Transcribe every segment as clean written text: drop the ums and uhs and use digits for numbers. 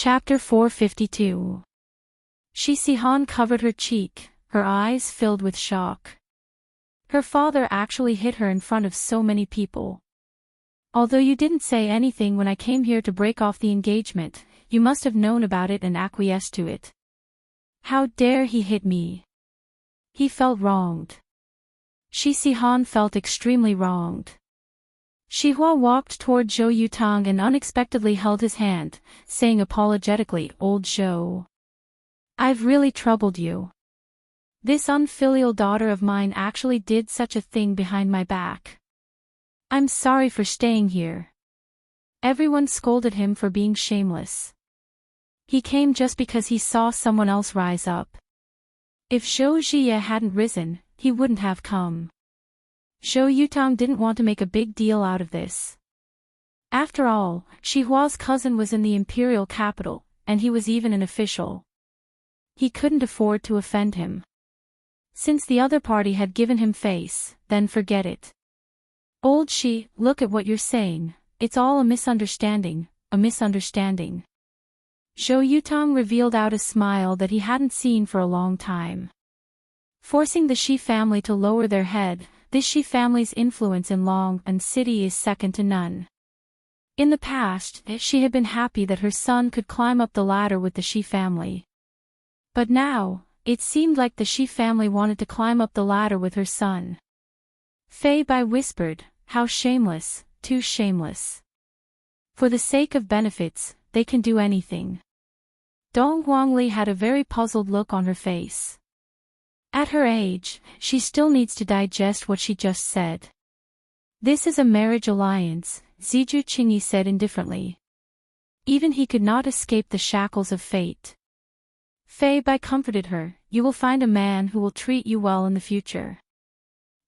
Chapter 452. Shi Sihan covered her cheek, her eyes filled with shock. Her father actually hit her in front of so many people. Although you didn't say anything when I came here to break off the engagement, you must have known about it and acquiesced to it. How dare he hit me? He felt wronged. Shi Sihan felt extremely wronged. Shihua walked toward Zhou Yutang and unexpectedly held his hand, saying apologetically, "Old Zhou. I've really troubled you. This unfilial daughter of mine actually did such a thing behind my back. I'm sorry for staying here." Everyone scolded him for being shameless. He came just because he saw someone else rise up. If Zhou Zhiye hadn't risen, he wouldn't have come. Zhou Yutang didn't want to make a big deal out of this. After all, Shihua's cousin was in the imperial capital, and he was even an official. He couldn't afford to offend him. Since the other party had given him face, then forget it. Old Shi, look at what you're saying, it's all a misunderstanding, a misunderstanding. Zhou Yutang revealed out a smile that he hadn't seen for a long time. Forcing the Shi family to lower their head, this Shi family's influence in Long and City is second to none. In the past, she had been happy that her son could climb up the ladder with the Shi family. But now, it seemed like the Shi family wanted to climb up the ladder with her son. Fei Bai whispered, "How shameless, too shameless. For the sake of benefits, they can do anything." Dong Huangli had a very puzzled look on her face. At her age, she still needs to digest what she just said. "This is a marriage alliance," Ziju Qingyi said indifferently. Even he could not escape the shackles of fate. Fei Bai comforted her, "You will find a man who will treat you well in the future."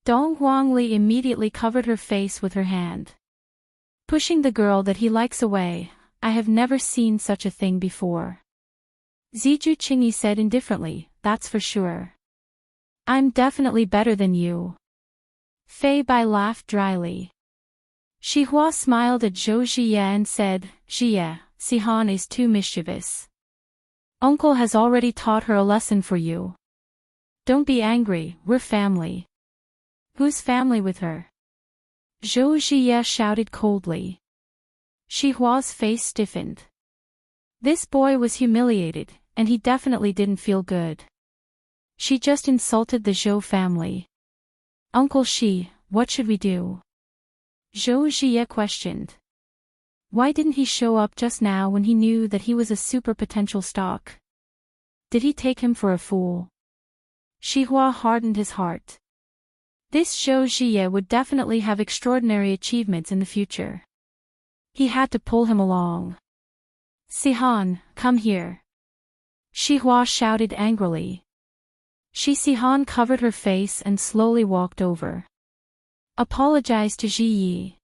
Dong Huangli immediately covered her face with her hand. Pushing the girl that he likes away, "I have never seen such a thing before." Ziju Qingyi said indifferently, "That's for sure. I'm definitely better than you." Fei Bai laughed dryly. Shihua smiled at Zhou Zhiye and said, "Zhiye, Sihan is too mischievous. Uncle has already taught her a lesson for you. Don't be angry, we're family." "Who's family with her?" Zhou Zhiye shouted coldly. Shihua's face stiffened. This boy was humiliated, and he definitely didn't feel good. She just insulted the Zhou family. "Uncle Shi, what should we do?" Zhou Zhiye questioned. Why didn't he show up just now when he knew that he was a super potential stock? Did he take him for a fool? Shihua hardened his heart. This Zhou Zhiye would definitely have extraordinary achievements in the future. He had to pull him along. "Sihan, come here." Shihua shouted angrily. Shi Sihan covered her face and slowly walked over. "Apologize to Ji Yi."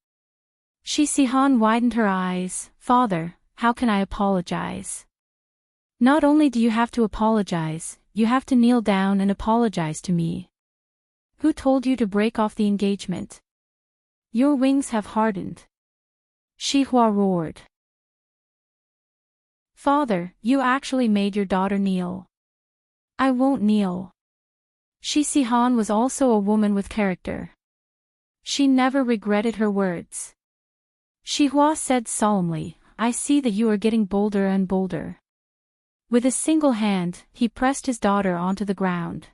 Shi Sihan widened her eyes, "Father, how can I apologize?" "Not only do you have to apologize, you have to kneel down and apologize to me. Who told you to break off the engagement? Your wings have hardened." Shihua roared. "Father, you actually made your daughter kneel." "I won't kneel." Shi Sihan was also a woman with character. She never regretted her words. Shihua said solemnly, "I see that you are getting bolder and bolder." With a single hand, he pressed his daughter onto the ground.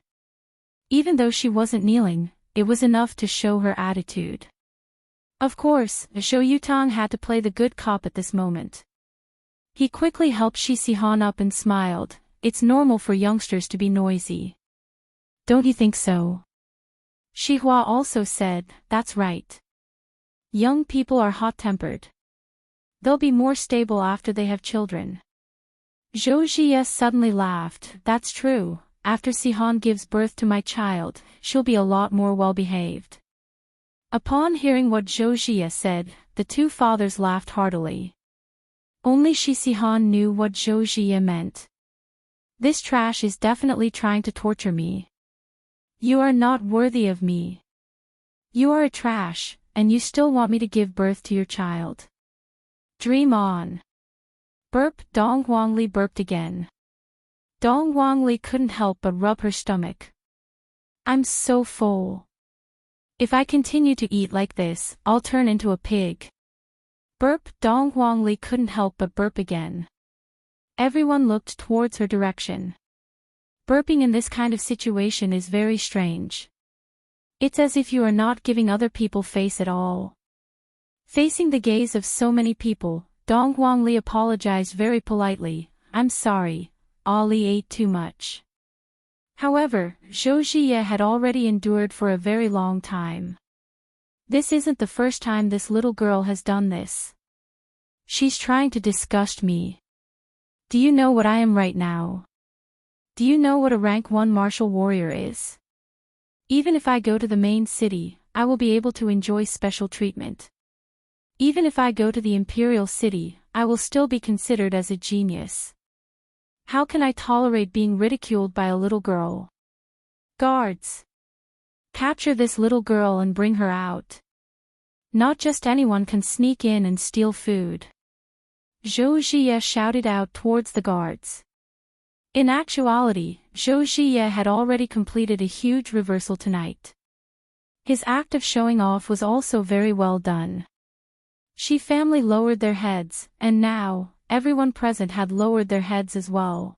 Even though she wasn't kneeling, it was enough to show her attitude. Of course, Zhou Yutang had to play the good cop at this moment. He quickly helped Shi Sihan up and smiled. "It's normal for youngsters to be noisy. Don't you think so?" Shihua also said, "That's right. Young people are hot-tempered. They'll be more stable after they have children." Zhou Zhiye suddenly laughed, "That's true, after Sihan gives birth to my child, she'll be a lot more well-behaved." Upon hearing what Zhou Zhiye said, the two fathers laughed heartily. Only Shi Sihan knew what Zhou Zhiye meant. "This trash is definitely trying to torture me. You are not worthy of me. You are a trash, and you still want me to give birth to your child. Dream on." Burp, Dong Huangli burped again. Dong Huangli couldn't help but rub her stomach. I'm so full. If I continue to eat like this, I'll turn into a pig. Burp, Dong Huangli couldn't help but burp again. Everyone looked towards her direction. Burping in this kind of situation is very strange. It's as if you are not giving other people face at all. Facing the gaze of so many people, Dong Huangli apologized very politely. I'm sorry, Ali ate too much. However, Zhou Zhiye had already endured for a very long time. This isn't the first time this little girl has done this. She's trying to disgust me. Do you know what I am right now? Do you know what a rank 1 martial warrior is? Even if I go to the main city, I will be able to enjoy special treatment. Even if I go to the imperial city, I will still be considered as a genius. How can I tolerate being ridiculed by a little girl? Guards! Capture this little girl and bring her out. Not just anyone can sneak in and steal food. Zhou Zhiye shouted out towards the guards. In actuality, Zhou Zhiye had already completed a huge reversal tonight. His act of showing off was also very well done. She family lowered their heads, and now, everyone present had lowered their heads as well.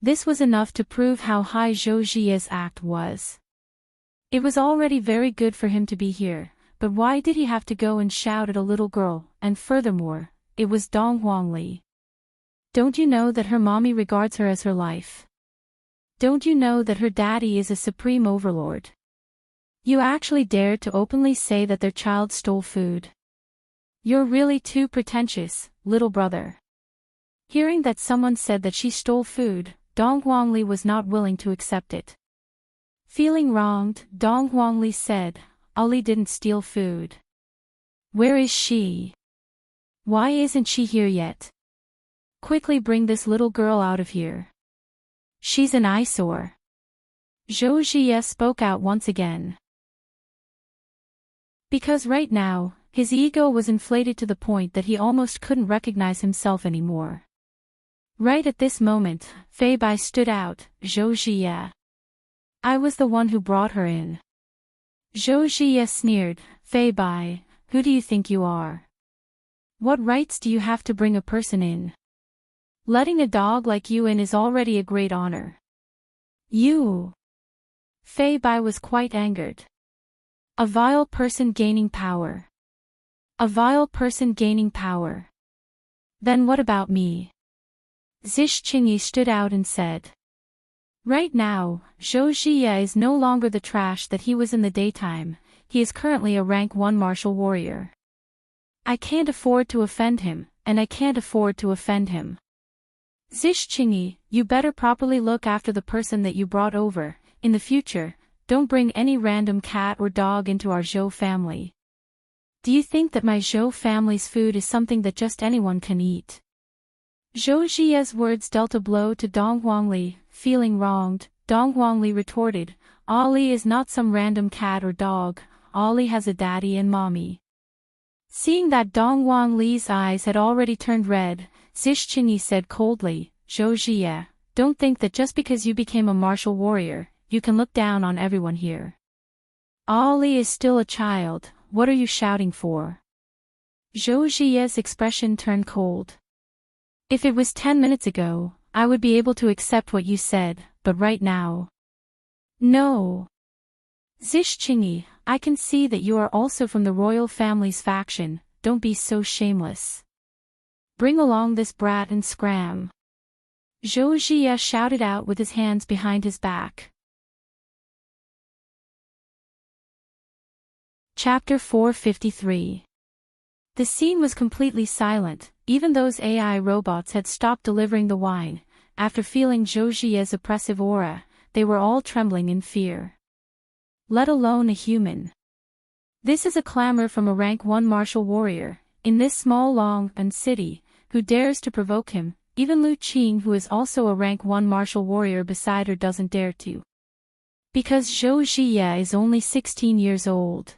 This was enough to prove how high Zhou Zhiye's act was. It was already very good for him to be here, but why did he have to go and shout at a little girl, and furthermore, it was Dong Huangli. Don't you know that her mommy regards her as her life? Don't you know that her daddy is a supreme overlord? You actually dared to openly say that their child stole food. You're really too pretentious, little brother. Hearing that someone said that she stole food, Dong Huangli was not willing to accept it. Feeling wronged, Dong Huangli said, Ali didn't steal food. Where is she? Why isn't she here yet? Quickly bring this little girl out of here. She's an eyesore. Zhou Zhiye spoke out once again. Because right now, his ego was inflated to the point that he almost couldn't recognize himself anymore. Right at this moment, Fei Bai stood out. Zhou Zhiye. I was the one who brought her in. Zhou Zhiye sneered. Fei Bai, who do you think you are? What rights do you have to bring a person in? Letting a dog like you in is already a great honor. You! Fei Bai was quite angered. A vile person gaining power. A vile person gaining power. Then what about me? Zish Qingyi stood out and said. Right now, Zhou Zhiye is no longer the trash that he was in the daytime, he is currently a rank 1 martial warrior. I can't afford to offend him, and I can't afford to offend him. Zish Qingyi, you better properly look after the person that you brought over. In the future, don't bring any random cat or dog into our Zhou family. Do you think that my Zhou family's food is something that just anyone can eat? Zhou Zhiye's words dealt a blow to Dong Huangli. Feeling wronged, Dong Huangli retorted, Ali is not some random cat or dog, Ali has a daddy and mommy. Seeing that Dong Huangli's eyes had already turned red, Zish Qingyi said coldly, Zhou Zhiye, don't think that just because you became a martial warrior, you can look down on everyone here. Ali is still a child, what are you shouting for? Zhou Zhiye's expression turned cold. If it was 10 minutes ago, I would be able to accept what you said, but right now. No. Zish Qingyi, I can see that you are also from the royal family's faction, don't be so shameless. Bring along this brat and scram. Zhou Zhiye shouted out with his hands behind his back. Chapter 453. The scene was completely silent, even those AI robots had stopped delivering the wine. After feeling Zhou Zhiye's oppressive aura, they were all trembling in fear. Let alone a human. This is a clamor from a rank 1 martial warrior, in this small Long city, who dares to provoke him. Even Lu Qing, who is also a rank 1 martial warrior beside her, doesn't dare to. Because Zhou Zhiye is only 16 years old.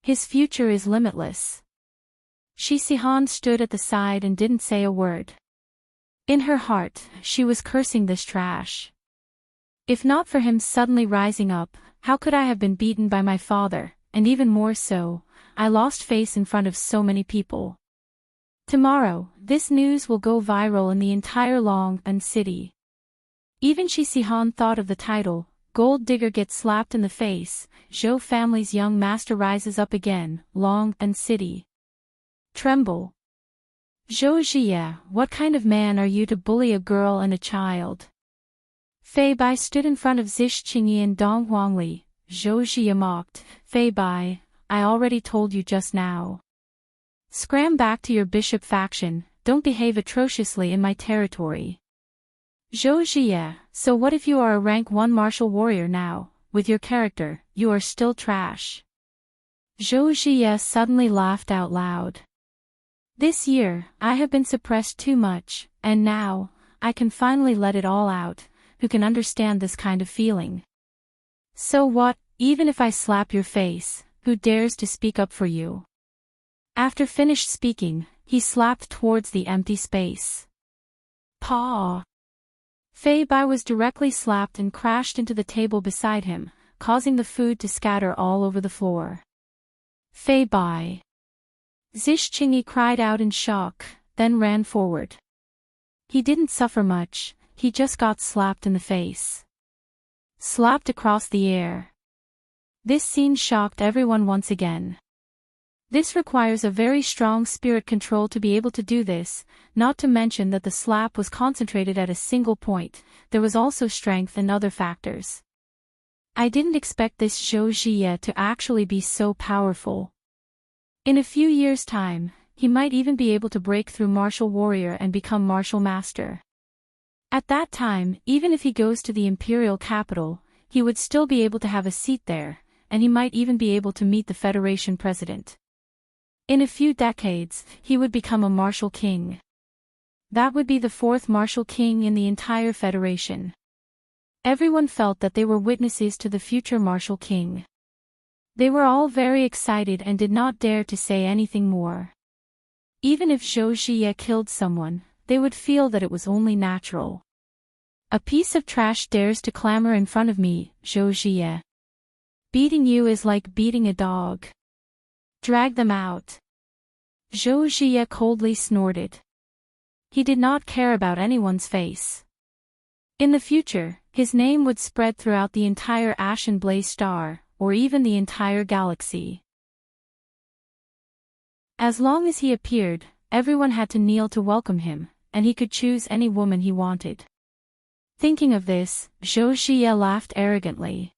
His future is limitless. Shi Sihan stood at the side and didn't say a word. In her heart, she was cursing this trash. If not for him suddenly rising up, how could I have been beaten by my father, and even more so, I lost face in front of so many people. Tomorrow, this news will go viral in the entire Long city. Even Shi Sihan thought of the title, Gold Digger Gets Slapped in the Face, Zhou family's young master rises up again, Long city. Tremble. Zhou Jie, what kind of man are you to bully a girl and a child? Fei Bai stood in front of Zish Qingyi and Dong Huangli. Zhou Jie mocked, Fei Bai, I already told you just now. Scram back to your bishop faction, don't behave atrociously in my territory. Zhou Jie, so what if you are a rank 1 martial warrior now, with your character, you are still trash. Zhou Jie suddenly laughed out loud. This year, I have been suppressed too much, and now, I can finally let it all out. Who can understand this kind of feeling? So what, even if I slap your face, who dares to speak up for you? After finished speaking, he slapped towards the empty space. Paw! Fei Bai was directly slapped and crashed into the table beside him, causing the food to scatter all over the floor. Fei Bai! Zish Qingyi cried out in shock, then ran forward. He didn't suffer much. He just got slapped in the face. Slapped across the air. This scene shocked everyone once again. This requires a very strong spirit control to be able to do this, not to mention that the slap was concentrated at a single point. There was also strength and other factors. I didn't expect this Zhou Jie to actually be so powerful. In a few years' time, he might even be able to break through martial warrior and become martial master. At that time, even if he goes to the imperial capital, he would still be able to have a seat there, and he might even be able to meet the Federation president. In a few decades, he would become a martial king. That would be the 4th martial king in the entire Federation. Everyone felt that they were witnesses to the future martial king. They were all very excited and did not dare to say anything more. Even if Zhou Jie killed someone, they would feel that it was only natural. A piece of trash dares to clamor in front of me, Zhou Jie. Beating you is like beating a dog. Drag them out. Zhou Jie coldly snorted. He did not care about anyone's face. In the future, his name would spread throughout the entire Ashen Blaze star, or even the entire galaxy. As long as he appeared, everyone had to kneel to welcome him, and he could choose any woman he wanted. Thinking of this, Zhou Jie laughed arrogantly.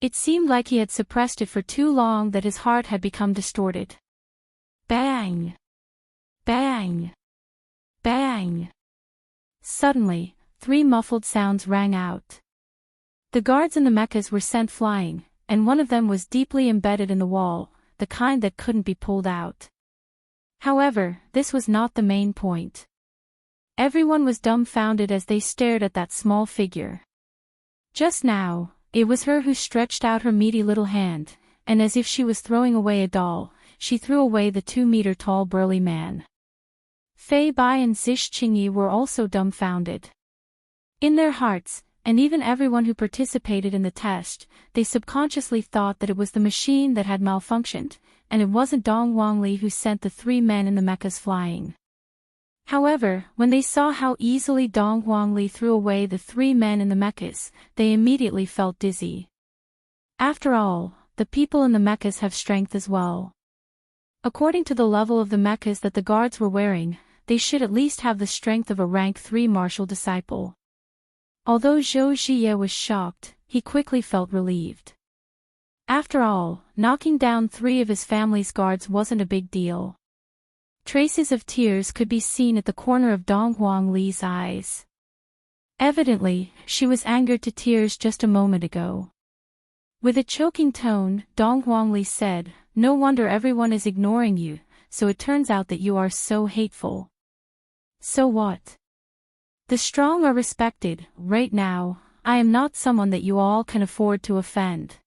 It seemed like he had suppressed it for too long that his heart had become distorted. Bang! Bang! Bang! Suddenly, 3 muffled sounds rang out. The guards in the mechas were sent flying, and one of them was deeply embedded in the wall, the kind that couldn't be pulled out. However, this was not the main point. Everyone was dumbfounded as they stared at that small figure. Just now, it was her who stretched out her meaty little hand, and as if she was throwing away a doll, she threw away the 2-meter-tall burly man. Fei Bai and Zish Qingyi were also dumbfounded. In their hearts, and even everyone who participated in the test, they subconsciously thought that it was the machine that had malfunctioned, and it wasn't Dong Huangli who sent the 3 men in the mechas flying. However, when they saw how easily Dong Huangli threw away the 3 men in the mechas, they immediately felt dizzy. After all, the people in the mechas have strength as well. According to the level of the mechas that the guards were wearing, they should at least have the strength of a rank 3 martial disciple. Although Zhou Jie was shocked, he quickly felt relieved. After all, knocking down 3 of his family's guards wasn't a big deal. Traces of tears could be seen at the corner of Dong Huangli's eyes. Evidently, she was angered to tears just a moment ago. With a choking tone, Dong Huangli said, "No wonder everyone is ignoring you, so it turns out that you are so hateful. So what? The strong are respected. Right now, I am not someone that you all can afford to offend.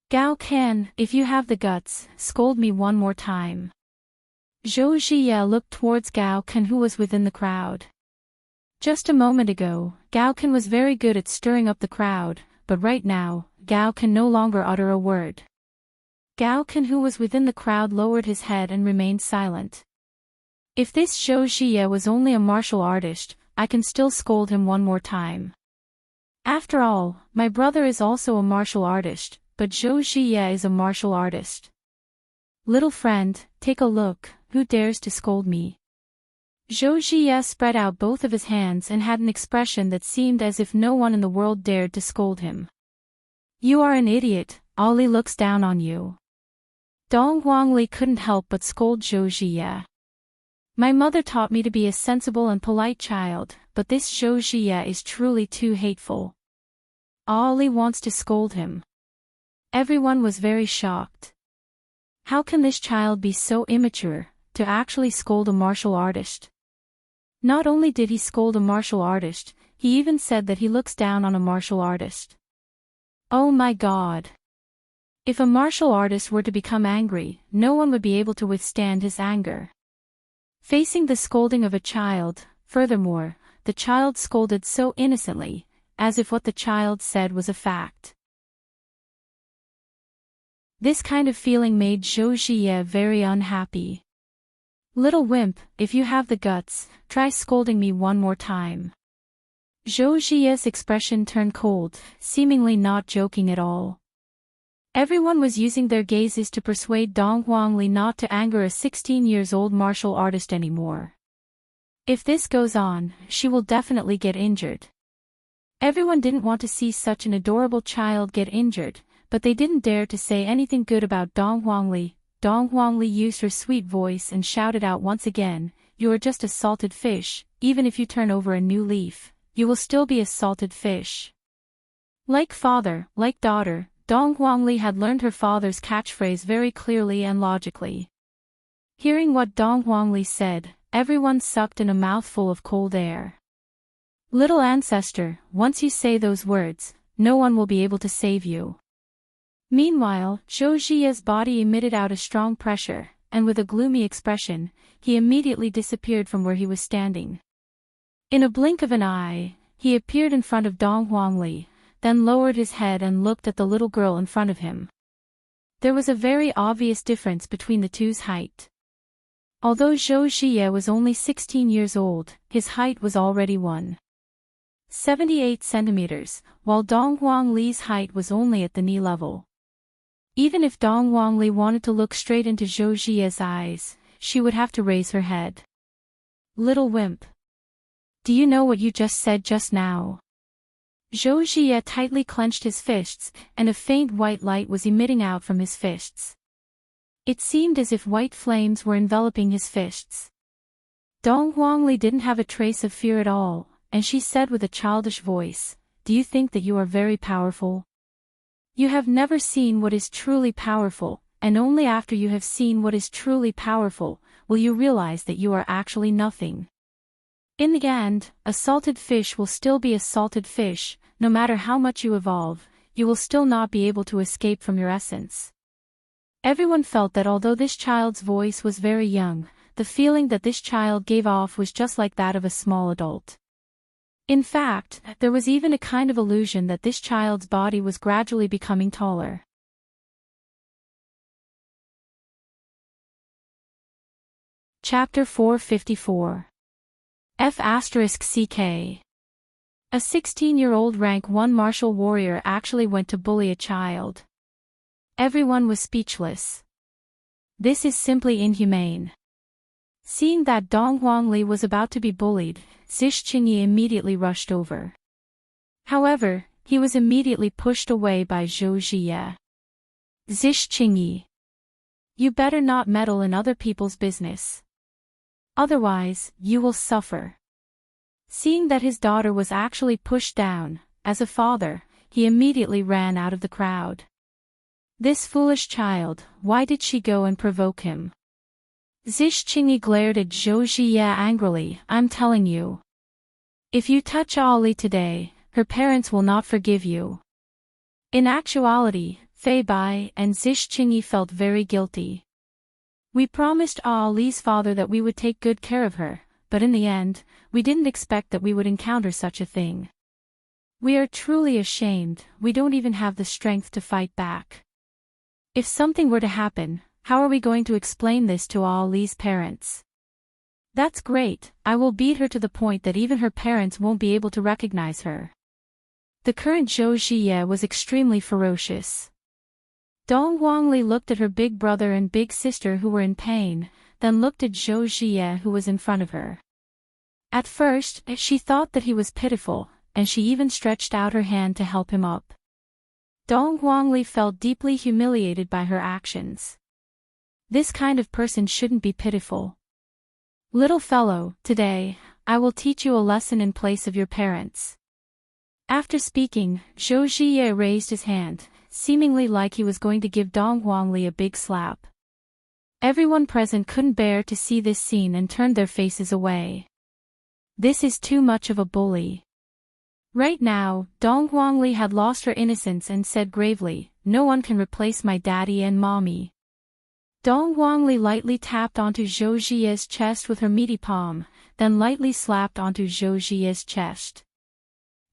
Gao Can, if you have the guts, scold me one more time." Zhou Zhiye looked towards Gao Kan, who was within the crowd. Just a moment ago, Gao Kan was very good at stirring up the crowd, but right now, Gao Kan no longer utter a word. Gao Kan, who was within the crowd, lowered his head and remained silent. If this Zhou Zhiye was only a martial artist, I can still scold him one more time. After all, my brother is also a martial artist, but Zhou Zhiye is a martial artist. Little friend, take a look, who dares to scold me? Zhou Zhiye spread out both of his hands and had an expression that seemed as if no one in the world dared to scold him. You are an idiot, Ali looks down on you. Dong Huangli couldn't help but scold Zhou Zhiye. My mother taught me to be a sensible and polite child, but this Zhou Zhiye is truly too hateful. Ali wants to scold him. Everyone was very shocked. How can this child be so immature, to actually scold a martial artist? Not only did he scold a martial artist, he even said that he looks down on a martial artist. Oh my God! If a martial artist were to become angry, no one would be able to withstand his anger. Facing the scolding of a child, furthermore, the child scolded so innocently, as if what the child said was a fact. This kind of feeling made Zhou Zhiye very unhappy. Little wimp, if you have the guts, try scolding me one more time. Zhou Zhiye's expression turned cold, seemingly not joking at all. Everyone was using their gazes to persuade Dong Huangli not to anger a 16-year-old martial artist anymore. If this goes on, she will definitely get injured. Everyone didn't want to see such an adorable child get injured, but they didn't dare to say anything good about Dong Huangli. Dong Huangli used her sweet voice and shouted out once again, you are just a salted fish, even if you turn over a new leaf, you will still be a salted fish. Like father, like daughter, Dong Huangli had learned her father's catchphrase very clearly and logically. Hearing what Dong Huangli said, everyone sucked in a mouthful of cold air. Little ancestor, once you say those words, no one will be able to save you. Meanwhile, Zhou Zhiye's body emitted out a strong pressure, and with a gloomy expression, he immediately disappeared from where he was standing. In a blink of an eye, he appeared in front of Dong Huangli, then lowered his head and looked at the little girl in front of him. There was a very obvious difference between the two's height. Although Zhou Zhiye was only 16 years old, his height was already 1.78 centimeters, while Dong Huangli's height was only at the knee level. Even if Dong Huangli wanted to look straight into Zhou Zhiye's eyes, she would have to raise her head. Little wimp. Do you know what you just said just now? Zhou Zhiye tightly clenched his fists, and a faint white light was emitting out from his fists. It seemed as if white flames were enveloping his fists. Dong Huangli didn't have a trace of fear at all, and she said with a childish voice, do you think that you are very powerful? You have never seen what is truly powerful, and only after you have seen what is truly powerful, will you realize that you are actually nothing. In the end, a salted fish will still be a salted fish, no matter how much you evolve, you will still not be able to escape from your essence. Everyone felt that although this child's voice was very young, the feeling that this child gave off was just like that of a small adult. In fact, there was even a kind of illusion that this child's body was gradually becoming taller. Chapter 454. F***ck. A 16-year-old rank 1 martial warrior actually went to bully a child. Everyone was speechless. This is simply inhumane. Seeing that Dong Huangli was about to be bullied, Zhishqingyi immediately rushed over. However, he was immediately pushed away by Zhou Zhiye. Zhishqingyi. You better not meddle in other people's business. Otherwise, you will suffer. Seeing that his daughter was actually pushed down, as a father, he immediately ran out of the crowd. This foolish child, why did she go and provoke him? Zhishqingyi glared at Zhou Zhiye angrily, I'm telling you. If you touch Ali today, her parents will not forgive you. In actuality, Fei Bai and Zhishqingyi felt very guilty. We promised Ali's father that we would take good care of her, but in the end, we didn't expect that we would encounter such a thing. We are truly ashamed, we don't even have the strength to fight back. If something were to happen, how are we going to explain this to Ali's parents? That's great, I will beat her to the point that even her parents won't be able to recognize her. The current Zhou Zhiye was extremely ferocious. Dong Huangli looked at her big brother and big sister who were in pain, then looked at Zhou Zhiye who was in front of her. At first, she thought that he was pitiful, and she even stretched out her hand to help him up. Dong Huangli felt deeply humiliated by her actions. This kind of person shouldn't be pitiful. Little fellow, today, I will teach you a lesson in place of your parents. After speaking, Zhou Zhiye raised his hand, seemingly like he was going to give Dong Huangli a big slap. Everyone present couldn't bear to see this scene and turned their faces away. This is too much of a bully. Right now, Dong Huangli had lost her innocence and said gravely, "No one can replace my daddy and mommy." Dong Huangli lightly tapped onto Zhou Zhiye's chest with her meaty palm, then lightly slapped onto Zhou Zhiye's chest.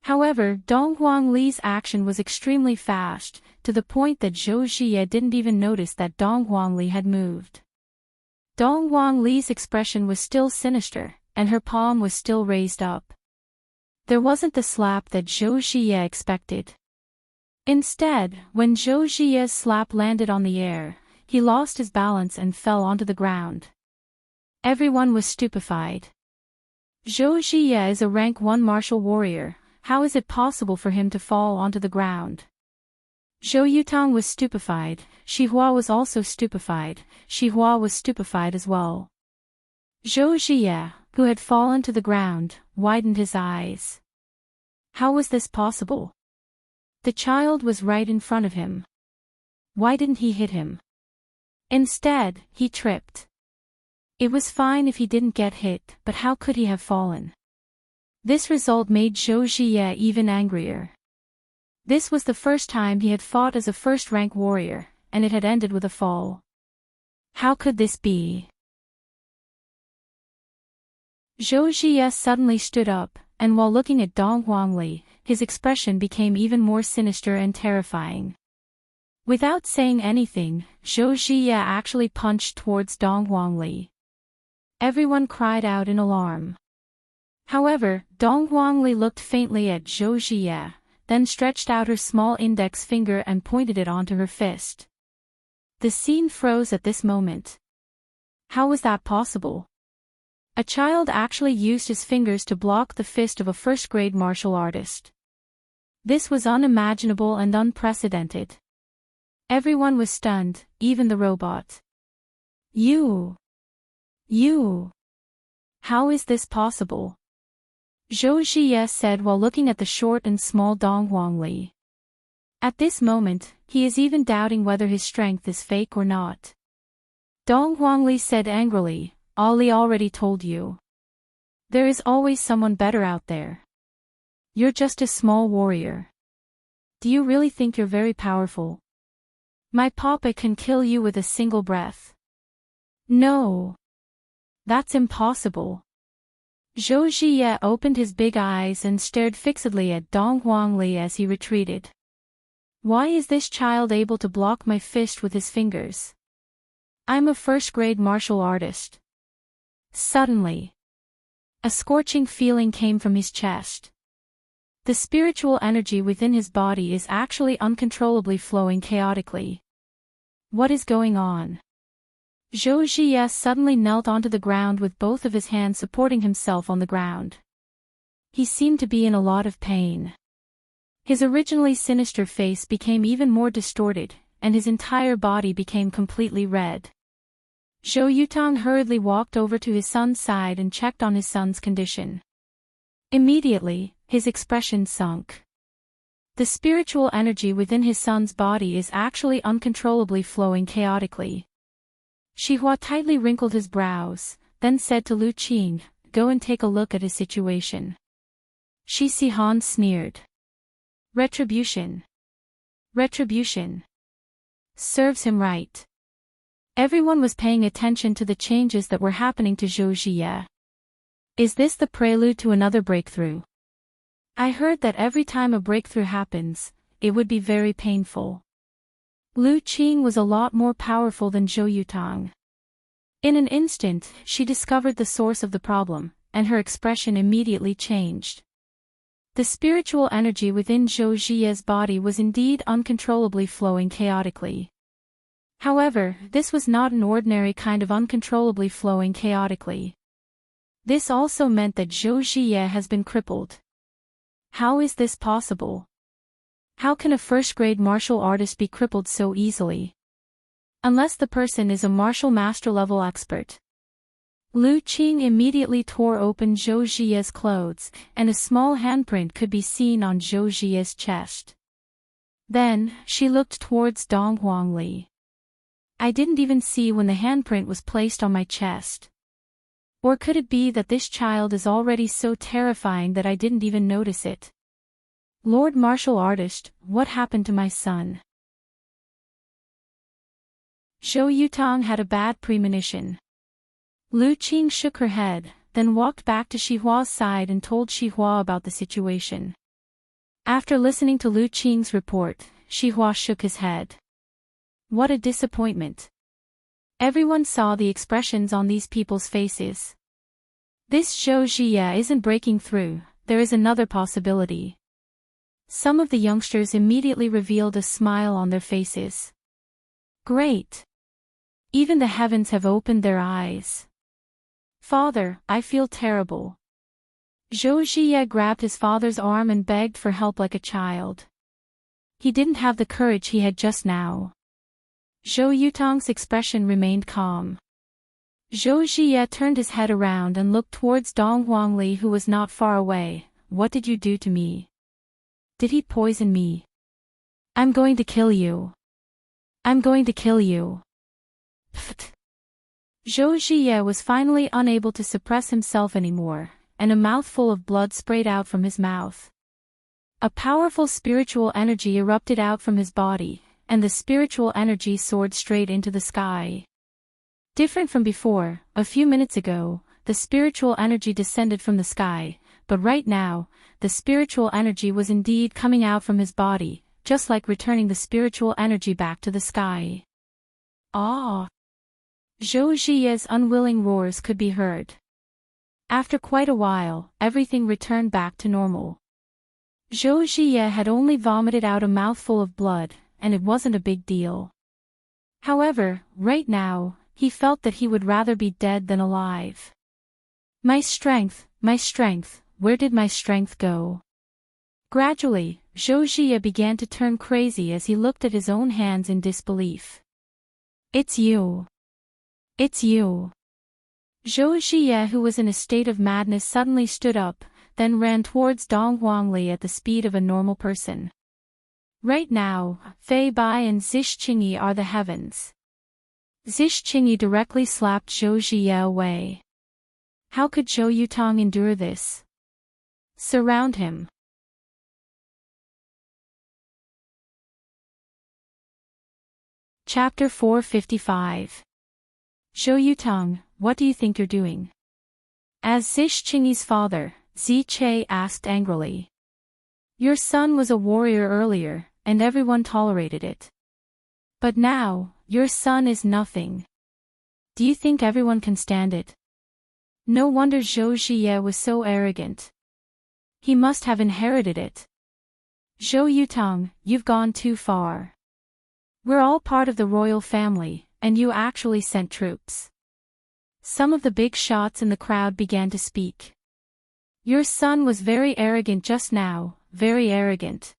However, Dong Huangli's action was extremely fast, to the point that Zhou Zhiye didn't even notice that Dong Huangli had moved. Dong Huangli's expression was still sinister, and her palm was still raised up. There wasn't the slap that Zhou Zhiye expected. Instead, when Zhou Zhiye's slap landed on the air, he lost his balance and fell onto the ground. Everyone was stupefied. Zhou Zhiye is a rank 1 martial warrior. How is it possible for him to fall onto the ground? Zhou Yutang was stupefied, Shi Hua was also stupefied, Shi Hua was stupefied as well. Zhou Zhiye, who had fallen to the ground, widened his eyes. How was this possible? The child was right in front of him. Why didn't he hit him? Instead, he tripped. It was fine if he didn't get hit, but how could he have fallen? This result made Zhou Zhiye even angrier. This was the first time he had fought as a first-rank warrior, and it had ended with a fall. How could this be? Zhou Zhiye suddenly stood up, and while looking at Dong Huangli, his expression became even more sinister and terrifying. Without saying anything, Zhou Zhiye actually punched towards Dong Huangli. Everyone cried out in alarm. However, Dong Huangli looked faintly at Zhou Zhiye, then stretched out her small index finger and pointed it onto her fist. The scene froze at this moment. How was that possible? A child actually used his fingers to block the fist of a first-grade martial artist. This was unimaginable and unprecedented. Everyone was stunned, even the robot. You! How is this possible? Zhou Zhiye said while looking at the short and small Dong Huangli. At this moment, he is even doubting whether his strength is fake or not. Dong Huangli said angrily, "Ali already told you. There is always someone better out there. You're just a small warrior. Do you really think you're very powerful? My papa can kill you with a single breath." No. That's impossible. Zhou Zhiye opened his big eyes and stared fixedly at Dong Huangli as he retreated. Why is this child able to block my fist with his fingers? I'm a first-grade martial artist. Suddenly, a scorching feeling came from his chest. The spiritual energy within his body is actually uncontrollably flowing chaotically. What is going on? Zhou Zhiye suddenly knelt onto the ground with both of his hands supporting himself on the ground. He seemed to be in a lot of pain. His originally sinister face became even more distorted, and his entire body became completely red. Zhou Yutang hurriedly walked over to his son's side and checked on his son's condition. Immediately, his expression sunk. The spiritual energy within his son's body is actually uncontrollably flowing chaotically. Shi Hua tightly wrinkled his brows, then said to Lu Qing, "Go and take a look at his situation." Shi Sihan sneered. Retribution. Retribution. Serves him right. Everyone was paying attention to the changes that were happening to Zhou Ziye. Is this the prelude to another breakthrough? I heard that every time a breakthrough happens, it would be very painful. Lu Qing was a lot more powerful than Zhou Yutang. In an instant, she discovered the source of the problem, and her expression immediately changed. The spiritual energy within Zhou Ziye's body was indeed uncontrollably flowing chaotically. However, this was not an ordinary kind of uncontrollably flowing chaotically. This also meant that Zhou Ziye has been crippled. How is this possible? How can a first-grade martial artist be crippled so easily? Unless the person is a martial master-level expert. Lu Qing immediately tore open Zhou Ziye's clothes, and a small handprint could be seen on Zhou Ziye's chest. Then, she looked towards Dong Huangli. I didn't even see when the handprint was placed on my chest. Or could it be that this child is already so terrifying that I didn't even notice it? Lord Martial Artist, what happened to my son? Zhou Yutang had a bad premonition. Lu Qing shook her head, then walked back to Shihua's side and told Shihua about the situation. After listening to Lu Qing's report, Shihua shook his head. What a disappointment. Everyone saw the expressions on these people's faces. This Zhou Ziye isn't breaking through, there is another possibility. Some of the youngsters immediately revealed a smile on their faces. Great. Even the heavens have opened their eyes. Father, I feel terrible. Zhou Ziye grabbed his father's arm and begged for help like a child. He didn't have the courage he had just now. Zhou Yutang's expression remained calm. Zhou Ziye turned his head around and looked towards Dong Huangli, who was not far away. What did you do to me? Did he poison me? I'm going to kill you. I'm going to kill you. Pfft. Zhou Ziye was finally unable to suppress himself anymore, and a mouthful of blood sprayed out from his mouth. A powerful spiritual energy erupted out from his body, and the spiritual energy soared straight into the sky. Different from before, a few minutes ago, the spiritual energy descended from the sky, but right now, the spiritual energy was indeed coming out from his body, just like returning the spiritual energy back to the sky. Ah! Zhou Ziye's unwilling roars could be heard. After quite a while, everything returned back to normal. Zhou Ziye had only vomited out a mouthful of blood, and it wasn't a big deal. However, right now, he felt that he would rather be dead than alive. My strength, where did my strength go? Gradually, Zhou Ziye began to turn crazy as he looked at his own hands in disbelief. It's you. It's you. Zhou Ziye, who was in a state of madness, suddenly stood up, then ran towards Dong Huangli at the speed of a normal person. Right now, Fei Bai and Zish Qingyi are the heavens. Zish Qingyi directly slapped Zhou Ziye away. How could Zhou Yutang endure this? Surround him. Chapter 455. Zhou Yutang, what do you think you're doing? As Zish Qingyi's father, Zi Che asked angrily. Your son was a warrior earlier, and everyone tolerated it. But now, your son is nothing. Do you think everyone can stand it? No wonder Zhou Ziye was so arrogant. He must have inherited it. Zhou Yutang, you've gone too far. We're all part of the royal family, and you actually sent troops. Some of the big shots in the crowd began to speak. Your son was very arrogant just now, very arrogant.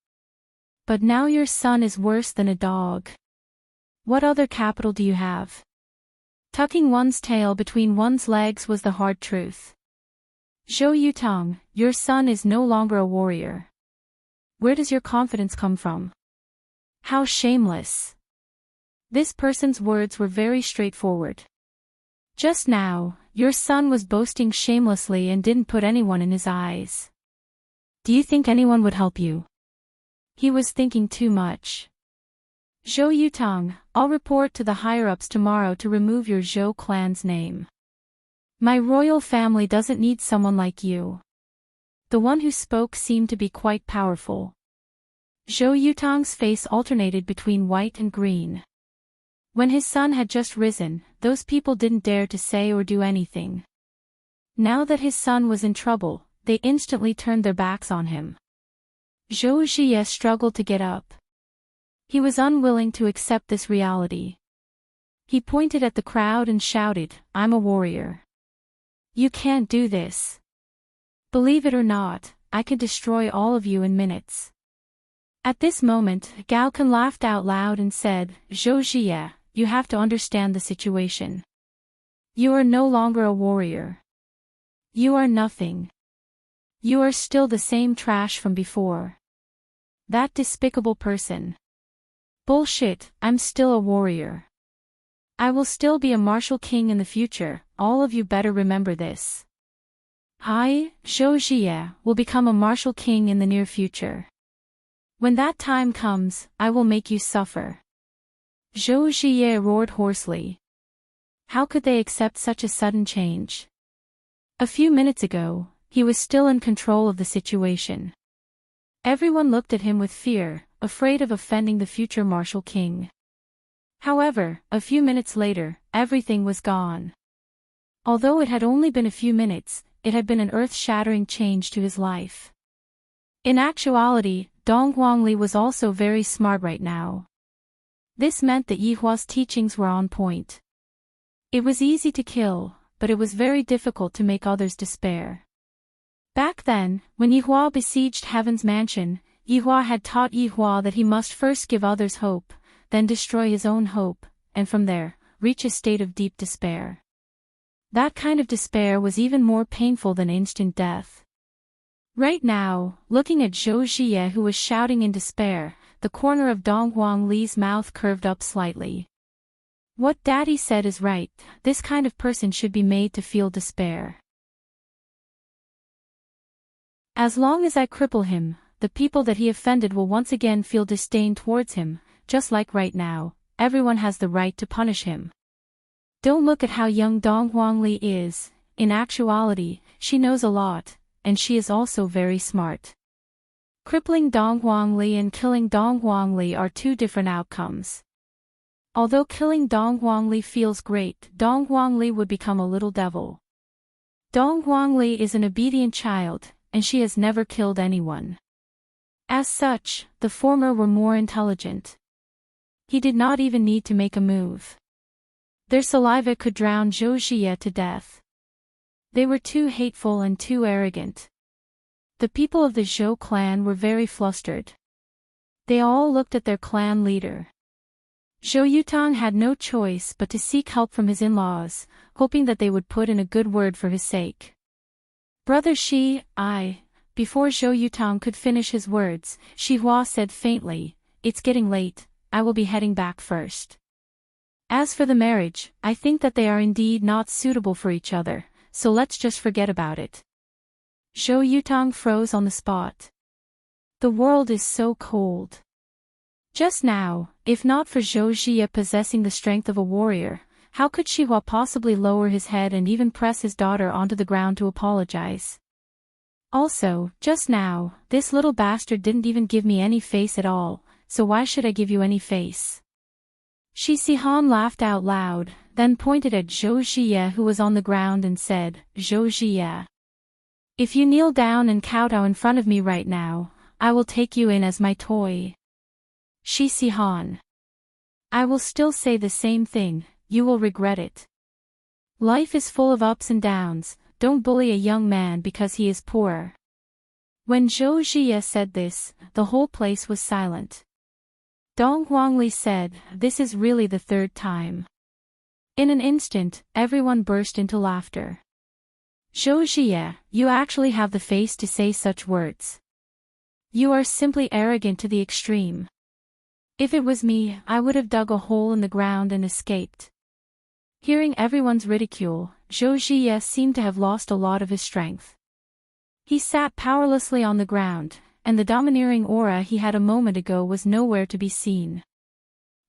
But now your son is worse than a dog. What other capital do you have? Tucking one's tail between one's legs was the hard truth. Zhou Yutang, your son is no longer a warrior. Where does your confidence come from? How shameless. This person's words were very straightforward. Just now, your son was boasting shamelessly and didn't put anyone in his eyes. Do you think anyone would help you? He was thinking too much. Zhou Yutang, I'll report to the higher-ups tomorrow to remove your Zhou clan's name. My royal family doesn't need someone like you. The one who spoke seemed to be quite powerful. Zhou Yutang's face alternated between white and green. When his son had just risen, those people didn't dare to say or do anything. Now that his son was in trouble, they instantly turned their backs on him. Zhou Jie struggled to get up. He was unwilling to accept this reality. He pointed at the crowd and shouted, "I'm a warrior. You can't do this. Believe it or not, I could destroy all of you in minutes." At this moment, Gao Kan laughed out loud and said, "Zhou Jie, you have to understand the situation. You are no longer a warrior. You are nothing. You are still the same trash from before. That despicable person. Bullshit, I'm still a warrior. I will still be a martial king in the future, all of you better remember this. I, Zhou Jie, will become a martial king in the near future. When that time comes, I will make you suffer." Zhou Jie roared hoarsely. How could they accept such a sudden change? A few minutes ago, he was still in control of the situation. Everyone looked at him with fear, afraid of offending the future martial king. However, a few minutes later, everything was gone. Although it had only been a few minutes, it had been an earth-shattering change to his life. In actuality, Dong Guangli was also very smart right now. This meant that Yihua's teachings were on point. It was easy to kill, but it was very difficult to make others despair. Back then, when Yihua besieged Heaven's mansion, Yihua had taught Yihua that he must first give others hope, then destroy his own hope, and from there, reach a state of deep despair. That kind of despair was even more painful than instant death. Right now, looking at Zhou Jie who was shouting in despair, the corner of Dong Guangli's mouth curved up slightly. What Daddy said is right, this kind of person should be made to feel despair. As long as I cripple him, the people that he offended will once again feel disdain towards him, just like right now, everyone has the right to punish him. Don't look at how young Dong Guangli is, in actuality, she knows a lot, and she is also very smart. Crippling Dong Guangli and killing Dong Guangli are two different outcomes. Although killing Dong Guangli feels great, Dong Guangli would become a little devil. Dong Guangli is an obedient child, and she has never killed anyone. As such, the former were more intelligent. He did not even need to make a move. Their saliva could drown Zhou Jie to death. They were too hateful and too arrogant. The people of the Zhou clan were very flustered. They all looked at their clan leader. Zhou Yutang had no choice but to seek help from his in-laws, hoping that they would put in a good word for his sake. Brother Before Zhou Yutang could finish his words, Xihua said faintly, "It's getting late, I will be heading back first. As for the marriage, I think that they are indeed not suitable for each other, so let's just forget about it." Zhou Yutang froze on the spot. The world is so cold. Just now, if not for Zhou Jie possessing the strength of a warrior, how could Xihua possibly lower his head and even press his daughter onto the ground to apologize? Also, just now, this little bastard didn't even give me any face at all, so why should I give you any face? Shi Sihan laughed out loud, then pointed at Zhou Jie who was on the ground and said, "Zhou Jie. If you kneel down and kowtow in front of me right now, I will take you in as my toy." Shi Sihan. I will still say the same thing, you will regret it. Life is full of ups and downs, don't bully a young man because he is poor. When Zhou Jie said this, the whole place was silent. Dong Guangli said, "This is really the third time." In an instant, everyone burst into laughter. Zhou Jie, you actually have the face to say such words. You are simply arrogant to the extreme. If it was me, I would have dug a hole in the ground and escaped. Hearing everyone's ridicule, Zhou Jie seemed to have lost a lot of his strength. He sat powerlessly on the ground, and the domineering aura he had a moment ago was nowhere to be seen.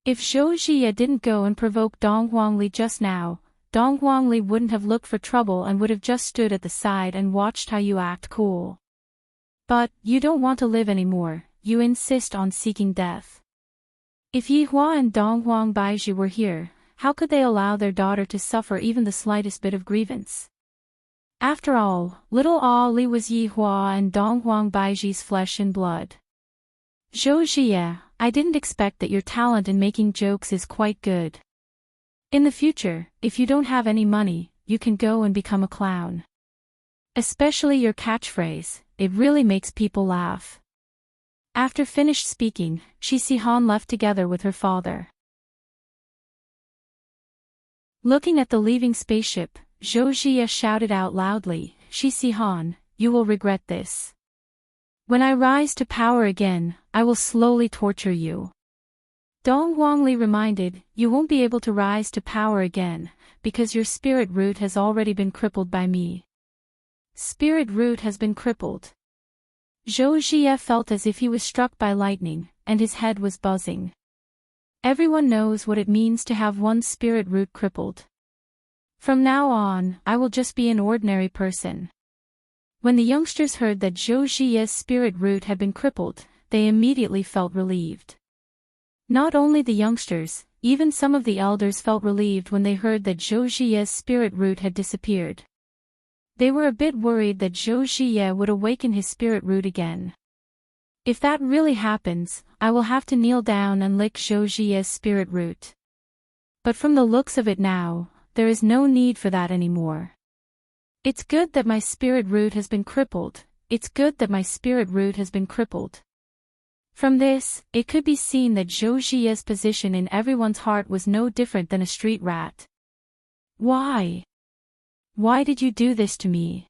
If Zhou Jie didn't go and provoke Dong Huangli just now, Dong Huangli wouldn't have looked for trouble and would have just stood at the side and watched how you act cool. But, you don't want to live anymore, you insist on seeking death. If Yi Hua and Dong Huang Baizhi were here, how could they allow their daughter to suffer even the slightest bit of grievance? After all, little Ali was Yi Hua and Dong Huang Baizhi's flesh and blood. Zhou Jie, I didn't expect that your talent in making jokes is quite good. In the future, if you don't have any money, you can go and become a clown. Especially your catchphrase, it really makes people laugh. After finished speaking, Shi Sihan left together with her father. Looking at the leaving spaceship, Zhou Jie shouted out loudly, Shi Sihan, you will regret this. When I rise to power again, I will slowly torture you. Dong Huangli reminded, you won't be able to rise to power again, because your spirit root has already been crippled by me. Spirit root has been crippled. Zhou Jie felt as if he was struck by lightning, and his head was buzzing. Everyone knows what it means to have one's spirit root crippled. From now on, I will just be an ordinary person. When the youngsters heard that Zhou Jie's spirit root had been crippled, they immediately felt relieved. Not only the youngsters, even some of the elders felt relieved when they heard that Zhou Jie's spirit root had disappeared. They were a bit worried that Zhou Jie would awaken his spirit root again. If that really happens, I will have to kneel down and lick Zhou Jie's spirit root. But from the looks of it now, there is no need for that anymore. It's good that my spirit root has been crippled, it's good that my spirit root has been crippled. From this, it could be seen that Zhou Jie's position in everyone's heart was no different than a street rat. Why? Why did you do this to me?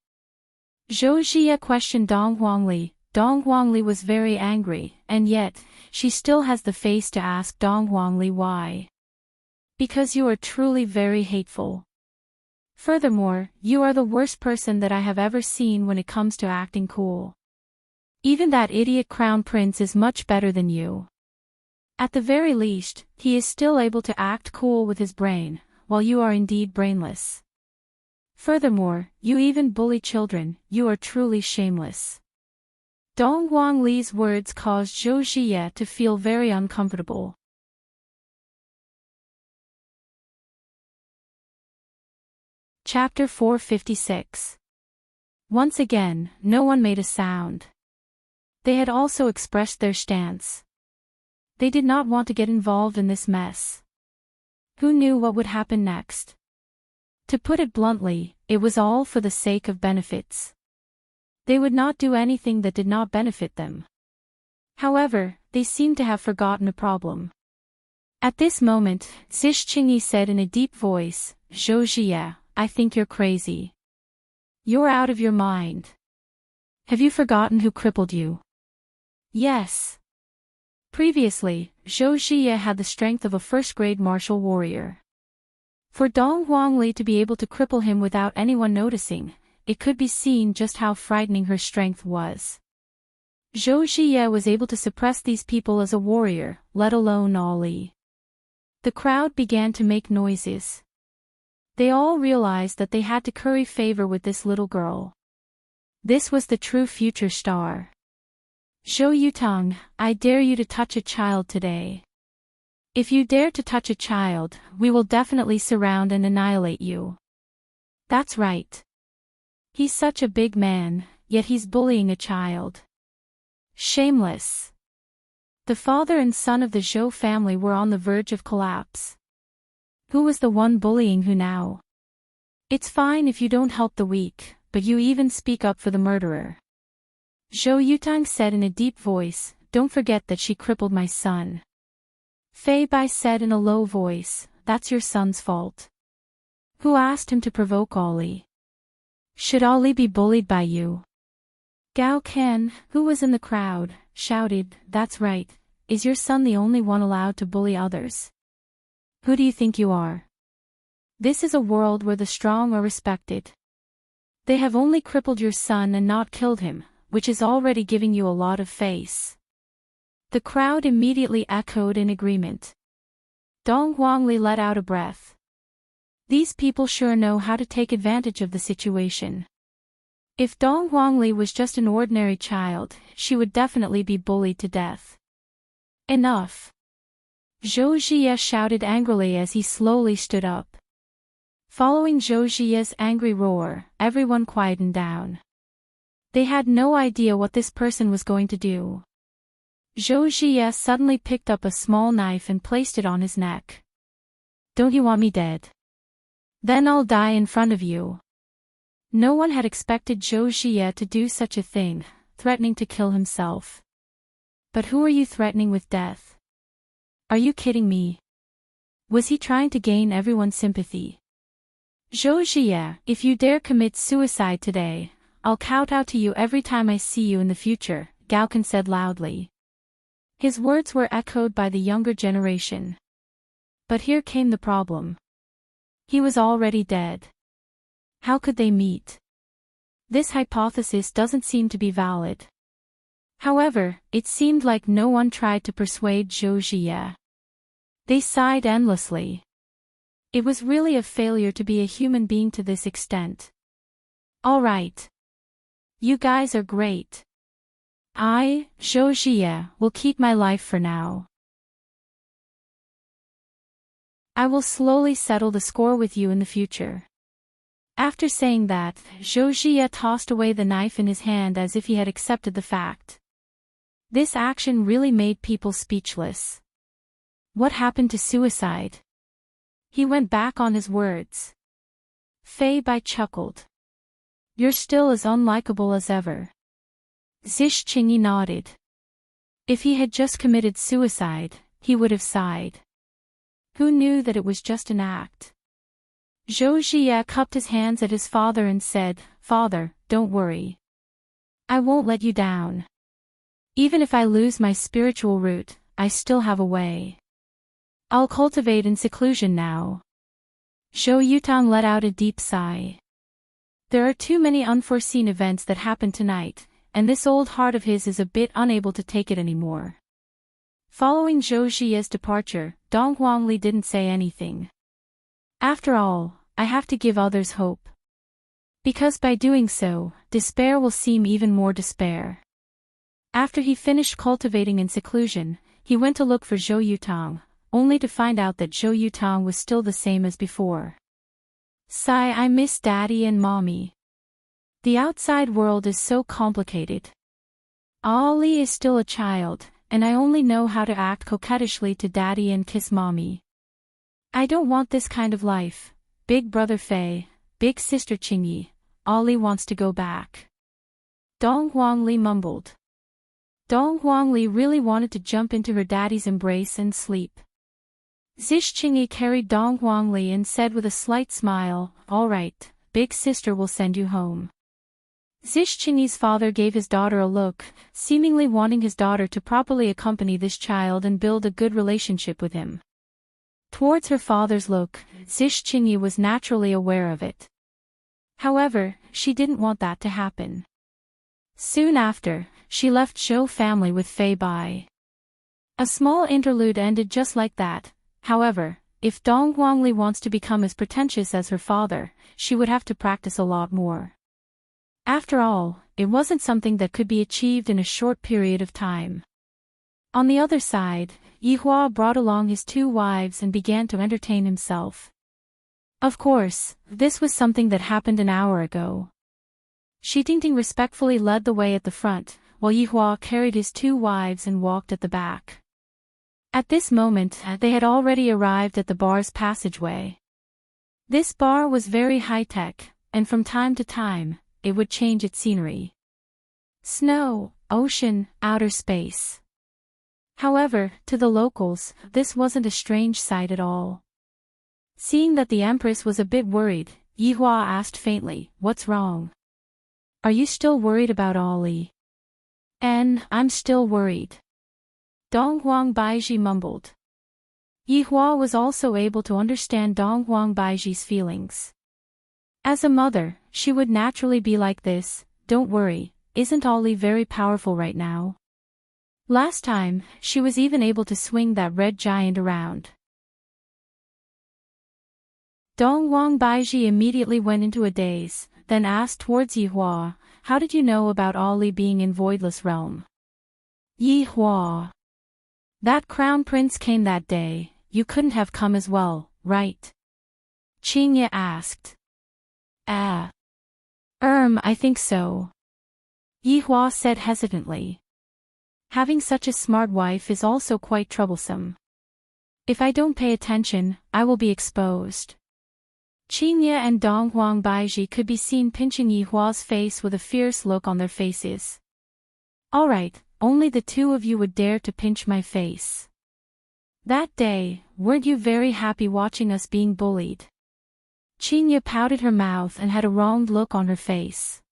Zhou Jie questioned Dong Huangli. Dong Huangli was very angry, and yet, she still has the face to ask Dong Huangli why. Because you are truly very hateful. Furthermore, you are the worst person that I have ever seen when it comes to acting cool. Even that idiot crown prince is much better than you. At the very least, he is still able to act cool with his brain, while you are indeed brainless. Furthermore, you even bully children, you are truly shameless. Dong Huangli's words caused Zhou Jie to feel very uncomfortable. Chapter 456. Once again, no one made a sound. They had also expressed their stance. They did not want to get involved in this mess. Who knew what would happen next? To put it bluntly, it was all for the sake of benefits. They would not do anything that did not benefit them. However, they seemed to have forgotten a problem. At this moment, Zish Qingyi said in a deep voice, Zhou Jie, I think you're crazy. You're out of your mind. Have you forgotten who crippled you? Yes. Previously, Zhou Jie had the strength of a first-grade martial warrior. For Dong Huangli to be able to cripple him without anyone noticing, it could be seen just how frightening her strength was. Zhou Jie was able to suppress these people as a warrior, let alone Ali. The crowd began to make noises. They all realized that they had to curry favor with this little girl. This was the true future star. Zhou Yutang, I dare you to touch a child today. If you dare to touch a child, we will definitely surround and annihilate you. That's right. He's such a big man, yet he's bullying a child. Shameless. The father and son of the Zhou family were on the verge of collapse. Who was the one bullying who now? It's fine if you don't help the weak, but you even speak up for the murderer. Zhou Yutang said in a deep voice, don't forget that she crippled my son. Fei Bai said in a low voice, that's your son's fault. Who asked him to provoke Ali? Should Ali be bullied by you? Gao Ken, who was in the crowd, shouted, that's right, is your son the only one allowed to bully others? Who do you think you are? This is a world where the strong are respected. They have only crippled your son and not killed him, which is already giving you a lot of face. The crowd immediately echoed in agreement. Dong Huangli let out a breath. These people sure know how to take advantage of the situation. If Dong Huangli was just an ordinary child, she would definitely be bullied to death. Enough! Zhou Jie shouted angrily as he slowly stood up. Following Zhou Jie's angry roar, everyone quietened down. They had no idea what this person was going to do. Zhou Jie suddenly picked up a small knife and placed it on his neck. Don't you want me dead? Then I'll die in front of you. No one had expected Zhou Jie to do such a thing, threatening to kill himself. But who are you threatening with death? Are you kidding me? Was he trying to gain everyone's sympathy? Zhou Jie, if you dare commit suicide today, I'll kowtow to you every time I see you in the future, Gaokan said loudly. His words were echoed by the younger generation. But here came the problem. He was already dead. How could they meet? This hypothesis doesn't seem to be valid. However, it seemed like no one tried to persuade Zhou Jie. They sighed endlessly. It was really a failure to be a human being to this extent. All right. You guys are great. I, Zhou Jie, will keep my life for now. I will slowly settle the score with you in the future. After saying that, Zhou Jie tossed away the knife in his hand as if he had accepted the fact. This action really made people speechless. What happened to suicide? He went back on his words. Fei Bai chuckled. You're still as unlikable as ever. Zish Qingyi nodded. If he had just committed suicide, he would have sighed. Who knew that it was just an act? Zhou Jie cupped his hands at his father and said, Father, don't worry. I won't let you down. Even if I lose my spiritual root, I still have a way. I'll cultivate in seclusion now. Zhou Yutang let out a deep sigh. There are too many unforeseen events that happened tonight, and this old heart of his is a bit unable to take it anymore. Following Zhou Jie's departure, Dong Huangli didn't say anything. After all, I have to give others hope. Because by doing so, despair will seem even more despair. After he finished cultivating in seclusion, he went to look for Zhou Yutang, only to find out that Zhou Yutang was still the same as before. Sigh, I miss Daddy and Mommy. The outside world is so complicated. Ali is still a child, and I only know how to act coquettishly to Daddy and kiss Mommy. I don't want this kind of life. Big brother Fei, big sister Qingyi, Ali wants to go back. Dong Huangli mumbled. Dong Huangli really wanted to jump into her daddy's embrace and sleep. Zish Qingyi carried Dong Huangli and said with a slight smile, All right, big sister will send you home. Zish Qingyi's father gave his daughter a look, seemingly wanting his daughter to properly accompany this child and build a good relationship with him. Towards her father's look, Zish Qingyi was naturally aware of it. However, she didn't want that to happen. Soon after, she left Zhou family with Fei Bai. A small interlude ended just like that. However, if Dong Huangli wants to become as pretentious as her father, she would have to practice a lot more. After all, it wasn't something that could be achieved in a short period of time. On the other side, Yihua brought along his 2 wives and began to entertain himself. Of course, this was something that happened an hour ago. Shi Tingting respectfully led the way at the front, while Yihua carried his 2 wives and walked at the back. At this moment, they had already arrived at the bar's passageway. This bar was very high-tech, and from time to time, it would change its scenery. Snow, ocean, outer space. However, to the locals, this wasn't a strange sight at all. Seeing that the Empress was a bit worried, Yihua asked faintly, What's wrong? Are you still worried about Ali? I'm still worried. Dong Huang Baiji mumbled. Yihua was also able to understand Dong Huang Baiji's feelings. As a mother, she would naturally be like this, Don't worry, isn't Ali very powerful right now? Last time, she was even able to swing that red giant around. Dong Wang Baiji immediately went into a daze, then asked towards Yi Hua, "How did you know about Ali being in Voidless Realm?" Yi Hua. "That crown prince came that day, you couldn't have come as well, right?" Qingye asked. I think so." Yi Hua said hesitantly. "Having such a smart wife is also quite troublesome. If I don't pay attention, I will be exposed." Qingye and Dong Huang Baiji could be seen pinching Yi Hua's face with a fierce look on their faces. "All right, only the two of you would dare to pinch my face. That day, weren't you very happy watching us being bullied?" Qingye pouted her mouth and had a wronged look on her face.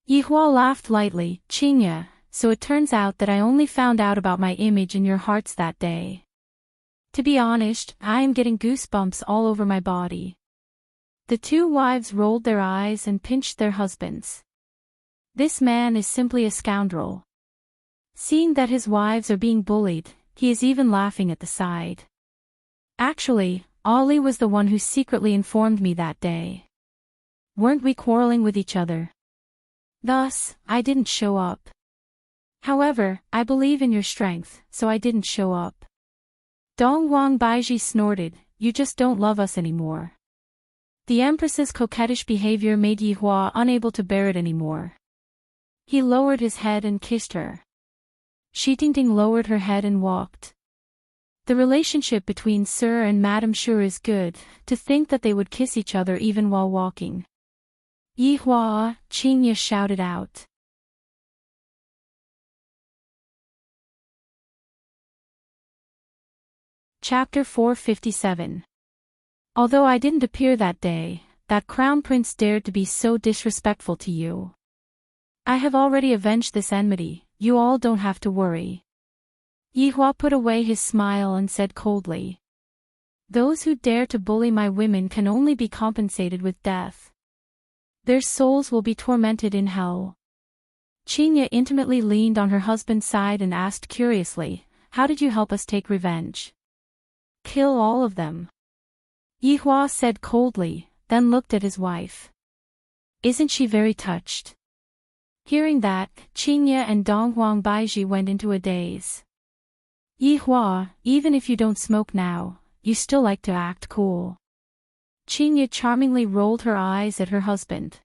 Yi Hua laughed lightly. "Qingye, so it turns out that I only found out about my image in your hearts that day. To be honest, I am getting goosebumps all over my body." The two wives rolled their eyes and pinched their husbands. This man is simply a scoundrel. Seeing that his wives are being bullied, he is even laughing at the side. "Actually, Ali was the one who secretly informed me that day. Weren't we quarreling with each other? Thus, I didn't show up. However, I believe in your strength, so I didn't show up." Dong Huang Baiji snorted, "You just don't love us anymore." The Empress's coquettish behavior made Yi Hua unable to bear it anymore. He lowered his head and kissed her. Tingting lowered her head and walked. The relationship between Sir and Madam sure is good, to think that they would kiss each other even while walking. "Yi Hua," Qingye shouted out. Chapter 457. "Although I didn't appear that day, that crown prince dared to be so disrespectful to you. I have already avenged this enmity, you all don't have to worry." Yi Hua put away his smile and said coldly, "Those who dare to bully my women can only be compensated with death. Their souls will be tormented in hell." Qingye intimately leaned on her husband's side and asked curiously, "How did you help us take revenge?" "Kill all of them." Yi Hua said coldly, then looked at his wife. "Isn't she very touched?" Hearing that, Qingye and Dong Huang Baiji went into a daze. "Yi Hua, even if you don't smoke now, you still like to act cool." Qingye charmingly rolled her eyes at her husband.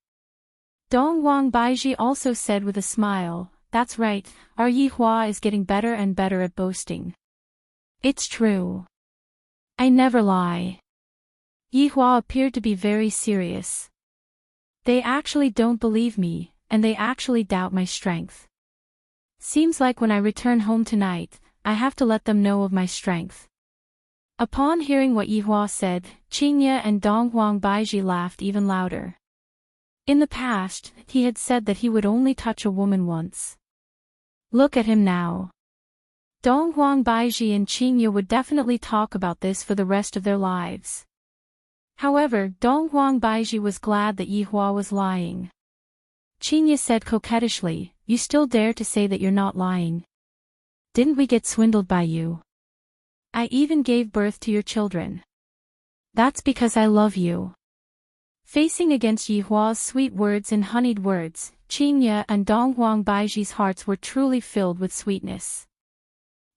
Dong Huang Baiji also said with a smile, "That's right, our Yi Hua is getting better and better at boasting. It's true. I never lie." Yi Hua appeared to be very serious. "They actually don't believe me, and they actually doubt my strength. Seems like when I return home tonight, I have to let them know of my strength." Upon hearing what Yi Hua said, Qingye and Dong Huang Baiji laughed even louder. In the past, he had said that he would only touch a woman once. Look at him now. Dong Huang Baiji and Qingye would definitely talk about this for the rest of their lives. However, Dong Huang Baiji was glad that Yi Hua was lying. Qingye said coquettishly, "You still dare to say that you're not lying? Didn't we get swindled by you? I even gave birth to your children. That's because I love you." Facing against Yi Hua's sweet words and honeyed words, Qingye and Dong Huang Baiji's hearts were truly filled with sweetness.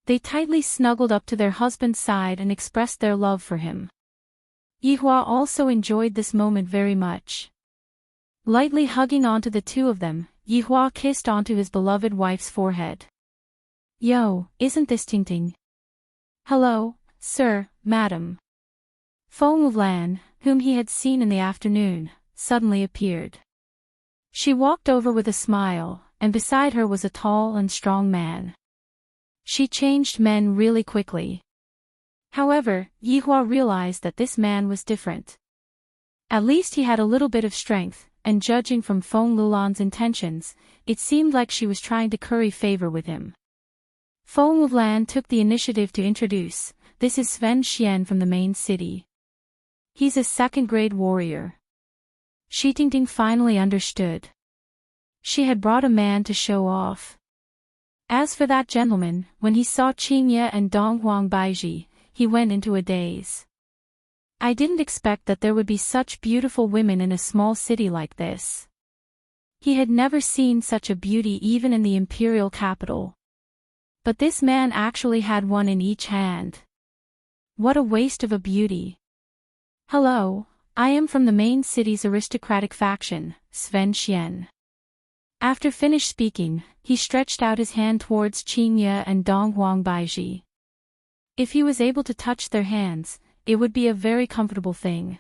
They tightly snuggled up to their husband's side and expressed their love for him. Yi Hua also enjoyed this moment very much. Lightly hugging onto the two of them, Yi Hua kissed onto his beloved wife's forehead. "Yo, isn't this Tingting?" "Hello, sir, madam." Feng Wulan, whom he had seen in the afternoon, suddenly appeared. She walked over with a smile, and beside her was a tall and strong man. She changed men really quickly. However, Yi Hua realized that this man was different. At least he had a little bit of strength, and judging from Feng Wulan's intentions, it seemed like she was trying to curry favor with him. Feng Wulan took the initiative to introduce, "This is Sven Xian from the main city. He's a second-grade warrior." Tingting finally understood. She had brought a man to show off. As for that gentleman, when he saw Qingye and Dong Huang Baiji, he went into a daze. I didn't expect that there would be such beautiful women in a small city like this. He had never seen such a beauty even in the imperial capital. But this man actually had one in each hand. What a waste of a beauty. Hello, I am from the main city's aristocratic faction, Sven Xian. After finished speaking, he stretched out his hand towards Qingye and Dong Huang Baiji. If he was able to touch their hands, it would be a very comfortable thing.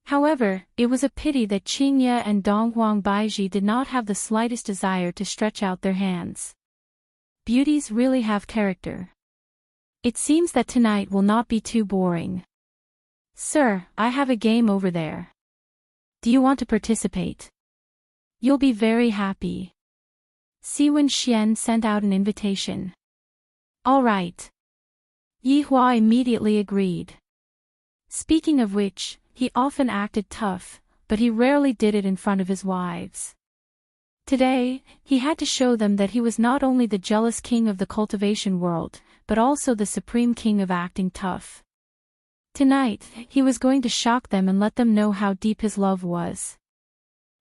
However, it was a pity that Qingye and Dong Huang Baiji did not have the slightest desire to stretch out their hands. Beauties really have character. It seems that tonight will not be too boring. Sir, I have a game over there. Do you want to participate? You'll be very happy. Siwen Xian sent out an invitation. All right. Yi Hua immediately agreed. Speaking of which, he often acted tough, but he rarely did it in front of his wives. Today, he had to show them that he was not only the jealous king of the cultivation world, but also the supreme king of acting tough. Tonight, he was going to shock them and let them know how deep his love was.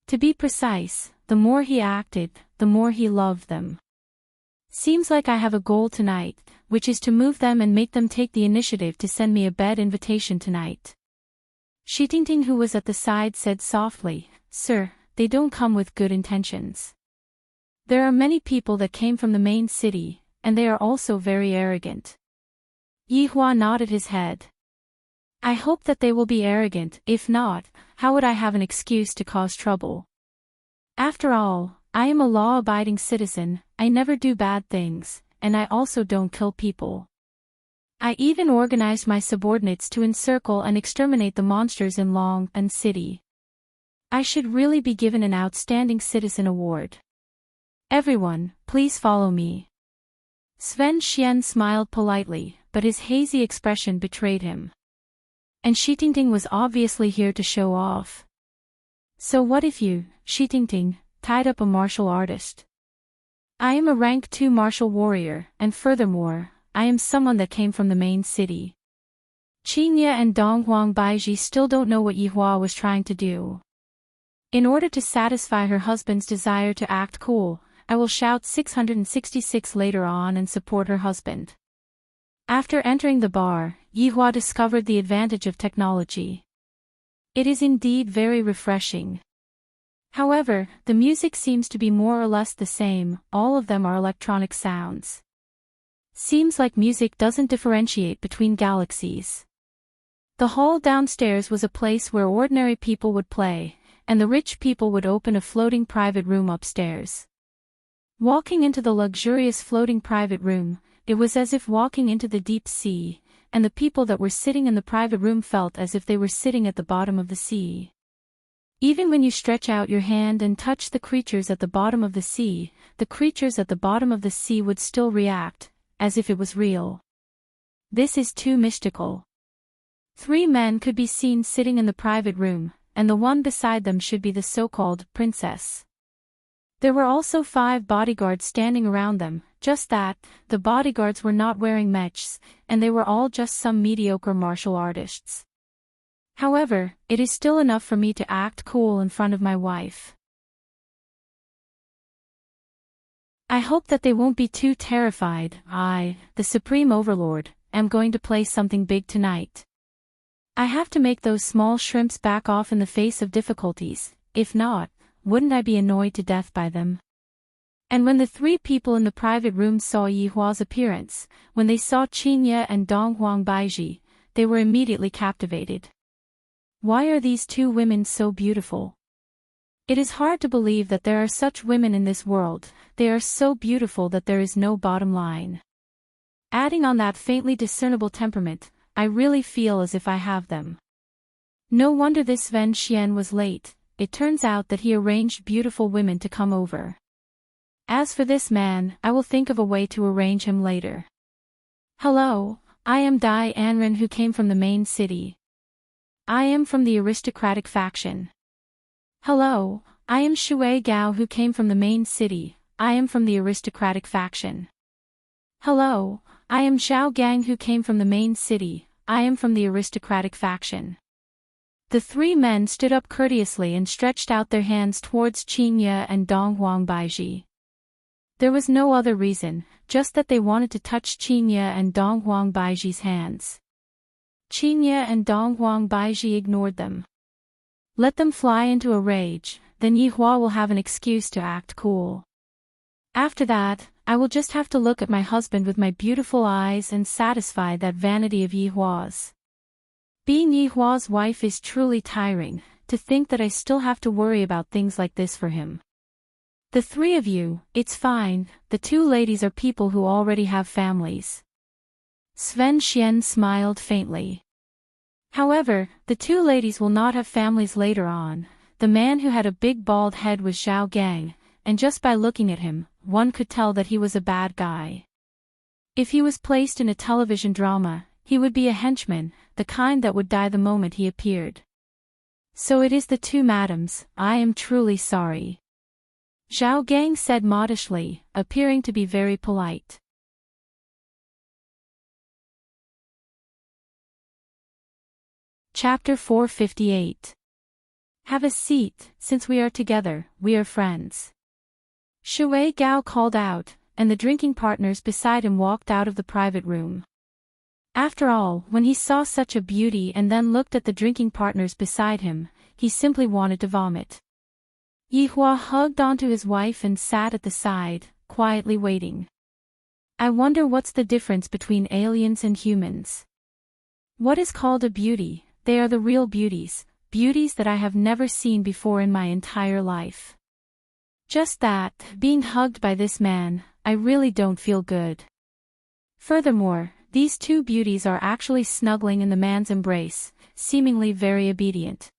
To be precise, the more he acted, the more he loved them. Seems like I have a goal tonight, which is to move them and make them take the initiative to send me a bed invitation tonight. Shitingting, who was at the side, said softly, Sir, they don't come with good intentions. There are many people that came from the main city, and they are also very arrogant. Yi Hua nodded his head. I hope that they will be arrogant. If not, how would I have an excuse to cause trouble? After all, I am a law-abiding citizen, I never do bad things, and I also don't kill people. I even organized my subordinates to encircle and exterminate the monsters in Long City. I should really be given an Outstanding Citizen award. Everyone, please follow me. Sven Xian smiled politely, but his hazy expression betrayed him. And Shitingting was obviously here to show off. So what if you, Shitingting, tied up a martial artist? I am a rank 2 martial warrior, and furthermore, I am someone that came from the main city. Qingye and Dong Huang Baiji still don't know what Yi Hua was trying to do. In order to satisfy her husband's desire to act cool, I will shout 666 later on and support her husband. After entering the bar, Yi Hua discovered the advantage of technology. It is indeed very refreshing. However, the music seems to be more or less the same, all of them are electronic sounds. Seems like music doesn't differentiate between galaxies. The hall downstairs was a place where ordinary people would play, and the rich people would open a floating private room upstairs. Walking into the luxurious floating private room, it was as if walking into the deep sea, and the people that were sitting in the private room felt as if they were sitting at the bottom of the sea. Even when you stretch out your hand and touch the creatures at the bottom of the sea, the creatures at the bottom of the sea would still react, as if it was real. This is too mystical. 3 men could be seen sitting in the private room, and the one beside them should be the so-called princess. There were also 5 bodyguards standing around them, just that, the bodyguards were not wearing mechs, and they were all just some mediocre martial artists. However, it is still enough for me to act cool in front of my wife. I hope that they won't be too terrified. I, the Supreme Overlord, am going to play something big tonight. I have to make those small shrimps back off in the face of difficulties, if not, wouldn't I be annoyed to death by them? And when the 3 people in the private room saw Yi Hua's appearance, when they saw Qingye and Dong Huang Baiji, they were immediately captivated. Why are these 2 women so beautiful? It is hard to believe that there are such women in this world, they are so beautiful that there is no bottom line. Adding on that faintly discernible temperament, I really feel as if I have them. No wonder this Sven Xian was late, it turns out that he arranged beautiful women to come over. As for this man, I will think of a way to arrange him later. Hello, I am Dai Anren who came from the main city. I am from the aristocratic faction. Hello, I am Shui Gao who came from the main city, I am from the aristocratic faction. Hello, I am Zhao Gang who came from the main city. I am from the aristocratic faction. The three men stood up courteously and stretched out their hands towards Qin Ye and Dong Huang Baiji. There was no other reason, just that they wanted to touch Qin Ye and Dong Huang Baiji's hands. Qin Ye and Dong Huang Baiji ignored them. Let them fly into a rage, then Yi Hua will have an excuse to act cool. After that, I will just have to look at my husband with my beautiful eyes and satisfy that vanity of Yi Hua's. Being Yi Hua's wife is truly tiring, to think that I still have to worry about things like this for him. The three of you, it's fine, the two ladies are people who already have families. Sven Xian smiled faintly. However, the two ladies will not have families later on. The man who had a big bald head was Zhao Gang, and just by looking at him, one could tell that he was a bad guy. If he was placed in a television drama, he would be a henchman, the kind that would die the moment he appeared. So it is the two madams, I am truly sorry. Zhao Gang said modestly, appearing to be very polite. Chapter 458. Have a seat, since we are together, we are friends. Shui Gao called out, and the drinking partners beside him walked out of the private room. After all, when he saw such a beauty and then looked at the drinking partners beside him, he simply wanted to vomit. Yi Hua hugged onto his wife and sat at the side, quietly waiting. I wonder what's the difference between aliens and humans. What is called a beauty? They are the real beauties, beauties that I have never seen before in my entire life. Just that, being hugged by this man, I really don't feel good. Furthermore, these two beauties are actually snuggling in the man's embrace, seemingly very obedient.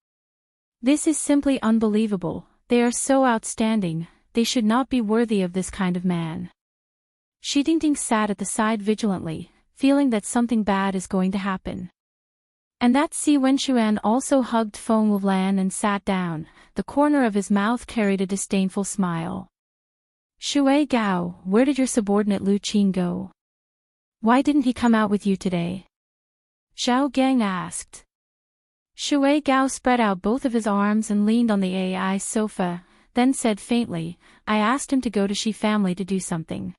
This is simply unbelievable, they are so outstanding, they should not be worthy of this kind of man. Shi Dingding sat at the side vigilantly, feeling that something bad is going to happen. And that Si Wenxuan also hugged Feng Wulan and sat down, the corner of his mouth carried a disdainful smile. Shui Gao, where did your subordinate Lu Qin go? Why didn't he come out with you today? Zhao Gang asked. Shui Gao spread out both of his arms and leaned on the AI sofa, then said faintly, I asked him to go to Shi family to do something.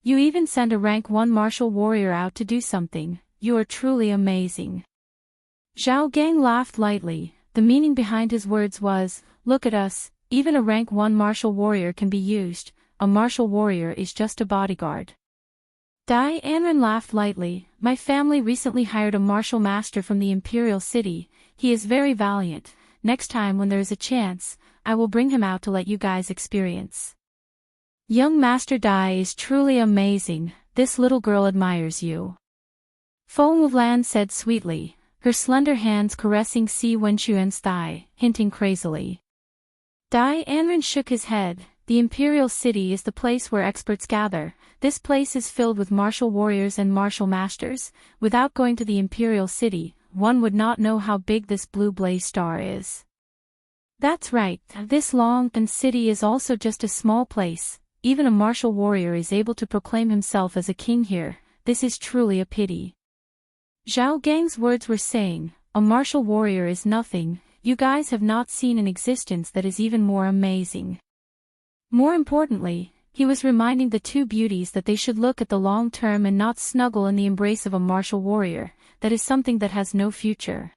You even sent a rank 1 martial warrior out to do something, you are truly amazing. Zhao Gang laughed lightly, the meaning behind his words was, look at us, even a rank 1 martial warrior can be used, a martial warrior is just a bodyguard. Dai Anren laughed lightly, my family recently hired a martial master from the Imperial City, he is very valiant, next time when there is a chance, I will bring him out to let you guys experience. Young Master Dai is truly amazing, this little girl admires you. Feng Wulan said sweetly, her slender hands caressing Si Wenxuan's thigh, hinting crazily. Dai Anren shook his head, the Imperial City is the place where experts gather, this place is filled with martial warriors and martial masters, without going to the Imperial City, one would not know how big this blue blaze star is. That's right, this long and city is also just a small place, even a martial warrior is able to proclaim himself as a king here, this is truly a pity. Zhao Gang's words were saying, a martial warrior is nothing, you guys have not seen an existence that is even more amazing. More importantly, he was reminding the two beauties that they should look at the long term and not snuggle in the embrace of a martial warrior, that is something that has no future.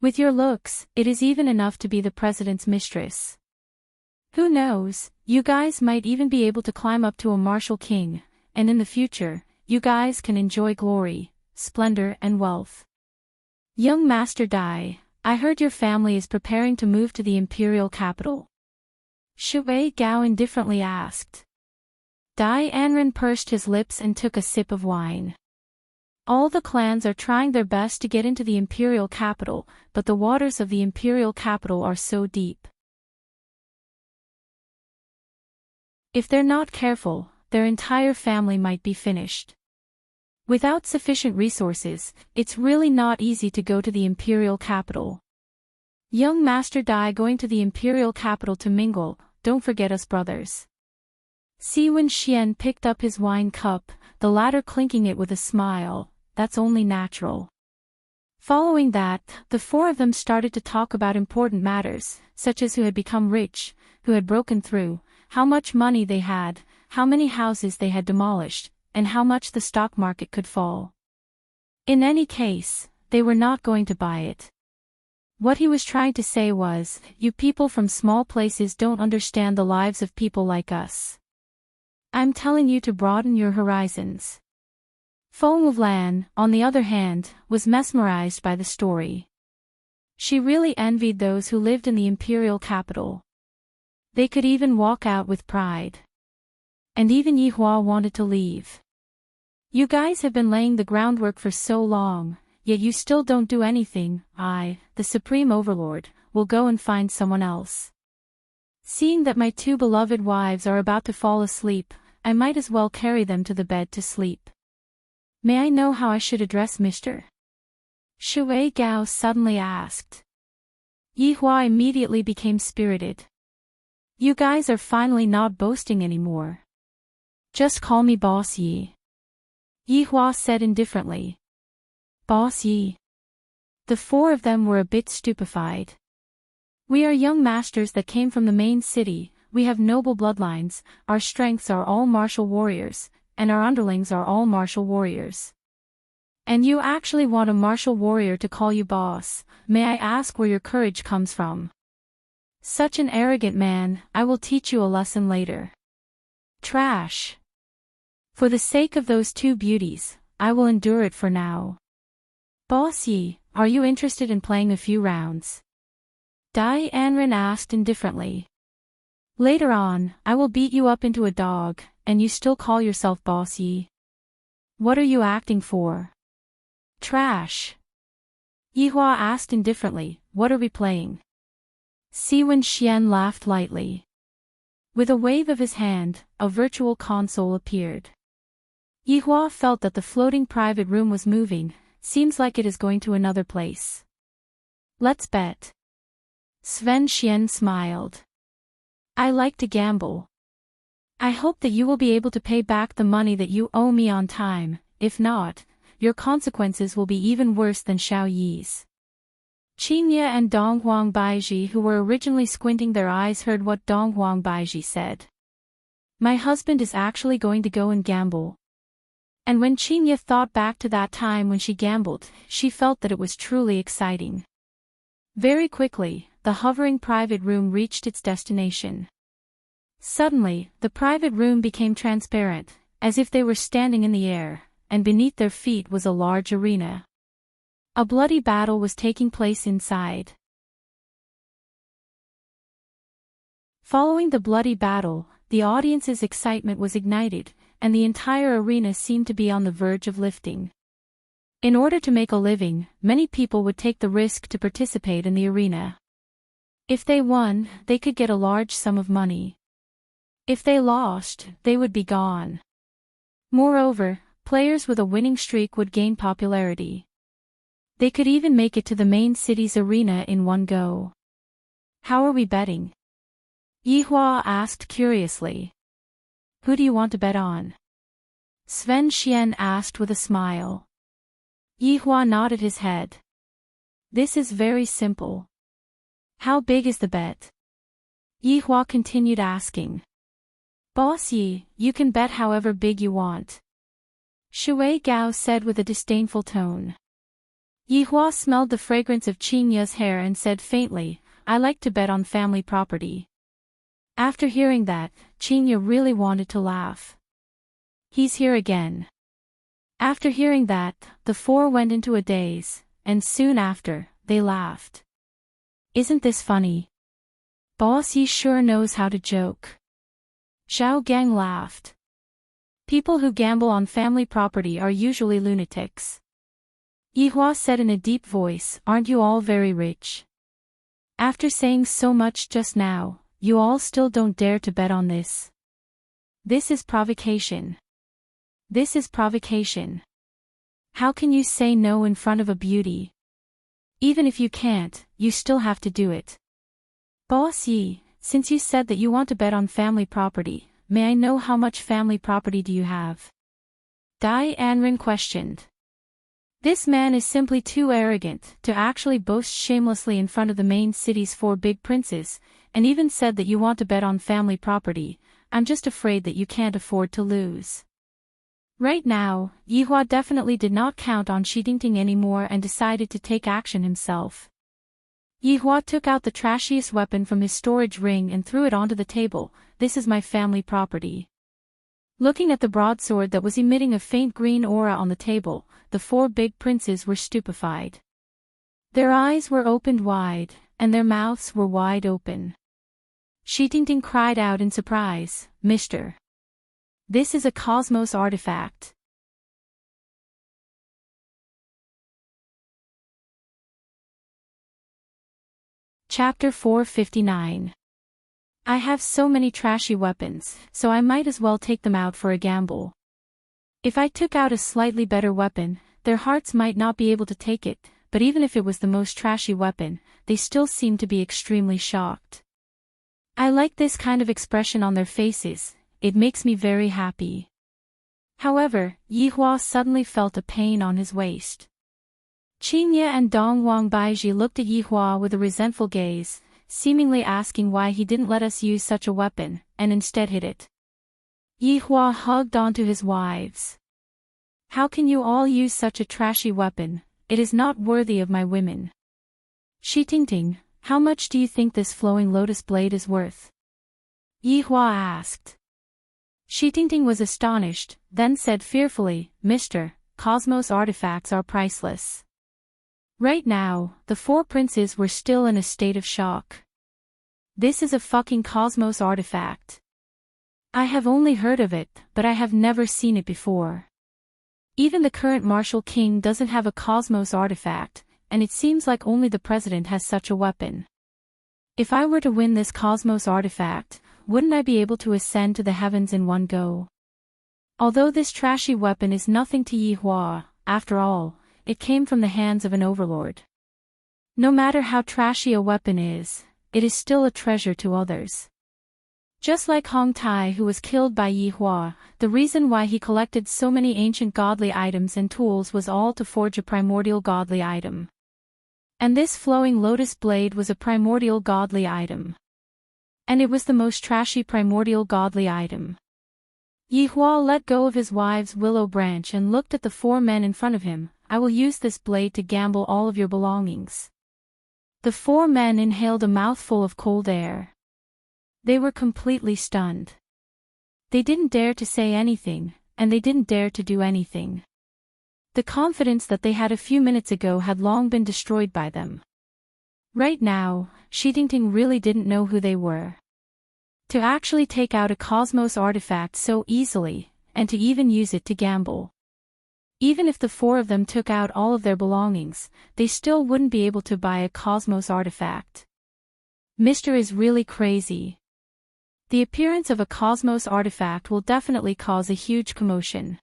With your looks, it is even enough to be the president's mistress. Who knows, you guys might even be able to climb up to a martial king, and in the future, you guys can enjoy glory, splendor and wealth. Young Master Dai, I heard your family is preparing to move to the imperial capital. Shui Gao indifferently asked. Dai Anren pursed his lips and took a sip of wine. All the clans are trying their best to get into the imperial capital, but the waters of the imperial capital are so deep. If they're not careful, their entire family might be finished. Without sufficient resources, it's really not easy to go to the imperial capital. Young Master Dai going to the imperial capital to mingle, don't forget us brothers. Si Wenxian picked up his wine cup, the latter clinking it with a smile. That's only natural. Following that, the four of them started to talk about important matters, such as who had become rich, who had broken through, how much money they had, how many houses they had demolished, and how much the stock market could fall. In any case, they were not going to buy it. What he was trying to say was, you people from small places don't understand the lives of people like us. I'm telling you to broaden your horizons. Feng Lan, on the other hand, was mesmerized by the story. She really envied those who lived in the imperial capital. They could even walk out with pride. And even Yihua wanted to leave. You guys have been laying the groundwork for so long, yet you still don't do anything. I, the Supreme Overlord, will go and find someone else. Seeing that my two beloved wives are about to fall asleep, I might as well carry them to the bed to sleep. May I know how I should address Mr. Shui Gao suddenly asked. Yihua immediately became spirited. You guys are finally not boasting anymore. Just call me Boss Yi. Yihua said indifferently. Boss Yi. The four of them were a bit stupefied. We are young masters that came from the main city, we have noble bloodlines, our strengths are all martial warriors, and our underlings are all martial warriors. And you actually want a martial warrior to call you boss, may I ask where your courage comes from? Such an arrogant man, I will teach you a lesson later. Trash. For the sake of those two beauties, I will endure it for now. Boss Yi, are you interested in playing a few rounds? Dai Anren asked indifferently. Later on, I will beat you up into a dog, and you still call yourself Boss Yi. What are you acting for? Trash. Yihua asked indifferently, what are we playing? Si Wenxian laughed lightly. With a wave of his hand, a virtual console appeared. Yihua felt that the floating private room was moving, seems like it is going to another place. Let's bet. Sven Xian smiled. I like to gamble. I hope that you will be able to pay back the money that you owe me on time, if not, your consequences will be even worse than Xiao Yi's. Qingye and Dong Huang Baiji, who were originally squinting their eyes, heard what Dong Huang Baiji said. My husband is actually going to go and gamble. And when Qingye thought back to that time when she gambled, she felt that it was truly exciting. Very quickly, the hovering private room reached its destination. Suddenly, the private room became transparent, as if they were standing in the air, and beneath their feet was a large arena. A bloody battle was taking place inside. Following the bloody battle, the audience's excitement was ignited, and the entire arena seemed to be on the verge of lifting. In order to make a living, many people would take the risk to participate in the arena. If they won, they could get a large sum of money. If they lost, they would be gone. Moreover, players with a winning streak would gain popularity. They could even make it to the main city's arena in one go. How are we betting? Yihua asked curiously. Who do you want to bet on? Sven Xian asked with a smile. Yihua nodded his head. This is very simple. How big is the bet? Yihua continued asking. Boss Yi, you can bet however big you want. Shui Gao said with a disdainful tone. Yihua smelled the fragrance of Qingye's hair and said faintly, I like to bet on family property. After hearing that, Qingye really wanted to laugh. He's here again. After hearing that, the four went into a daze, and soon after, they laughed. Isn't this funny? Boss Yi sure knows how to joke. Zhao Gang laughed. People who gamble on family property are usually lunatics. Yihua said in a deep voice, aren't you all very rich? After saying so much just now, you all still don't dare to bet on this. This is provocation. This is provocation. How can you say no in front of a beauty? Even if you can't, you still have to do it. Boss Yi, since you said that you want to bet on family property, may I know how much family property do you have? Dai Anren questioned. This man is simply too arrogant to actually boast shamelessly in front of the main city's 4 big princes, and even said that you want to bet on family property. I'm just afraid that you can't afford to lose. Right now, Yihua definitely did not count on Shidingting anymore and decided to take action himself. Yihua took out the trashiest weapon from his storage ring and threw it onto the table. This is my family property. Looking at the broadsword that was emitting a faint green aura on the table, the 4 big princes were stupefied. Their eyes were opened wide, and their mouths were wide open. Shidingting cried out in surprise, "Mister! This is a cosmos artifact." Chapter 459. I have so many trashy weapons, so I might as well take them out for a gamble. If I took out a slightly better weapon, their hearts might not be able to take it, but even if it was the most trashy weapon, they still seemed to be extremely shocked. I like this kind of expression on their faces, it makes me very happy. However, Yihua suddenly felt a pain on his waist. Qingye and Dong Wangbaiji looked at Yihua with a resentful gaze, seemingly asking why he didn't let us use such a weapon, and instead hid it. Yihua hugged onto his wives. How can you all use such a trashy weapon? It is not worthy of my women. Shidingting, how much do you think this flowing lotus blade is worth? Yihua asked. Shidingting was astonished, then said fearfully, "Mister, cosmos artifacts are priceless." Right now, the 4 princes were still in a state of shock. This is a fucking cosmos artifact. I have only heard of it, but I have never seen it before. Even the current martial king doesn't have a cosmos artifact, and it seems like only the president has such a weapon. If I were to win this cosmos artifact, wouldn't I be able to ascend to the heavens in one go? Although this trashy weapon is nothing to Yihua, after all, it came from the hands of an overlord. No matter how trashy a weapon is, it is still a treasure to others. Just like Hong Tai, who was killed by Yihua, the reason why he collected so many ancient godly items and tools was all to forge a primordial godly item. And this flowing lotus blade was a primordial godly item. And it was the most trashy primordial godly item. Yihua let go of his wife's willow branch and looked at the 4 men in front of him. I will use this blade to gamble all of your belongings. The 4 men inhaled a mouthful of cold air. They were completely stunned. They didn't dare to say anything, and they didn't dare to do anything. The confidence that they had a few minutes ago had long been destroyed by them. Right now, Shidingting really didn't know who they were. To actually take out a cosmos artifact so easily, and to even use it to gamble. Even if the 4 of them took out all of their belongings, they still wouldn't be able to buy a cosmos artifact. Mister is really crazy. The appearance of a cosmos artifact will definitely cause a huge commotion.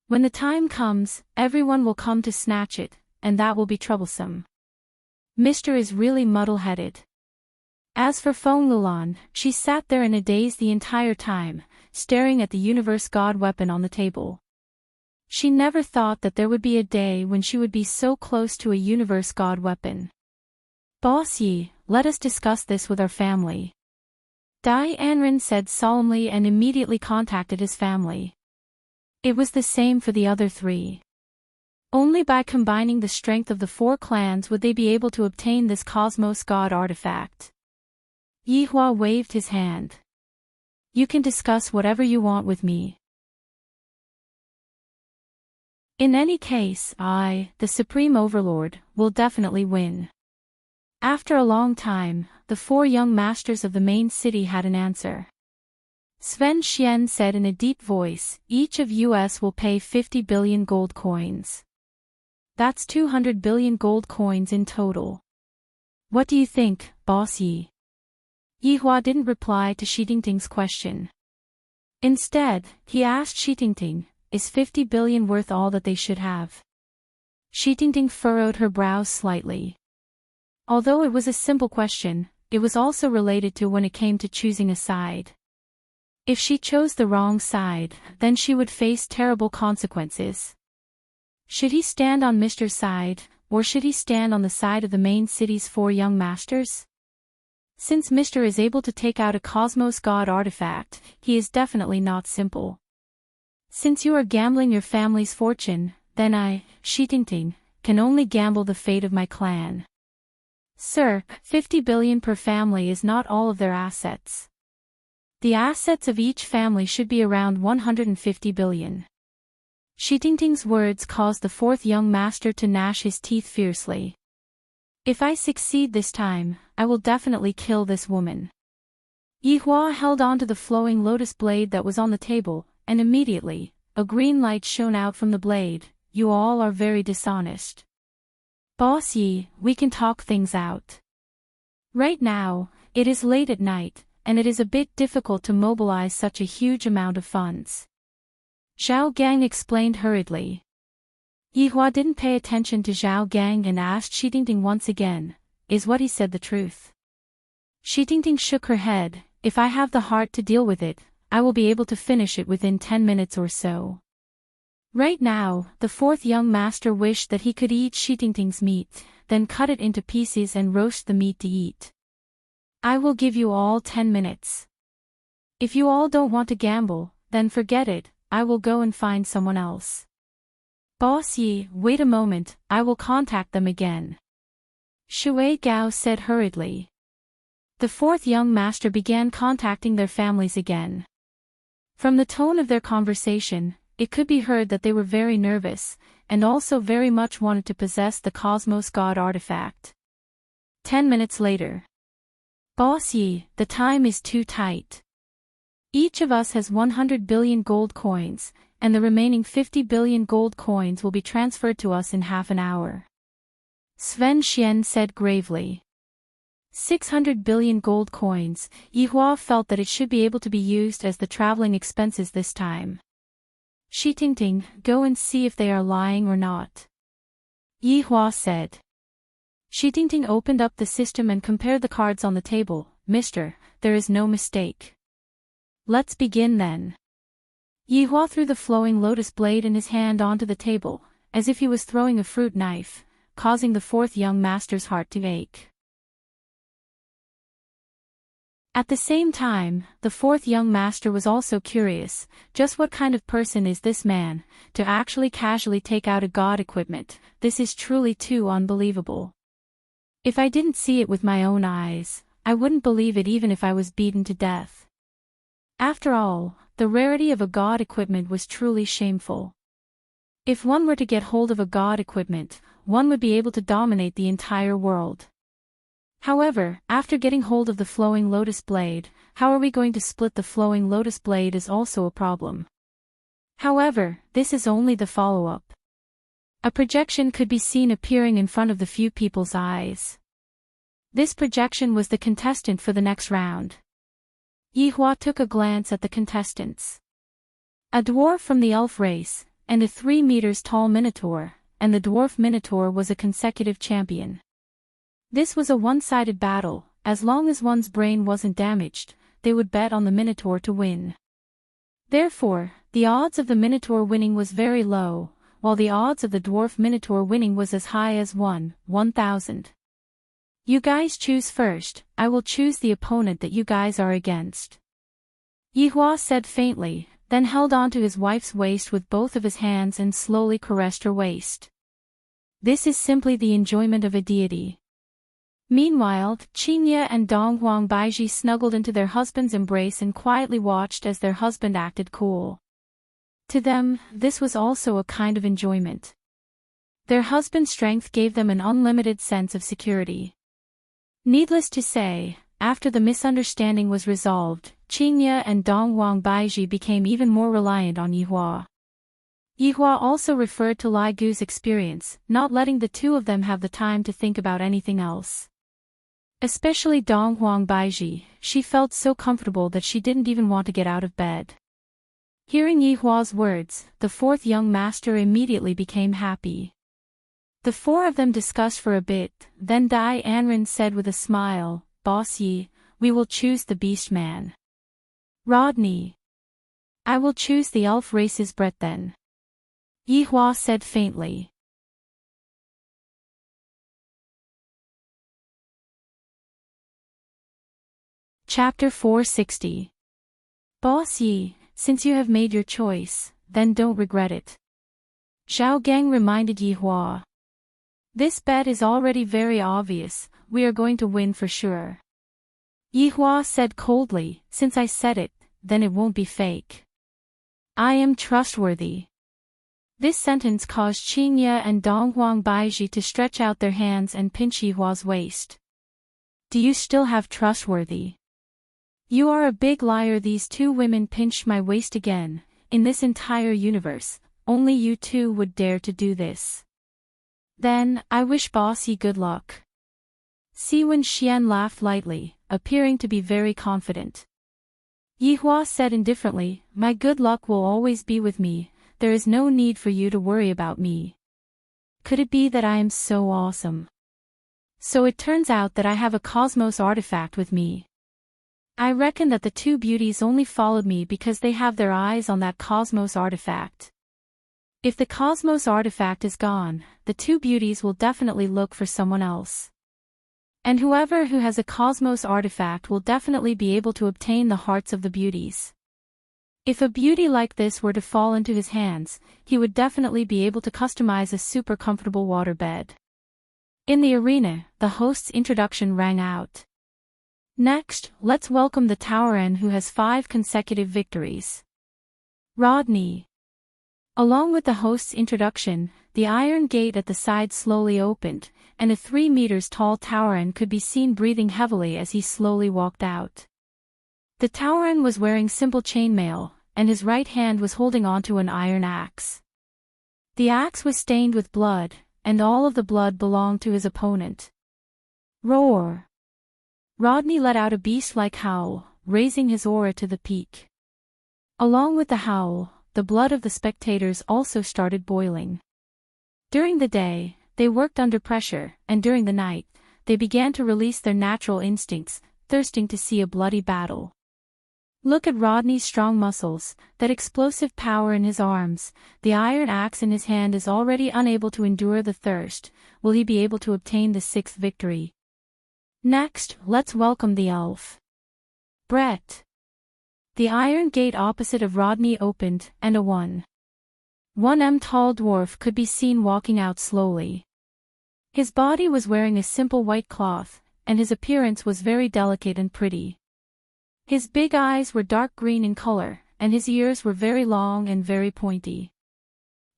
When the time comes, everyone will come to snatch it, and that will be troublesome. Mister is really muddle-headed. As for Feng Lulan, she sat there in a daze the entire time, staring at the universe god weapon on the table. She never thought that there would be a day when she would be so close to a universe god weapon. Boss Yi, let us discuss this with our family. Dai Anren said solemnly and immediately contacted his family. It was the same for the other 3. Only by combining the strength of the 4 clans would they be able to obtain this cosmos god artifact. Yihua waved his hand. You can discuss whatever you want with me. In any case, I, the Supreme Overlord, will definitely win. After a long time, the 4 young masters of the main city had an answer. Sven Xian said in a deep voice, each of us will pay 50 billion gold coins. That's 200 billion gold coins in total. What do you think, Boss Yi? Yihua didn't reply to Shidingting's question. Instead, he asked Shidingting, is 50 billion worth all that they should have? Shidingting furrowed her brows slightly. Although it was a simple question, it was also related to when it came to choosing a side. If she chose the wrong side, then she would face terrible consequences. Should he stand on Mr.'s side, or should he stand on the side of the main city's 4 young masters? Since Mr. is able to take out a Cosmos God artifact, he is definitely not simple. Since you are gambling your family's fortune, then I, Enchanting, can only gamble the fate of my clan. Sir, 50 billion per family is not all of their assets. The assets of each family should be around 150 billion. Enchanting's words caused the 4th young master to gnash his teeth fiercely. If I succeed this time, I will definitely kill this woman. Yihua held onto the flowing lotus blade that was on the table, and immediately, a green light shone out from the blade. You all are very dishonest. Boss Yi, we can talk things out. Right now, it is late at night, and it is a bit difficult to mobilize such a huge amount of funds. Zhao Gang explained hurriedly. Yihua didn't pay attention to Zhao Gang and asked Enchanting once again, is what he said the truth? Enchanting shook her head, if I have the heart to deal with it, I will be able to finish it within 10 minutes or so. Right now, the 4th young master wished that he could eat Enchanting's meat, then cut it into pieces and roast the meat to eat. I will give you all 10 minutes. If you all don't want to gamble, then forget it, I will go and find someone else. Boss Yi, wait a moment, I will contact them again. Shui Gao said hurriedly. The 4th young master began contacting their families again. From the tone of their conversation, it could be heard that they were very nervous, and also very much wanted to possess the Cosmos God artifact. 10 minutes later. Boss Yi, the time is too tight. Each of us has 100 billion gold coins, and the remaining 50 billion gold coins will be transferred to us in half an hour. Sven Xian said gravely. 600 billion gold coins, Yihua felt that it should be able to be used as the traveling expenses this time. Enchanting, go and see if they are lying or not. Yihua said. Enchanting opened up the system and compared the cards on the table. Mister, there is no mistake. Let's begin then. Yihua threw the flowing lotus blade in his hand onto the table, as if he was throwing a fruit knife, causing the 4th young master's heart to ache. At the same time, the 4th young master was also curious, just what kind of person is this man, to actually casually take out a god equipment. This is truly too unbelievable. If I didn't see it with my own eyes, I wouldn't believe it even if I was beaten to death. After all, the rarity of a god equipment was truly shameful. If one were to get hold of a god equipment, one would be able to dominate the entire world. However, after getting hold of the flowing lotus blade, how are we going to split the flowing lotus blade is also a problem. However, this is only the follow-up. A projection could be seen appearing in front of the few people's eyes. This projection was the contestant for the next round. Yihua took a glance at the contestants. A dwarf from the elf race, and a 3 meters tall minotaur, and the dwarf minotaur was a consecutive champion. This was a one-sided battle. As long as one's brain wasn't damaged, they would bet on the minotaur to win. Therefore, the odds of the minotaur winning was very low, while the odds of the dwarf minotaur winning was as high as 1,000. You guys choose first, I will choose the opponent that you guys are against. Yihua said faintly, then held onto his wife's waist with both of his hands and slowly caressed her waist. This is simply the enjoyment of a deity. Meanwhile, Qingye and Dong Huang Baiji snuggled into their husband's embrace and quietly watched as their husband acted cool. To them, this was also a kind of enjoyment. Their husband's strength gave them an unlimited sense of security. Needless to say, after the misunderstanding was resolved, Qingye and Dong Huang Baiji became even more reliant on Yihua. Yihua also referred to Lai Gu's experience, not letting the two of them have the time to think about anything else. Especially Dong Huang Baiji, she felt so comfortable that she didn't even want to get out of bed. Hearing Yihua's words, the 4th young master immediately became happy. The 4 of them discussed for a bit, then Dai Anren said with a smile, Boss Yi, we will choose the beast man. Rodney. I will choose the elf race's Brett then. Yihua said faintly. Chapter 460. Boss Yi, since you have made your choice, then don't regret it. Zhao Gang reminded Yihua. This bet is already very obvious, we are going to win for sure. Yihua said coldly, since I said it, then it won't be fake. I am trustworthy. This sentence caused Qingye and Donghuang Baiji to stretch out their hands and pinch Yihua's waist. Do you still have trustworthy? You are a big liar. These two women pinched my waist again. In this entire universe, only you two would dare to do this. Then, I wish Boss Yi good luck. Siwen Xian laughed lightly, appearing to be very confident. Yihua said indifferently, my good luck will always be with me, there is no need for you to worry about me. Could it be that I am so awesome? So it turns out that I have a cosmos artifact with me. I reckon that the two beauties only followed me because they have their eyes on that cosmos artifact. If the cosmos artifact is gone, the two beauties will definitely look for someone else. And whoever who has a cosmos artifact will definitely be able to obtain the hearts of the beauties. If a beauty like this were to fall into his hands, he would definitely be able to customize a super comfortable waterbed. In the arena, the host's introduction rang out. Next, let's welcome the Taoren who has 5 consecutive victories. Rodney. Along with the host's introduction, the iron gate at the side slowly opened, and a 3 meters tall Taoren could be seen breathing heavily as he slowly walked out. The Taoren was wearing simple chainmail, and his right hand was holding onto an iron axe. The axe was stained with blood, and all of the blood belonged to his opponent. Roar! Rodney let out a beast-like howl, raising his aura to the peak. Along with the howl, the blood of the spectators also started boiling. During the day, they worked under pressure, and during the night, they began to release their natural instincts, thirsting to see a bloody battle. Look at Rodney's strong muscles, that explosive power in his arms, the iron axe in his hand is already unable to endure the thirst. Will he be able to obtain the 6th victory? Next, let's welcome the elf. Brett. The iron gate opposite of Rodney opened, and a 1m tall dwarf could be seen walking out slowly. His body was wearing a simple white cloth, and his appearance was very delicate and pretty. His big eyes were dark green in color, and his ears were very long and very pointy.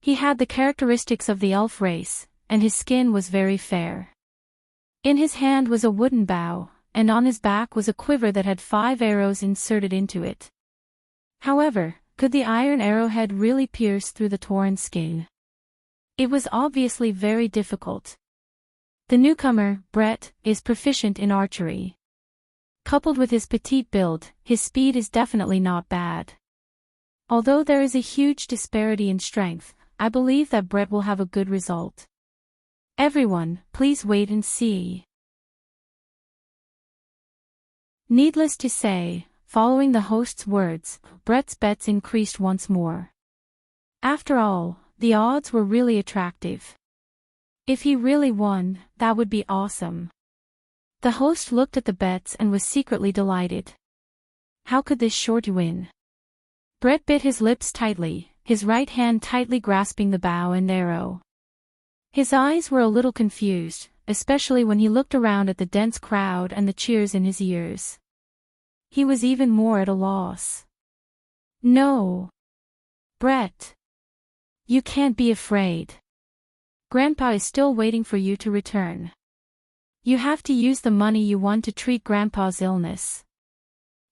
He had the characteristics of the elf race, and his skin was very fair. In his hand was a wooden bow, and on his back was a quiver that had 5 arrows inserted into it. However, could the iron arrowhead really pierce through the torn skin? It was obviously very difficult. The newcomer, Brett, is proficient in archery. Coupled with his petite build, his speed is definitely not bad. Although there is a huge disparity in strength, I believe that Brett will have a good result. Everyone, please wait and see. Needless to say, following the host's words, Brett's bets increased once more. After all, the odds were really attractive. If he really won, that would be awesome. The host looked at the bets and was secretly delighted. How could this short win? Brett bit his lips tightly, his right hand tightly grasping the bow and arrow. His eyes were a little confused, especially when he looked around at the dense crowd and the cheers in his ears. He was even more at a loss. No. Brett. You can't be afraid. Grandpa is still waiting for you to return. You have to use the money you won to treat Grandpa's illness.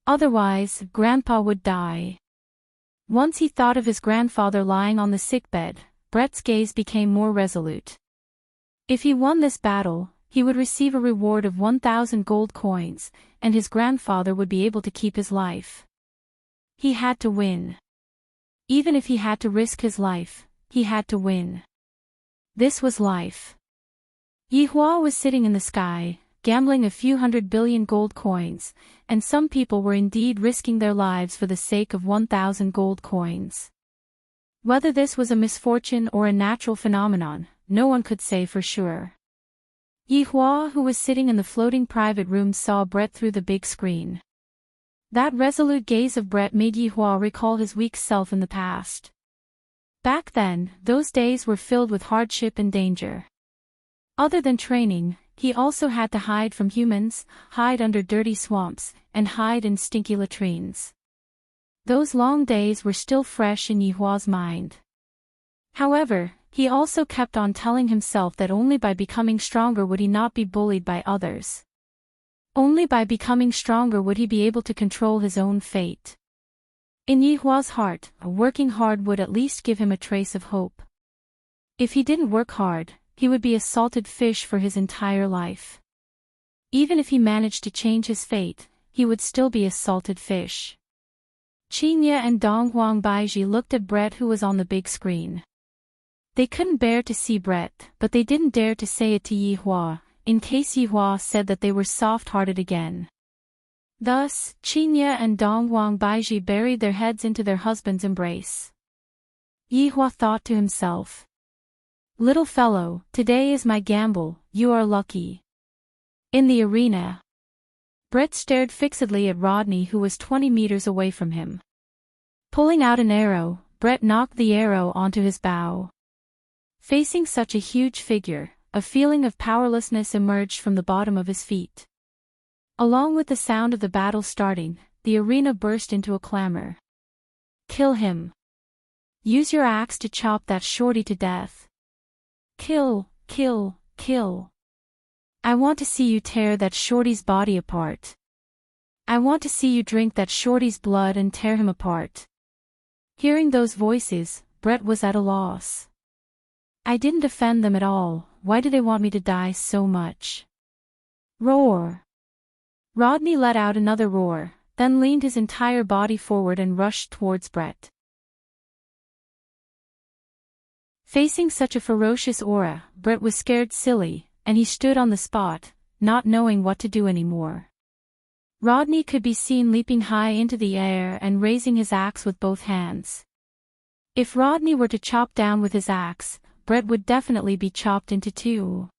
Otherwise, Grandpa would die. Once he thought of his grandfather lying on the sickbed, Brett's gaze became more resolute. If he won this battle, he would receive a reward of 1,000 gold coins, and his grandfather would be able to keep his life. He had to win. Even if he had to risk his life, he had to win. This was life. Yihua was sitting in the sky, gambling a few 100 billion gold coins, and some people were indeed risking their lives for the sake of 1,000 gold coins. Whether this was a misfortune or a natural phenomenon, no one could say for sure. Yi Hua, who was sitting in the floating private room, saw Brett through the big screen. That resolute gaze of Brett made Yi Hua recall his weak self in the past. Back then, those days were filled with hardship and danger. Other than training, he also had to hide from humans, hide under dirty swamps, and hide in stinky latrines. Those long days were still fresh in Yi Hua's mind. However, he also kept on telling himself that only by becoming stronger would he not be bullied by others. Only by becoming stronger would he be able to control his own fate. In Yi Hua's heart, working hard would at least give him a trace of hope. If he didn't work hard, he would be a salted fish for his entire life. Even if he managed to change his fate, he would still be a salted fish. Qinya and Dong Huangbaiji looked at Brett, who was on the big screen. They couldn't bear to see Brett, but they didn't dare to say it to Yi Hua, in case Yi Hua said that they were soft-hearted again. Thus, Qinya and Dong Huangbaiji buried their heads into their husband's embrace. Yi Hua thought to himself, "Little fellow, today is my gamble, you are lucky." In the arena, Brett stared fixedly at Rodney, who was 20 meters away from him. Pulling out an arrow, Brett knocked the arrow onto his bow. Facing such a huge figure, a feeling of powerlessness emerged from the bottom of his feet. Along with the sound of the battle starting, the arena burst into a clamor. "Kill him. Use your axe to chop that shorty to death. Kill, kill, kill. I want to see you tear that shorty's body apart. I want to see you drink that shorty's blood and tear him apart." Hearing those voices, Brett was at a loss. "I didn't offend them at all, why do they want me to die so much?" Roar! Rodney let out another roar, then leaned his entire body forward and rushed towards Brett. Facing such a ferocious aura, Brett was scared silly, and he stood on the spot, not knowing what to do anymore. Rodney could be seen leaping high into the air and raising his axe with both hands. If Rodney were to chop down with his axe, Brett would definitely be chopped into two.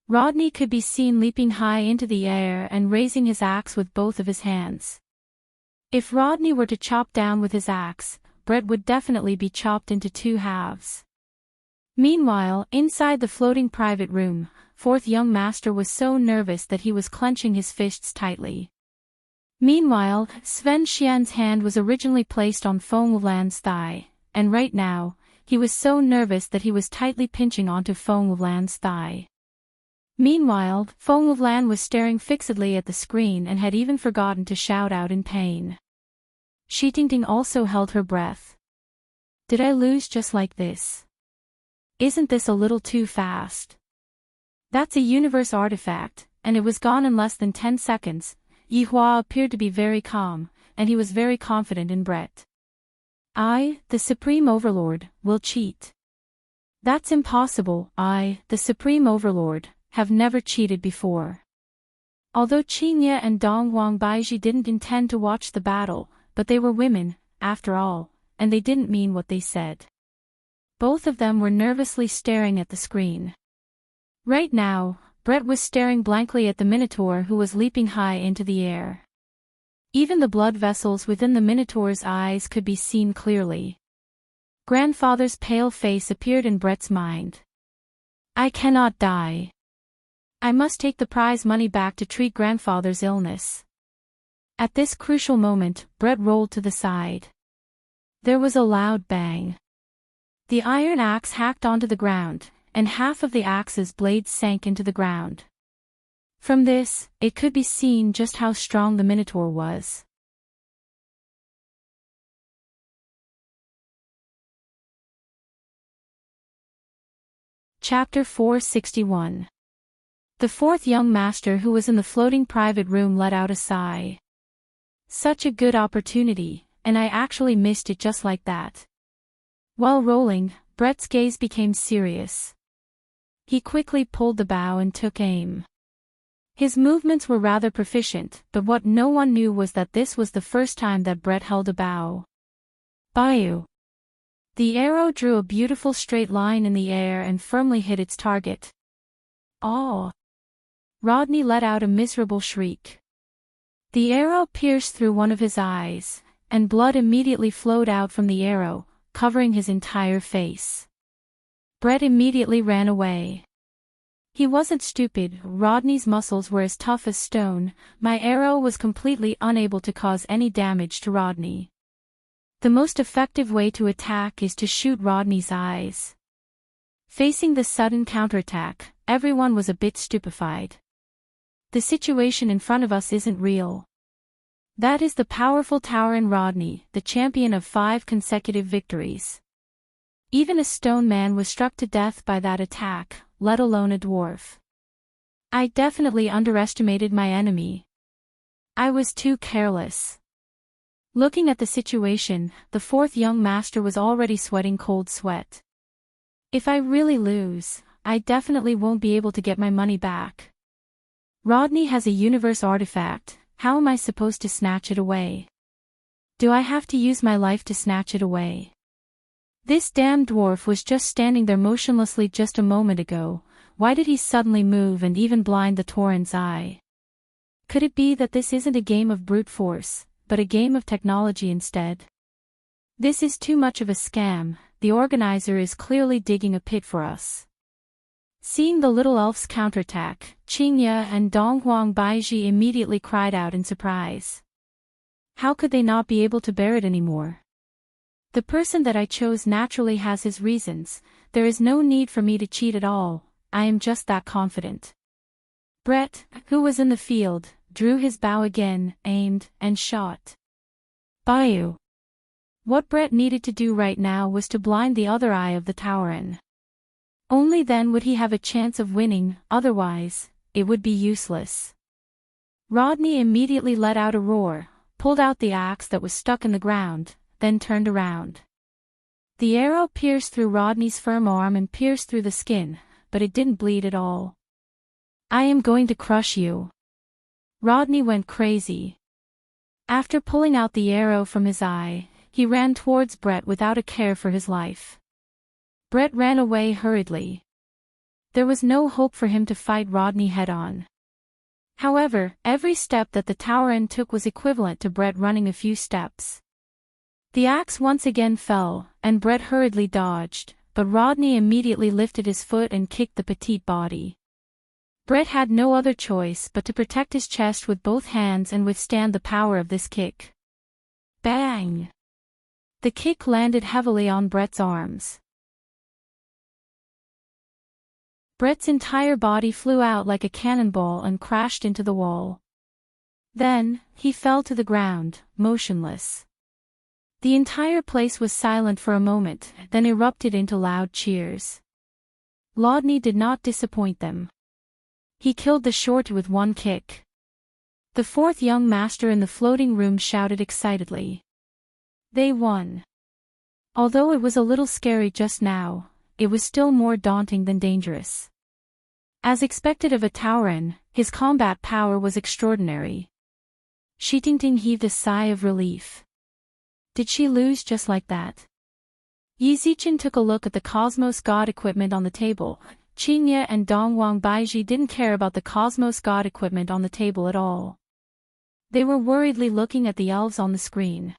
Rodney could be seen leaping high into the air and raising his axe with both of his hands. If Rodney were to chop down with his axe, Brett would definitely be chopped into two halves. Meanwhile, inside the floating private room, fourth young master was so nervous that he was clenching his fists tightly. Meanwhile, Sven Xian's hand was originally placed on Feng Wulan's thigh, and right now, he was so nervous that he was tightly pinching onto Feng Wulan's thigh. Meanwhile, Feng Wulan was staring fixedly at the screen and had even forgotten to shout out in pain. Shi Tingting also held her breath. "Did I lose just like this? Isn't this a little too fast?" "That's a universe artifact, and it was gone in less than 10 seconds. Yi Hua appeared to be very calm, and he was very confident in Brett. "I, the Supreme Overlord, will cheat." "That's impossible. I, the Supreme Overlord, have never cheated before." Although Qinya and Dong Huangbaiji didn't intend to watch the battle, but they were women, after all, and they didn't mean what they said. Both of them were nervously staring at the screen. Right now, Brett was staring blankly at the Minotaur, who was leaping high into the air. Even the blood vessels within the Minotaur's eyes could be seen clearly. Grandfather's pale face appeared in Brett's mind. "I cannot die. I must take the prize money back to treat grandfather's illness." At this crucial moment, Brett rolled to the side. There was a loud bang. The iron axe hacked onto the ground, and half of the axe's blade sank into the ground. From this, it could be seen just how strong the Minotaur was. Chapter 461. The fourth young master, who was in the floating private room, let out a sigh. "Such a good opportunity, and I actually missed it just like that." While rolling, Brett's gaze became serious. He quickly pulled the bow and took aim. His movements were rather proficient, but what no one knew was that this was the first time that Brett held a bow. Bayou. The arrow drew a beautiful straight line in the air and firmly hit its target. Oh! Rodney let out a miserable shriek. The arrow pierced through one of his eyes, and blood immediately flowed out from the arrow, covering his entire face. Brett immediately ran away. He wasn't stupid. Rodney's muscles were as tough as stone. My arrow was completely unable to cause any damage to Rodney. The most effective way to attack is to shoot Rodney's eyes. Facing the sudden counterattack, everyone was a bit stupefied. The situation in front of us isn't real. That is the powerful Tauren Rodney, the champion of 5 consecutive victories. Even a stone man was struck to death by that attack, let alone a dwarf. I definitely underestimated my enemy. I was too careless. Looking at the situation, the 4th young master was already sweating cold sweat. If I really lose, I definitely won't be able to get my money back. Rodney has a universe artifact. How am I supposed to snatch it away? Do I have to use my life to snatch it away? This damn dwarf was just standing there motionlessly just a moment ago. Why did he suddenly move and even blind the Tauren's eye? Could it be that this isn't a game of brute force, but a game of technology instead? This is too much of a scam. The organizer is clearly digging a pit for us. Seeing the little elf's counterattack, Qingye and Donghuang Baiji immediately cried out in surprise. How could they not be able to bear it anymore? The person that I chose naturally has his reasons. There is no need for me to cheat at all. I am just that confident. Brett, who was in the field, drew his bow again, aimed, and shot. Bayou. What Brett needed to do right now was to blind the other eye of the Tauren. Only then would he have a chance of winning, otherwise, it would be useless. Rodney immediately let out a roar, pulled out the axe that was stuck in the ground, then turned around. The arrow pierced through Rodney's firm arm and pierced through the skin, but it didn't bleed at all. I am going to crush you. Rodney went crazy. After pulling out the arrow from his eye, he ran towards Brett without a care for his life. Brett ran away hurriedly. There was no hope for him to fight Rodney head-on. However, every step that the Tauren took was equivalent to Brett running a few steps. The axe once again fell, and Brett hurriedly dodged, but Rodney immediately lifted his foot and kicked the petite body. Brett had no other choice but to protect his chest with both hands and withstand the power of this kick. Bang! The kick landed heavily on Brett's arms. Brett's entire body flew out like a cannonball and crashed into the wall. Then, he fell to the ground, motionless. The entire place was silent for a moment, then erupted into loud cheers. Rodney did not disappoint them. He killed the short with one kick. The 4th young master in the floating room shouted excitedly. They won. Although it was a little scary just now, it was still more daunting than dangerous. As expected of a Tauren, his combat power was extraordinary. Tingting heaved a sigh of relief. Did she lose just like that? Yi Zichen took a look at the Cosmos God equipment on the table. Qingye and Donghuang Baiji didn't care about the Cosmos God equipment on the table at all. They were worriedly looking at the elves on the screen.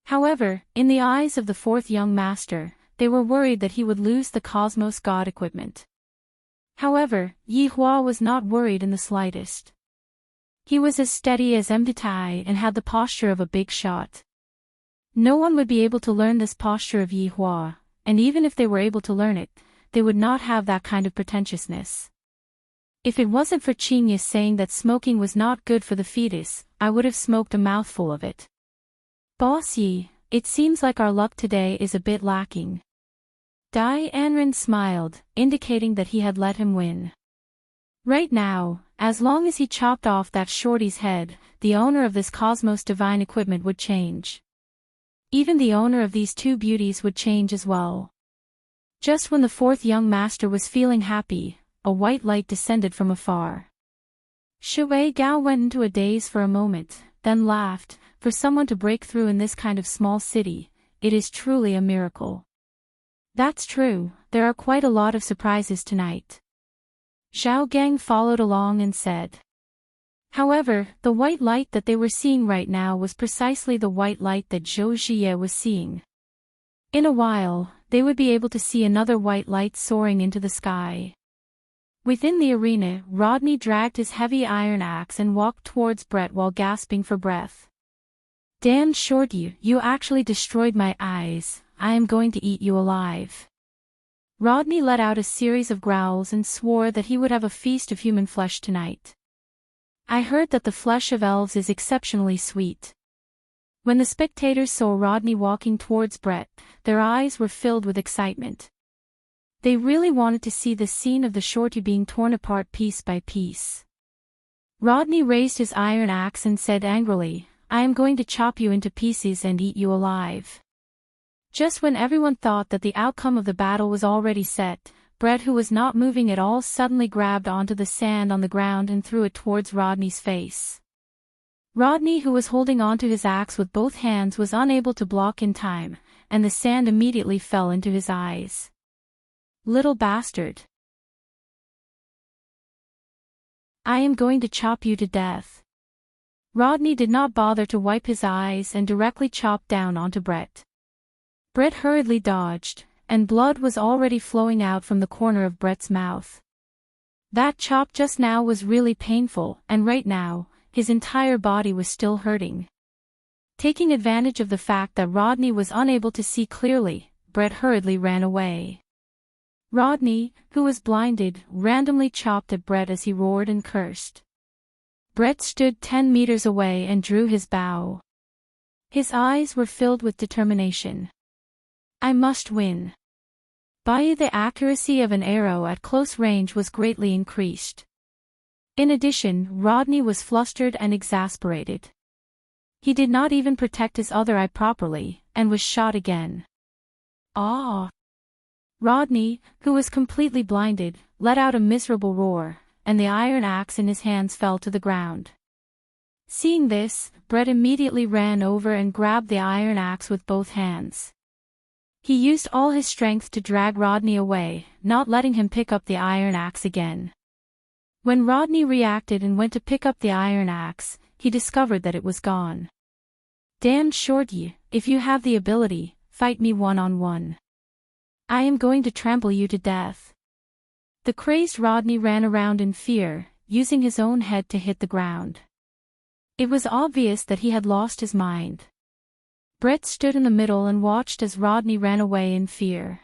However, in the eyes of the 4th young master, they were worried that he would lose the Cosmos God equipment. However, Yi Hua was not worried in the slightest. He was as steady as Mpitai and had the posture of a big shot. No one would be able to learn this posture of Yi Hua, and even if they were able to learn it, they would not have that kind of pretentiousness. If it wasn't for Qingye saying that smoking was not good for the fetus, I would have smoked a mouthful of it. Boss Yi, it seems like our luck today is a bit lacking. Dai Anren smiled, indicating that he had let him win. Right now, as long as he chopped off that shorty's head, the owner of this Cosmos Divine equipment would change. Even the owner of these 2 beauties would change as well. Just when the 4th young master was feeling happy, a white light descended from afar. Shui Gao went into a daze for a moment, then laughed. For someone to break through in this kind of small city, it is truly a miracle. That's true, there are quite a lot of surprises tonight. Zhao Gang followed along and said. However, the white light that they were seeing right now was precisely the white light that Zhou Zhiye was seeing. In a while, they would be able to see another white light soaring into the sky. Within the arena, Rodney dragged his heavy iron axe and walked towards Brett while gasping for breath. Damn short you actually destroyed my eyes, I am going to eat you alive. Rodney let out a series of growls and swore that he would have a feast of human flesh tonight. I heard that the flesh of elves is exceptionally sweet. When the spectators saw Rodney walking towards Brett, their eyes were filled with excitement. They really wanted to see the scene of the shorty being torn apart piece by piece. Rodney raised his iron axe and said angrily, I am going to chop you into pieces and eat you alive. Just when everyone thought that the outcome of the battle was already set, Brett, who was not moving at all, suddenly grabbed onto the sand on the ground and threw it towards Rodney's face. Rodney, who was holding onto his axe with both hands, was unable to block in time, and the sand immediately fell into his eyes. Little bastard. I am going to chop you to death. Rodney did not bother to wipe his eyes and directly chopped down onto Brett. Brett hurriedly dodged, and blood was already flowing out from the corner of Brett's mouth. That chop just now was really painful, and right now, his entire body was still hurting. Taking advantage of the fact that Rodney was unable to see clearly, Brett hurriedly ran away. Rodney, who was blinded, randomly chopped at Brett as he roared and cursed. Brett stood 10 meters away and drew his bow. His eyes were filled with determination. I must win. By the accuracy of an arrow at close range was greatly increased. In addition, Rodney was flustered and exasperated. He did not even protect his other eye properly, and was shot again. Ah! Rodney, who was completely blinded, let out a miserable roar, and the iron axe in his hands fell to the ground. Seeing this, Brett immediately ran over and grabbed the iron axe with both hands. He used all his strength to drag Rodney away, not letting him pick up the iron axe again. When Rodney reacted and went to pick up the iron axe, he discovered that it was gone. Damn shorty, if you have the ability, fight me one-on-one. I am going to trample you to death. The crazed Rodney ran around in fear, using his own head to hit the ground. It was obvious that he had lost his mind. Brett stood in the middle and watched as Rodney ran away in fear.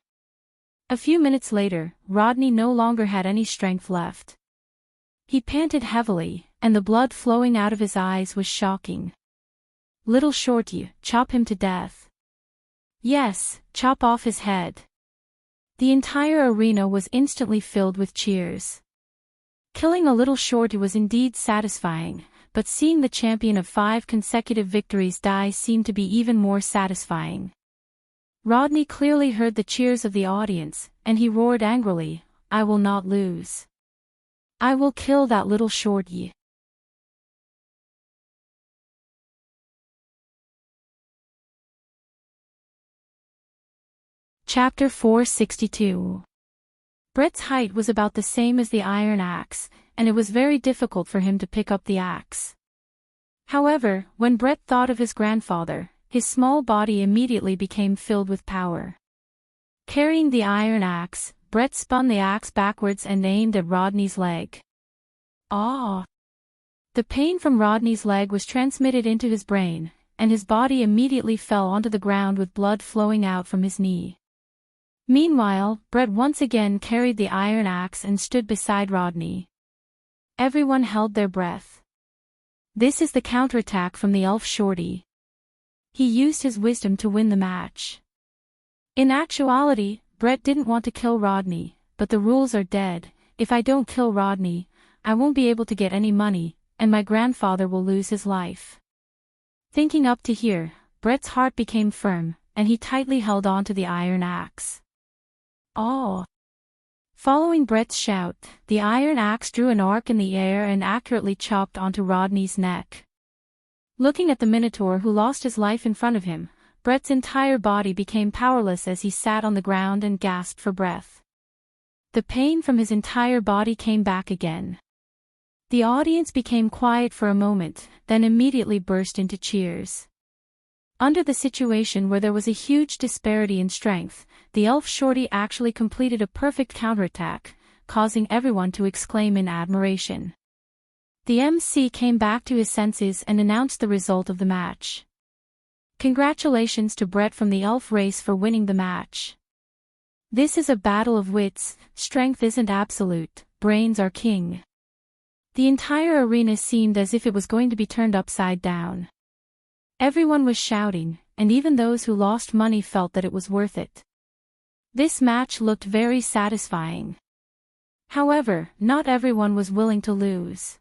A few minutes later, Rodney no longer had any strength left. He panted heavily, and the blood flowing out of his eyes was shocking. Little shorty, chop him to death. Yes, chop off his head. The entire arena was instantly filled with cheers. Killing a little shorty was indeed satisfying, but seeing the champion of 5 consecutive victories die seemed to be even more satisfying. Rodney clearly heard the cheers of the audience, and he roared angrily, I will not lose. I will kill that little shorty. Chapter 462. Brett's height was about the same as the iron axe, and it was very difficult for him to pick up the axe. However, when Brett thought of his grandfather, his small body immediately became filled with power. Carrying the iron axe, Brett spun the axe backwards and aimed at Rodney's leg. Ah! The pain from Rodney's leg was transmitted into his brain, and his body immediately fell onto the ground with blood flowing out from his knee. Meanwhile, Brett once again carried the iron axe and stood beside Rodney. Everyone held their breath. This is the counterattack from the elf shorty. He used his wisdom to win the match. In actuality, Brett didn't want to kill Rodney, but the rules are dead. If I don't kill Rodney, I won't be able to get any money, and my grandfather will lose his life. Thinking up to here, Brett's heart became firm, and he tightly held on to the iron axe. Oh! Following Brett's shout, the iron axe drew an arc in the air and accurately chopped onto Rodney's neck. Looking at the Minotaur who lost his life in front of him, Brett's entire body became powerless as he sat on the ground and gasped for breath. The pain from his entire body came back again. The audience became quiet for a moment, then immediately burst into cheers. Under the situation where there was a huge disparity in strength, the elf shorty actually completed a perfect counterattack, causing everyone to exclaim in admiration. The MC came back to his senses and announced the result of the match. Congratulations to Brett from the elf race for winning the match. This is a battle of wits, strength isn't absolute, brains are king. The entire arena seemed as if it was going to be turned upside down. Everyone was shouting, and even those who lost money felt that it was worth it. This match looked very satisfying. However, not everyone was willing to lose.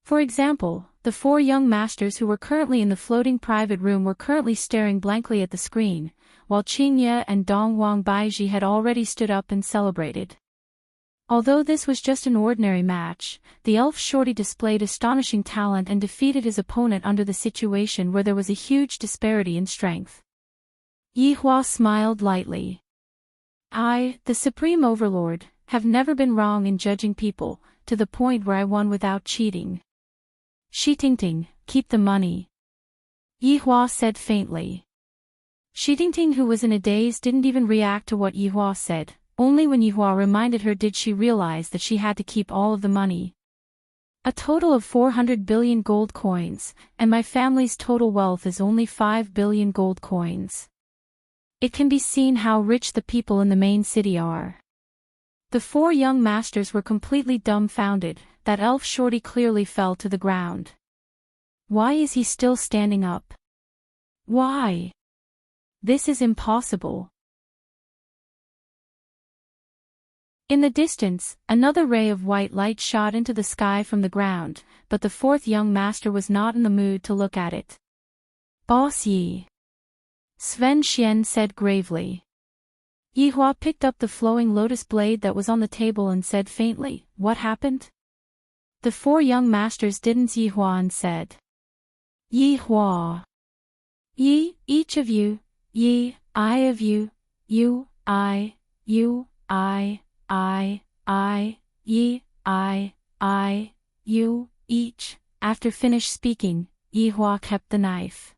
For example, the 4 young masters who were currently in the floating private room were currently staring blankly at the screen, while Qingye and Dongwang Baiji had already stood up and celebrated. Although this was just an ordinary match, the elf shorty displayed astonishing talent and defeated his opponent under the situation where there was a huge disparity in strength. Yihua smiled lightly. I, the Supreme Overlord, have never been wrong in judging people, to the point where I won without cheating. Xitingting, keep the money. Yihua said faintly. Xitingting, who was in a daze, didn't even react to what Yihua said. Only when Yihua reminded her did she realize that she had to keep all of the money. A total of 400 billion gold coins, and my family's total wealth is only 5 billion gold coins. It can be seen how rich the people in the main city are. The 4 young masters were completely dumbfounded. That elf shorty clearly fell to the ground. Why is he still standing up? Why? This is impossible. In the distance, another ray of white light shot into the sky from the ground, but the 4th young master was not in the mood to look at it. Boss Yi. Sven Xian said gravely. Yihua picked up the flowing lotus blade that was on the table and said faintly, what happened? The 4 young masters didn't. Yihua and said. Yihua. Yi, each of you, Yi, I of you, you, I, you, I, Yi, I, you, each. After finished speaking, Yihua kept the knife.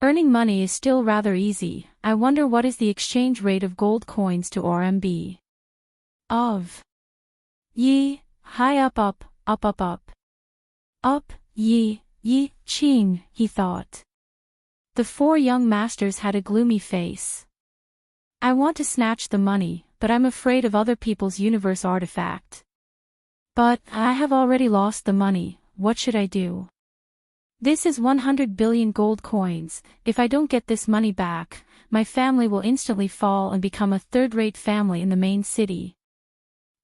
Earning money is still rather easy. I wonder what is the exchange rate of gold coins to RMB. Of. Yi, high up. Up, Yi, Qing, he thought. The 4 young masters had a gloomy face. I want to snatch the money, but I'm afraid of other people's universe artifact. But I have already lost the money, what should I do? This is 100 billion gold coins. If I don't get this money back, my family will instantly fall and become a third-rate family in the main city.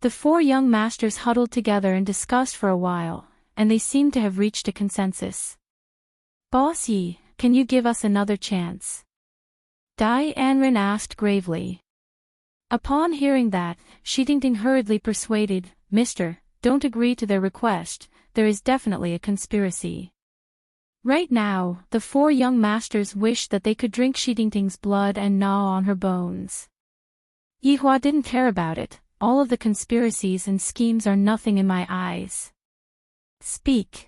The 4 young masters huddled together and discussed for a while, and they seemed to have reached a consensus. Boss Yi, can you give us another chance? Dai Anren asked gravely. Upon hearing that, Xitingting hurriedly persuaded, Mister, don't agree to their request, there is definitely a conspiracy. Right now, the 4 young masters wished that they could drink Xitingting's blood and gnaw on her bones. Yihua didn't care about it. All of the conspiracies and schemes are nothing in my eyes. Speak.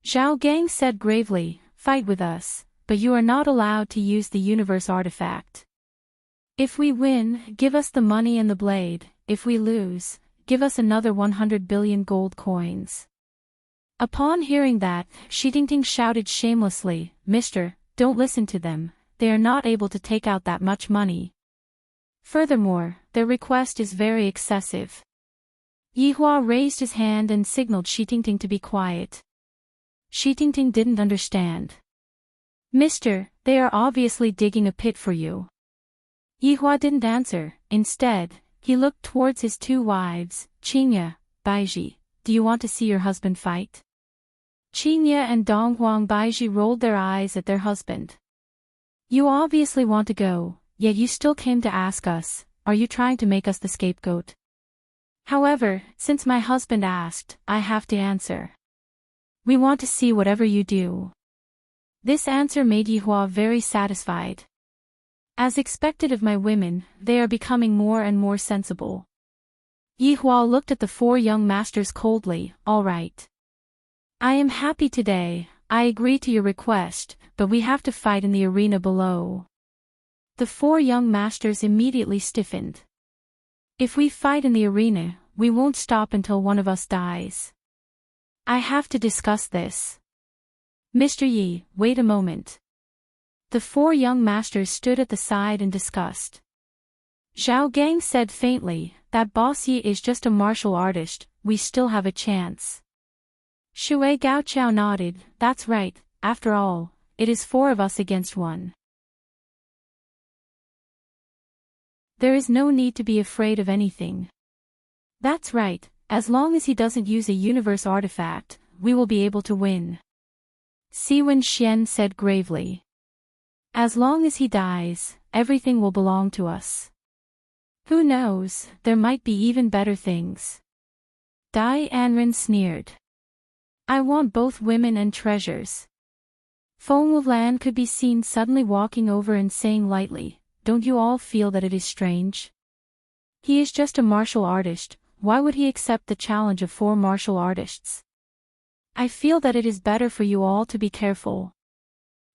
Zhao Gang said gravely, fight with us, but you are not allowed to use the universe artifact. If we win, give us the money and the blade. If we lose, give us another 100 billion gold coins. Upon hearing that, Xitingting shouted shamelessly, Mister, don't listen to them, they are not able to take out that much money. Furthermore, their request is very excessive. Yihua raised his hand and signaled Xitingting to be quiet. Xitingting didn't understand. Mister, they are obviously digging a pit for you. Yihua didn't answer. Instead, he looked towards his 2 wives, Qingye, Baiji. Do you want to see your husband fight? Qingye and Donghuang Baiji rolled their eyes at their husband. You obviously want to go, yet you still came to ask us. are you trying to make us the scapegoat? However, since my husband asked, I have to answer. We want to see whatever you do. This answer made Yihua very satisfied. As expected of my women, they are becoming more and more sensible. Yihua looked at the four young masters coldly. All right. I am happy today, I agree to your request, but we have to fight in the arena below. The four young masters immediately stiffened. If we fight in the arena, we won't stop until one of us dies. I have to discuss this. Mr. Yi, wait a moment. The four young masters stood at the side and discussed. Zhao Gang said faintly, that Boss Yi is just a martial artist, we still have a chance. Shui Gaoqiao nodded, that's right, after all, it is four of us against one. There is no need to be afraid of anything. That's right, as long as he doesn't use a universe artifact, we will be able to win. Siwen Xian said gravely. As long as he dies, everything will belong to us. Who knows, there might be even better things. Dai Anren sneered. I want both women and treasures. Feng Wulan could be seen suddenly walking over and saying lightly, don't you all feel that it is strange? He is just a martial artist, why would he accept the challenge of four martial artists? I feel that it is better for you all to be careful.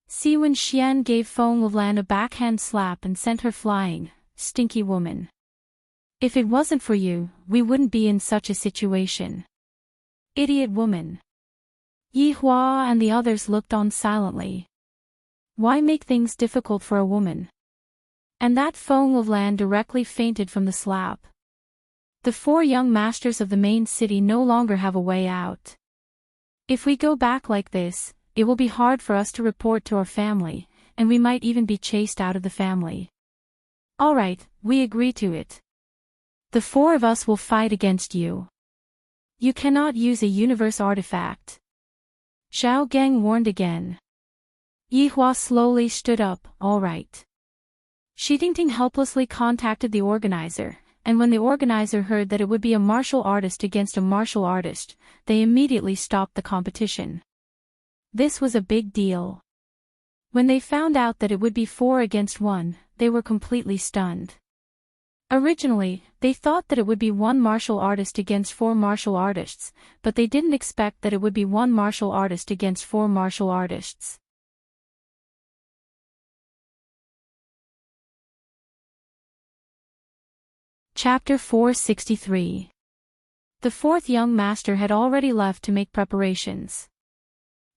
Siwen Xian gave Feng Wulan a backhand slap and sent her flying, stinky woman. If it wasn't for you, we wouldn't be in such a situation. Idiot woman. Yihua and the others looked on silently. Why make things difficult for a woman? And that Feng Wulan directly fainted from the slap. The four young masters of the main city no longer have a way out. If we go back like this, it will be hard for us to report to our family, and we might even be chased out of the family. All right, we agree to it. The four of us will fight against you. You cannot use a universe artifact. Zhao Gang warned again. Yihua slowly stood up, all right. Shitingting helplessly contacted the organizer, and when the organizer heard that it would be a martial artist against a martial artist, they immediately stopped the competition. This was a big deal. When they found out that it would be 4 against 1, they were completely stunned. Originally, they thought that it would be 1 martial artist against 4 martial artists, but they didn't expect that it would be 1 martial artist against 4 martial artists. Chapter 463. The fourth young master had already left to make preparations.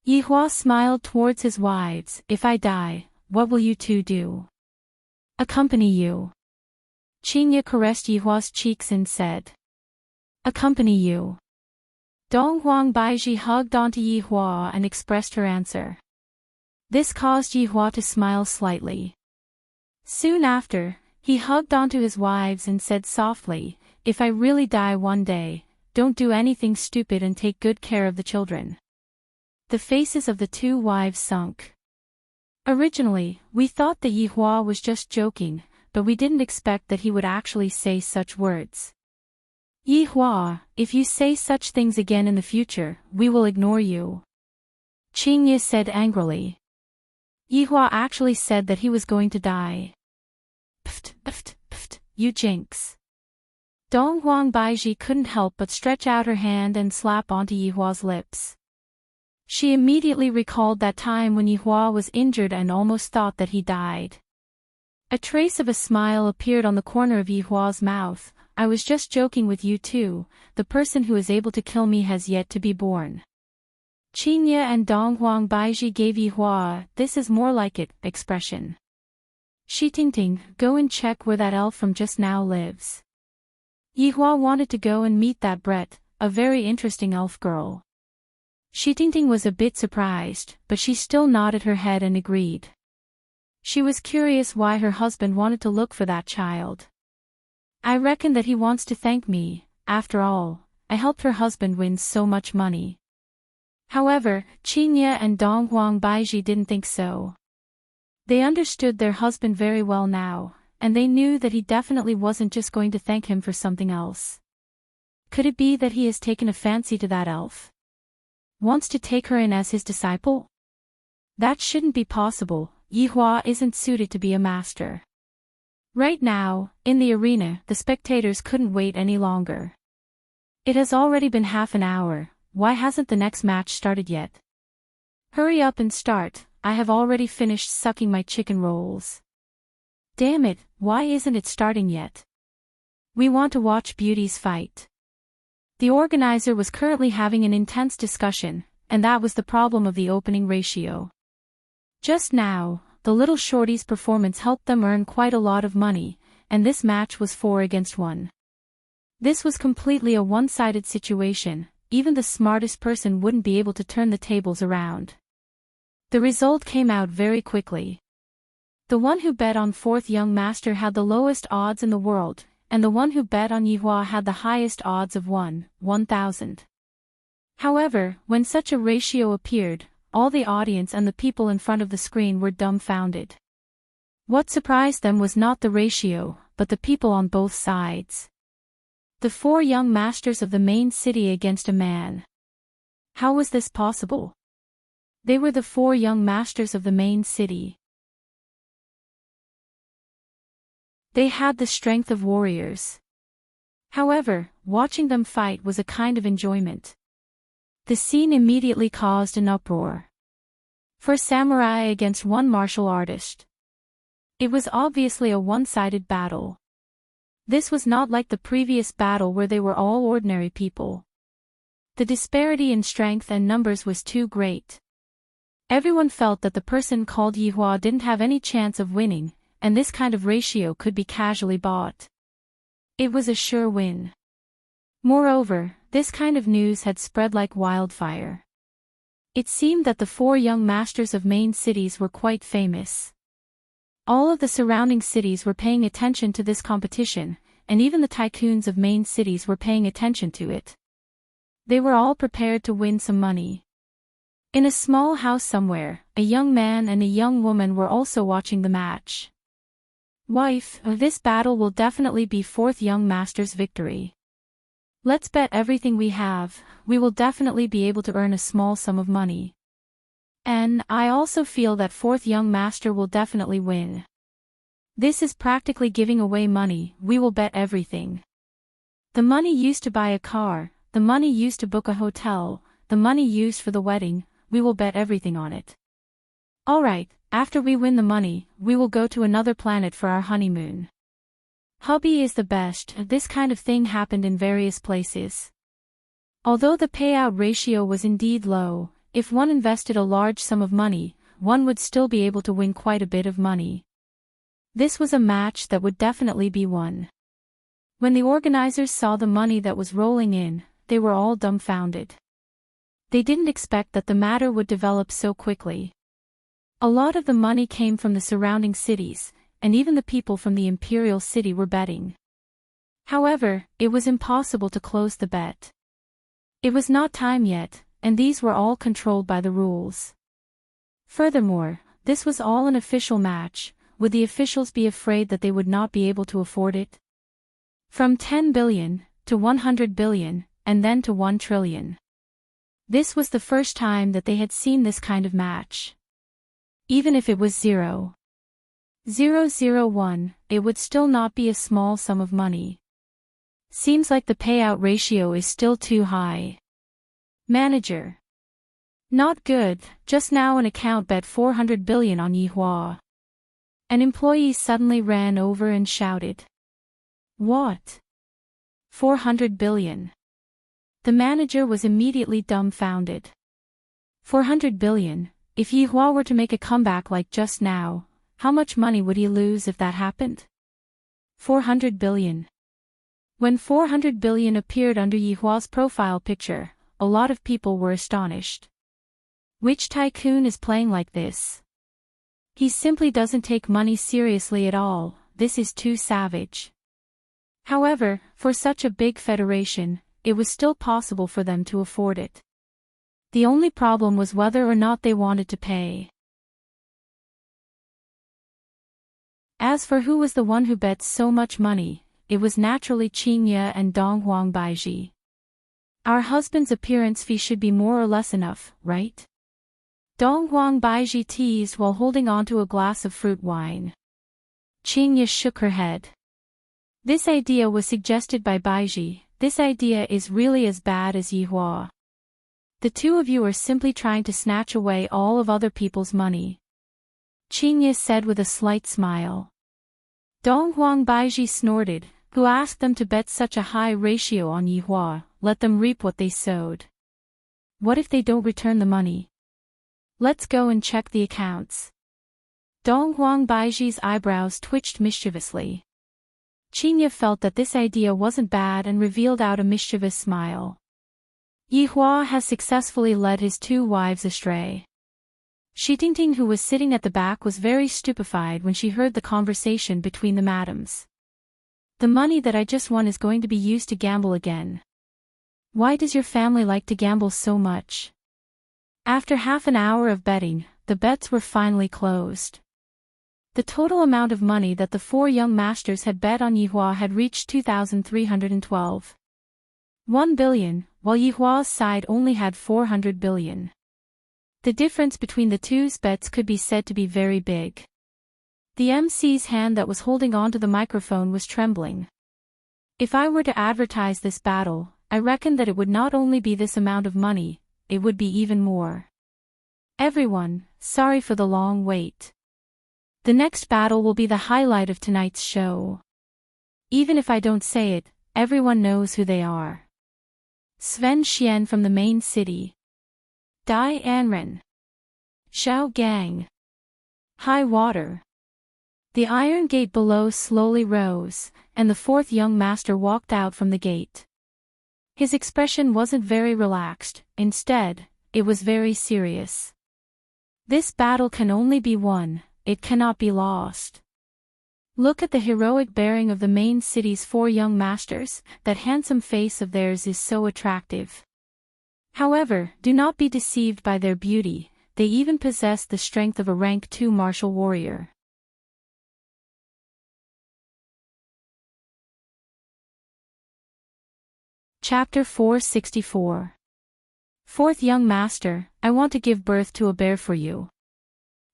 Yihua smiled towards his wives. If I die, what will you two do? Accompany you. Qingye caressed Yihua's cheeks and said. Accompany you. Donghuang Baizhi hugged onto Yihua and expressed her answer. This caused Yihua to smile slightly. Soon after, he hugged onto his wives and said softly, if I really die one day, don't do anything stupid and take good care of the children. The faces of the 2 wives sunk. Originally, we thought that Yihua was just joking, but we didn't expect that he would actually say such words. Yihua, if you say such things again in the future, we will ignore you. Qingye said angrily. Yihua actually said that he was going to die. Pft, pft, pft, you jinx. Donghuang Baizhi couldn't help but stretch out her hand and slap onto Yihua's lips. She immediately recalled that time when Yihua was injured and almost thought that he died. A trace of a smile appeared on the corner of Yihua's mouth. I was just joking with you too, the person who is able to kill me has yet to be born. Qingye and Donghuang Baizhi gave Yihua, this is more like it, expression. Shitingting, go and check where that elf from just now lives. Yihua wanted to go and meet that Brett, a very interesting elf girl. Shitingting was a bit surprised, but she still nodded her head and agreed. She was curious why her husband wanted to look for that child. I reckon that he wants to thank me, after all, I helped her husband win so much money. However, Qingye and Donghuang Baizhi didn't think so. They understood their husband very well now, and they knew that he definitely wasn't just going to thank him for something else. Could it be that he has taken a fancy to that elf? Wants to take her in as his disciple? That shouldn't be possible. Yihua isn't suited to be a master. Right now, in the arena, the spectators couldn't wait any longer. It has already been half an hour, why hasn't the next match started yet? Hurry up and start, I have already finished sucking my chicken rolls. Damn it, why isn't it starting yet? We want to watch beauties fight. The organizer was currently having an intense discussion, and that was the problem of the opening ratio. Just now, the little shorty's performance helped them earn quite a lot of money, and this match was 4 against 1. This was completely a one-sided situation, even the smartest person wouldn't be able to turn the tables around. The result came out very quickly. The one who bet on 4th young master had the lowest odds in the world, and the one who bet on Yihua had the highest odds of 1,000. However, when such a ratio appeared, all the audience and the people in front of the screen were dumbfounded. What surprised them was not the ratio, but the people on both sides. The 4 young masters of the main city against a man. How was this possible? They were the 4 young masters of the main city. They had the strength of warriors. However, watching them fight was a kind of enjoyment. The scene immediately caused an uproar. 4 samurai against 1 martial artist. It was obviously a one-sided battle. This was not like the previous battle where they were all ordinary people. The disparity in strength and numbers was too great. Everyone felt that the person called Yihua didn't have any chance of winning, and this kind of ratio could be casually bought. It was a sure win. Moreover, this kind of news had spread like wildfire. It seemed that the 4 young masters of main cities were quite famous. All of the surrounding cities were paying attention to this competition, and even the tycoons of main cities were paying attention to it. They were all prepared to win some money. In a small house somewhere, a young man and a young woman were also watching the match. Wife, this battle will definitely be 4th young master's victory. Let's bet everything we have, we will definitely be able to earn a small sum of money. And I also feel that 4th young master will definitely win. This is practically giving away money, we will bet everything. The money used to buy a car, the money used to book a hotel, the money used for the wedding, we will bet everything on it. Alright, after we win the money, we will go to another planet for our honeymoon. Hubby is the best, this kind of thing happened in various places. Although the payout ratio was indeed low, if one invested a large sum of money, one would still be able to win quite a bit of money. This was a match that would definitely be won. When the organizers saw the money that was rolling in, they were all dumbfounded. They didn't expect that the matter would develop so quickly. A lot of the money came from the surrounding cities, and even the people from the imperial city were betting. However, it was impossible to close the bet. It was not time yet, and these were all controlled by the rules. Furthermore, this was all an official match. Would the officials be afraid that they would not be able to afford it? From 10 billion, to 100 billion, and then to 1 trillion. This was the first time that they had seen this kind of match. Even if it was 0.001, it would still not be a small sum of money. Seems like the payout ratio is still too high. Manager. Not good, just now an account bet 400 billion on Yihua. An employee suddenly ran over and shouted. What? 400 billion. The manager was immediately dumbfounded. 400 billion, if Yihua were to make a comeback like just now, how much money would he lose if that happened? 400 billion. When 400 billion appeared under Yihua's profile picture, a lot of people were astonished. Which tycoon is playing like this? He simply doesn't take money seriously at all, this is too savage. However, for such a big federation, it was still possible for them to afford it. The only problem was whether or not they wanted to pay. As for who was the one who bet so much money, it was naturally Qingye and Dong Huang Baiji. Our husband's appearance fee should be more or less enough, right? Dong Huang Baiji teased while holding onto a glass of fruit wine. Qingye shook her head. This idea was suggested by Baiji. This idea is really as bad as Yihua. The two of you are simply trying to snatch away all of other people's money. Qingye said with a slight smile. Dong Huang Baiji snorted. Who asked them to bet such a high ratio on Yihua? Let them reap what they sowed. What if they don't return the money? Let's go and check the accounts. Dong Huang Baiji's eyebrows twitched mischievously. Qingye felt that this idea wasn't bad and revealed out a mischievous smile. Yihua has successfully led his two wives astray. Shitingting, who was sitting at the back, was very stupefied when she heard the conversation between the madams. The money that I just won is going to be used to gamble again. Why does your family like to gamble so much? After half an hour of betting, the bets were finally closed. The total amount of money that the four young masters had bet on Yihua had reached 2,312. 1 billion, while Yihua's side only had 400 billion. The difference between the two's bets could be said to be very big. The MC's hand that was holding onto the microphone was trembling. If I were to advertise this battle, I reckon that it would not only be this amount of money, it would be even more. Everyone, sorry for the long wait. The next battle will be the highlight of tonight's show. Even if I don't say it, everyone knows who they are. Sven Xian from the main city. Dai Anren. Xiao Gang. High water. The iron gate below slowly rose, and the fourth young master walked out from the gate. His expression wasn't very relaxed, instead, it was very serious. This battle can only be won, it cannot be lost. Look at the heroic bearing of the main city's four young masters, that handsome face of theirs is so attractive. However, do not be deceived by their beauty, they even possess the strength of a rank 2 martial warrior. Chapter 464. Fourth young master, I want to give birth to a bear for you.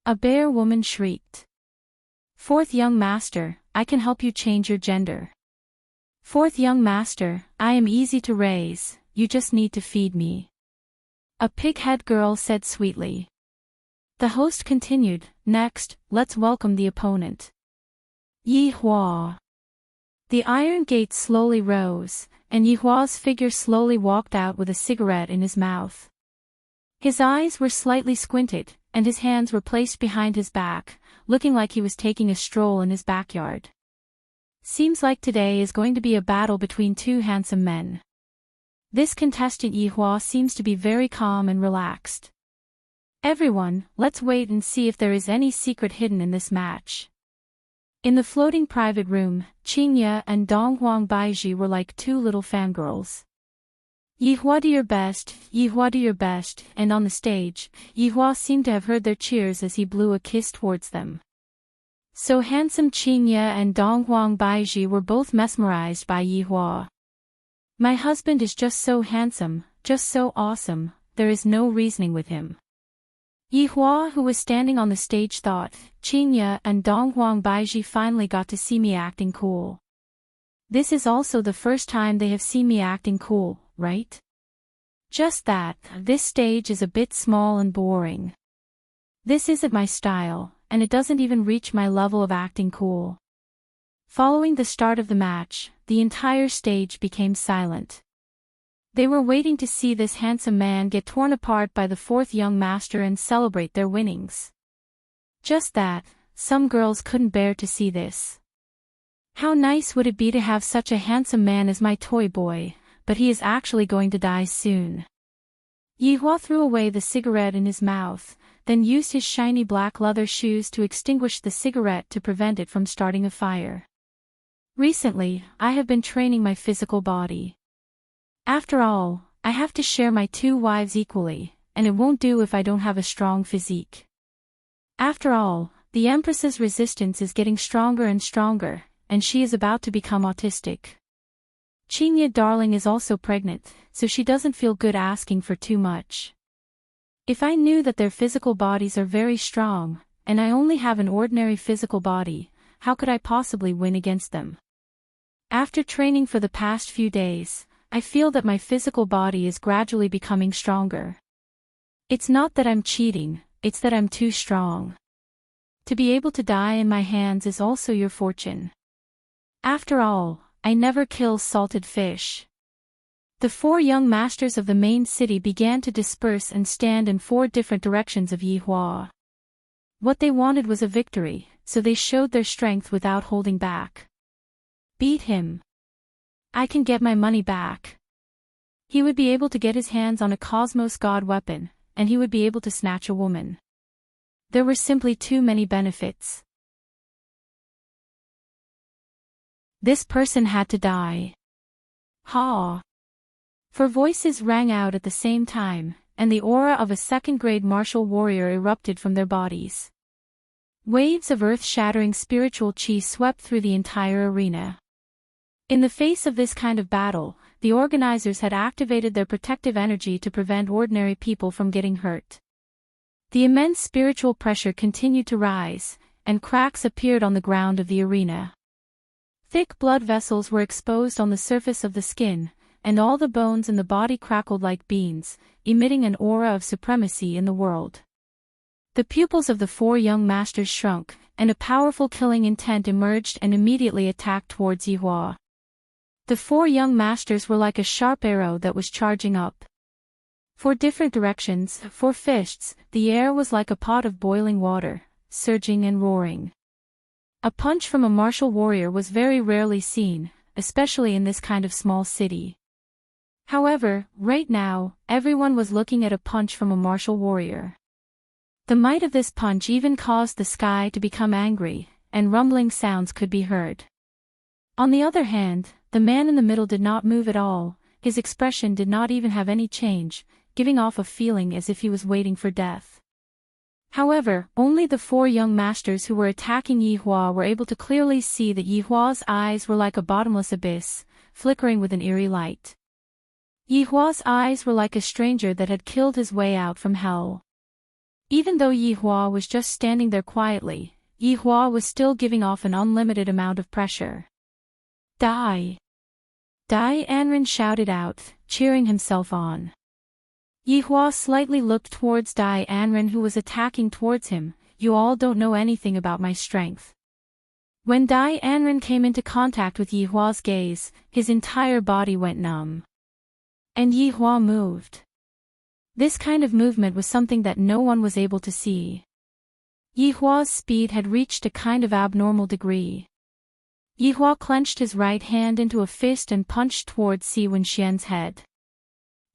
A bear woman shrieked. Fourth young master, I can help you change your gender. Fourth young master, I am easy to raise, you just need to feed me. A pig-head girl said sweetly. The host continued, next, let's welcome the opponent. Yihua. The iron gate slowly rose, and Yihua's figure slowly walked out with a cigarette in his mouth. His eyes were slightly squinted, and his hands were placed behind his back, looking like he was taking a stroll in his backyard. Seems like today is going to be a battle between two handsome men. This contestant Yihua seems to be very calm and relaxed. Everyone, let's wait and see if there is any secret hidden in this match. In the floating private room, Qingye and Dong Huang Baiji were like two little fangirls. Yihua, do your best, Yihua, do your best, and on the stage, Yihua seemed to have heard their cheers as he blew a kiss towards them. So handsome Qingye and Dong Huang Baiji were both mesmerized by Yihua. My husband is just so handsome, just so awesome, there is no reasoning with him. Yihua, who was standing on the stage, thought, Qingye and Dong Huang Baiji finally got to see me acting cool. This is also the first time they have seen me acting cool, right? Just that, this stage is a bit small and boring. This isn't my style, and it doesn't even reach my level of acting cool. Following the start of the match, the entire stage became silent. They were waiting to see this handsome man get torn apart by the fourth young master and celebrate their winnings. Just that, some girls couldn't bear to see this. How nice would it be to have such a handsome man as my toy boy, but he is actually going to die soon. Yihua threw away the cigarette in his mouth, then used his shiny black leather shoes to extinguish the cigarette to prevent it from starting a fire. Recently, I have been training my physical body. After all, I have to share my two wives equally, and it won't do if I don't have a strong physique. After all, the Empress's resistance is getting stronger and stronger, and she is about to become autistic. Qinya darling is also pregnant, so she doesn't feel good asking for too much. If I knew that their physical bodies are very strong, and I only have an ordinary physical body, how could I possibly win against them? After training for the past few days, I feel that my physical body is gradually becoming stronger. It's not that I'm cheating, it's that I'm too strong. To be able to die in my hands is also your fortune. After all, I never kill salted fish. The 4 young masters of the main city began to disperse and stand in 4 different directions of Yi Hua. What they wanted was a victory, so they showed their strength without holding back. Beat him. I can get my money back. He would be able to get his hands on a Cosmos God weapon, and he would be able to snatch a woman. There were simply too many benefits. This person had to die. Ha! 4 voices rang out at the same time, and the aura of a second-grade martial warrior erupted from their bodies. Waves of earth-shattering spiritual chi swept through the entire arena. In the face of this kind of battle, the organizers had activated their protective energy to prevent ordinary people from getting hurt. The immense spiritual pressure continued to rise, and cracks appeared on the ground of the arena. Thick blood vessels were exposed on the surface of the skin, and all the bones in the body crackled like beans, emitting an aura of supremacy in the world. The pupils of the 4 young masters shrunk, and a powerful killing intent emerged and immediately attacked towards Yi Hua. The 4 young masters were like a sharp arrow that was charging up. 4 different directions, 4 fists, the air was like a pot of boiling water, surging and roaring. A punch from a martial warrior was very rarely seen, especially in this kind of small city. However, right now, everyone was looking at a punch from a martial warrior. The might of this punch even caused the sky to become angry, and rumbling sounds could be heard. On the other hand, the man in the middle did not move at all, his expression did not even have any change, giving off a feeling as if he was waiting for death. However, only the 4 young masters who were attacking Yi Hua were able to clearly see that Yi Hua's eyes were like a bottomless abyss, flickering with an eerie light. Yi Hua's eyes were like a stranger that had killed his way out from hell. Even though Yi Hua was just standing there quietly, Yi Hua was still giving off an unlimited amount of pressure. Die! Die! Enrich shouted out, cheering himself on. Yi Hua slightly looked towards Dai Anren who was attacking towards him. You all don't know anything about my strength. When Dai Anren came into contact with Yi Hua's gaze, his entire body went numb. And Yi Hua moved. This kind of movement was something that no one was able to see. Yi Hua's speed had reached a kind of abnormal degree. Yi Hua clenched his right hand into a fist and punched towards Si Wenxian's head.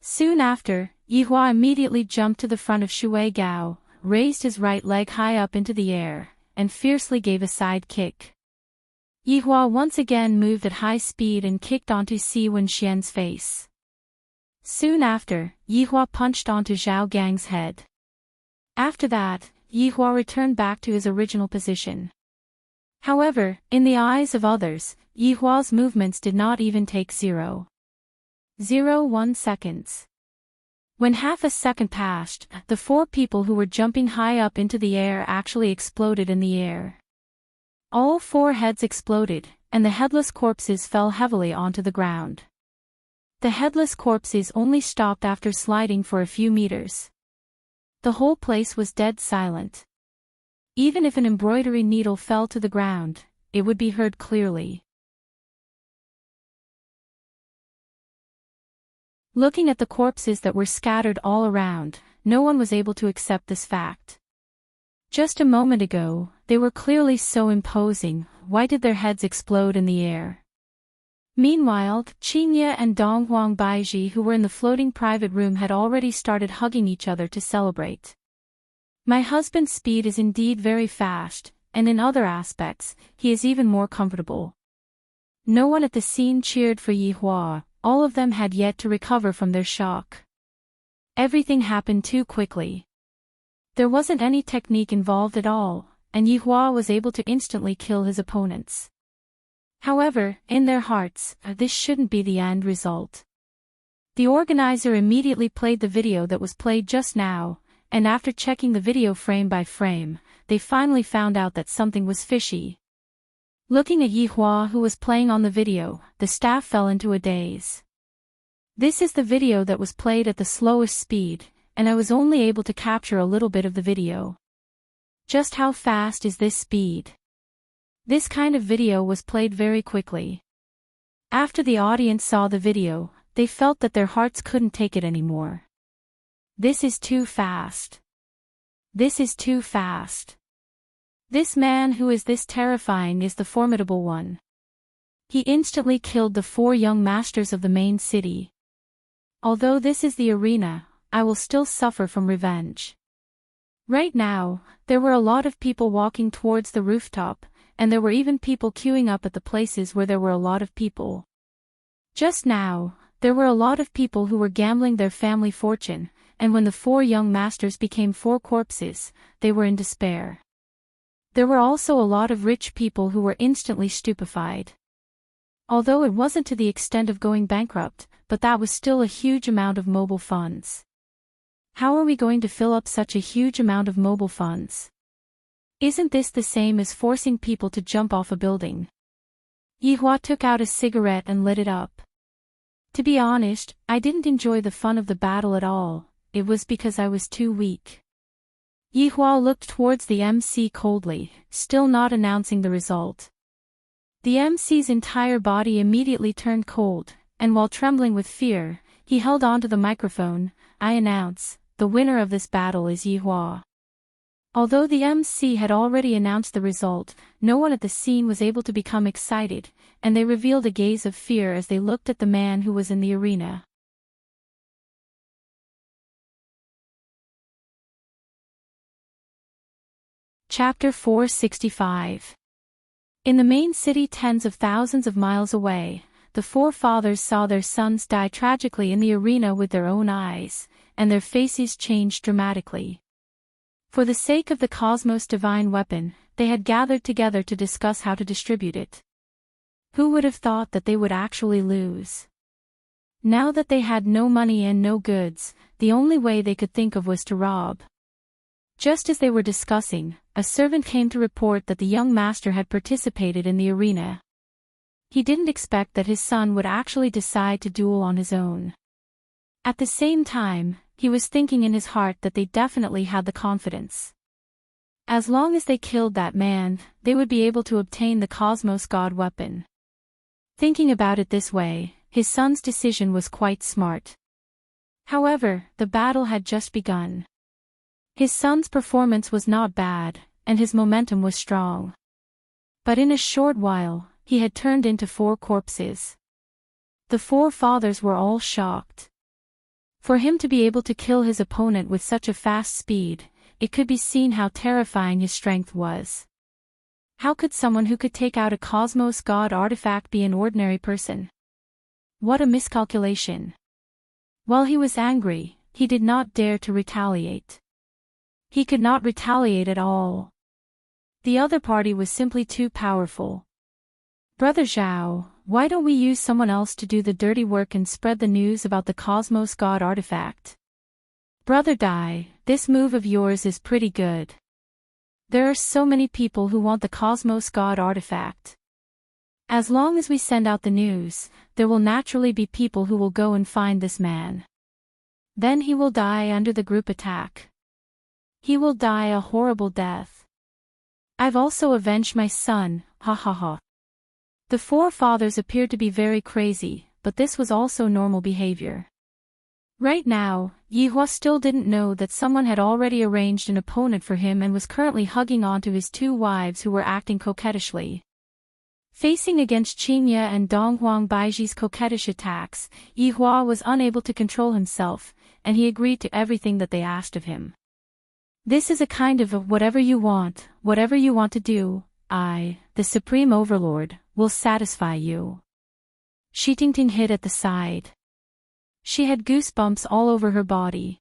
Soon after, Yi Hua immediately jumped to the front of Shui Gao, raised his right leg high up into the air, and fiercely gave a side kick. Yi Hua once again moved at high speed and kicked onto Si Wenxian's face. Soon after, Yi Hua punched onto Zhao Gang's head. After that, Yi Hua returned back to his original position. However, in the eyes of others, Yi Hua's movements did not even take 0.01 seconds. When half a second passed, the 4 people who were jumping high up into the air actually exploded in the air. All 4 heads exploded, and the headless corpses fell heavily onto the ground. The headless corpses only stopped after sliding for a few meters. The whole place was dead silent. Even if an embroidery needle fell to the ground, it would be heard clearly. Looking at the corpses that were scattered all around, no one was able to accept this fact. Just a moment ago, they were clearly so imposing, why did their heads explode in the air? Meanwhile, Qingye and Donghuang Baiji who were in the floating private room had already started hugging each other to celebrate. My husband's speed is indeed very fast, and in other aspects, he is even more comfortable. No one at the scene cheered for Yi Hua, all of them had yet to recover from their shock. Everything happened too quickly. There wasn't any technique involved at all, and Yihua was able to instantly kill his opponents. However, in their hearts, this shouldn't be the end result. The organizer immediately played the video that was played just now, and after checking the video frame by frame, they finally found out that something was fishy. Looking at Yihua who was playing on the video, the staff fell into a daze. This is the video that was played at the slowest speed, and I was only able to capture a little bit of the video. Just how fast is this speed? This kind of video was played very quickly. After the audience saw the video, they felt that their hearts couldn't take it anymore. This is too fast. This is too fast. This man who is this terrifying is the formidable one. He instantly killed the 4 young masters of the main city. Although this is the arena, I will still suffer from revenge. Right now, there were a lot of people walking towards the rooftop, and there were even people queuing up at the places where there were a lot of people. Just now, there were a lot of people who were gambling their family fortune, and when the 4 young masters became 4 corpses, they were in despair. There were also a lot of rich people who were instantly stupefied. Although it wasn't to the extent of going bankrupt, but that was still a huge amount of mobile funds. How are we going to fill up such a huge amount of mobile funds? Isn't this the same as forcing people to jump off a building? Yihua took out a cigarette and lit it up. To be honest, I didn't enjoy the fun of the battle at all, it was because I was too weak. Yihua looked towards the MC coldly, still not announcing the result. The MC's entire body immediately turned cold, and while trembling with fear, he held onto the microphone. I announce, the winner of this battle is Yihua. Although the MC had already announced the result, no one at the scene was able to become excited, and they revealed a gaze of fear as they looked at the man who was in the arena. Chapter 465. In the main city tens of thousands of miles away, the 4 fathers saw their sons die tragically in the arena with their own eyes, and their faces changed dramatically. For the sake of the Cosmos divine weapon, they had gathered together to discuss how to distribute it. Who would have thought that they would actually lose? Now that they had no money and no goods, the only way they could think of was to rob. Just as they were discussing, a servant came to report that the young master had participated in the arena. He didn't expect that his son would actually decide to duel on his own. At the same time, he was thinking in his heart that they definitely had the confidence. As long as they killed that man, they would be able to obtain the Cosmos God weapon. Thinking about it this way, his son's decision was quite smart. However, the battle had just begun. His son's performance was not bad, and his momentum was strong. But in a short while, he had turned into 4 corpses. The 4 fathers were all shocked. For him to be able to kill his opponent with such a fast speed, it could be seen how terrifying his strength was. How could someone who could take out a Cosmos God artifact be an ordinary person? What a miscalculation. While he was angry, he did not dare to retaliate. He could not retaliate at all. The other party was simply too powerful. Brother Zhao, why don't we use someone else to do the dirty work and spread the news about the Cosmos God artifact? Brother Dai, this move of yours is pretty good. There are so many people who want the Cosmos God artifact. As long as we send out the news, there will naturally be people who will go and find this man. Then he will die under the group attack. He will die a horrible death. I've also avenged my son, ha ha ha. The 4 fathers appeared to be very crazy, but this was also normal behavior. Right now, Yihua still didn't know that someone had already arranged an opponent for him and was currently hugging on to his 2 wives who were acting coquettishly. Facing against Qingye and Donghuang Baiji's coquettish attacks, Yihua was unable to control himself, and he agreed to everything that they asked of him. This is a kind of whatever you want to do, I, the Supreme Overlord, will satisfy you. Shi Tingting hid at the side. She had goosebumps all over her body.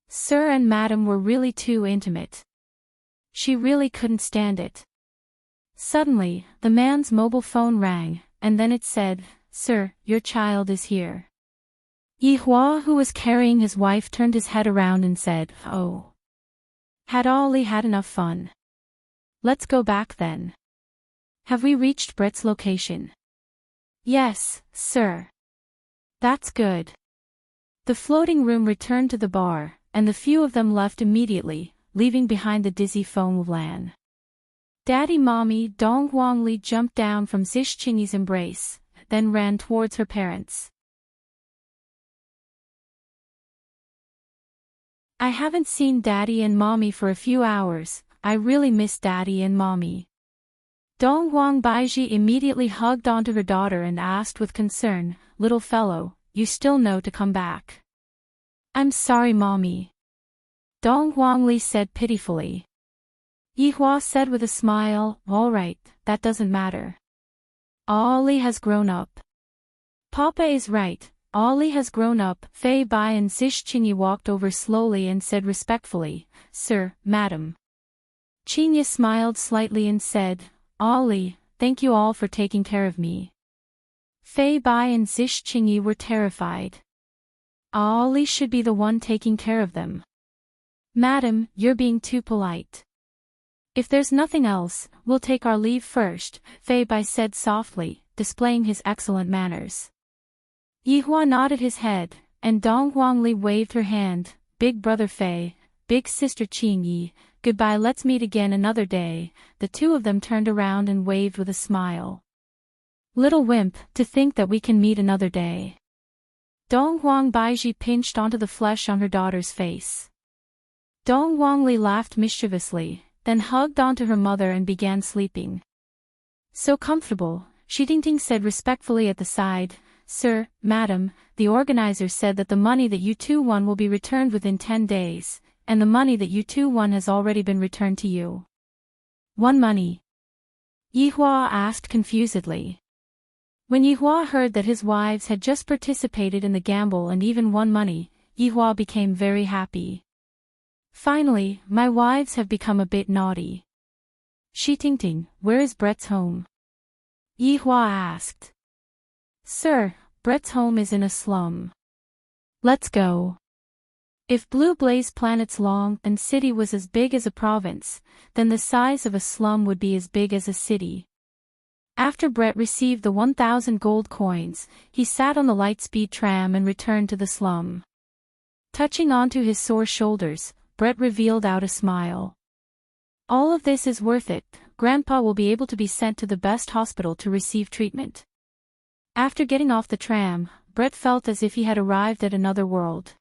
Sir and Madam were really too intimate. She really couldn't stand it. Suddenly, the man's mobile phone rang, and then it said, "Sir, your child is here." Yi Hua, who was carrying his wife, turned his head around and said, "Oh. Had Ollie had enough fun? Let's go back then. Have we reached Brett's location?" "Yes, sir." "That's good." The floating room returned to the bar, and the few of them left immediately, leaving behind the dizzy foam of Lan. Daddy Mommy Dong Huangli jumped down from Zhixingyi's embrace, then ran towards her parents. "I haven't seen Daddy and Mommy for a few hours. I really miss Daddy and Mommy." Dong Huang Baiji immediately hugged onto her daughter and asked with concern, "Little fellow, you still know to come back?" "I'm sorry, Mommy." Dong Huangli said pitifully. Yi Hua said with a smile, "All right, that doesn't matter. Ollie has grown up." "Papa is right, Ollie has grown up." Fei Bai and Zhixingyi walked over slowly and said respectfully, "Sir, Madam." Qingye smiled slightly and said, "Ollie, thank you all for taking care of me." Fei Bai and Zhixingyi were terrified. Ollie should be the one taking care of them. "Madam, you're being too polite. If there's nothing else, we'll take our leave first," Fei Bai said softly, displaying his excellent manners. Yi Hua nodded his head, and Dong Huangli waved her hand, "Big brother Fei, big sister Qingyi, goodbye, let's meet again another day." The two of them turned around and waved with a smile. "Little wimp, to think that we can meet another day." Dong Huang Baiji pinched onto the flesh on her daughter's face. Dong Huangli laughed mischievously, then hugged onto her mother and began sleeping. "So comfortable," Shitingting said respectfully at the side. "Sir, Madam, the organizer said that the money that you two won will be returned within 10 days, and the money that you two won has already been returned to you." "Won money?" Yi Hua asked confusedly. When Yi Hua heard that his wives had just participated in the gamble and even won money, Yi Hua became very happy. "Finally, my wives have become a bit naughty." "Shitingting, where is Brett's home?" Yi Hua asked. "Sir, Brett's home is in a slum." "Let's go." If Blue Blaze Planet's long and city was as big as a province, then the size of a slum would be as big as a city. After Brett received the 1,000 gold coins, he sat on the light-speed tram and returned to the slum. Touching onto his sore shoulders, Brett revealed out a smile. "All of this is worth it. Grandpa will be able to be sent to the best hospital to receive treatment." After getting off the tram, Brett felt as if he had arrived at another world.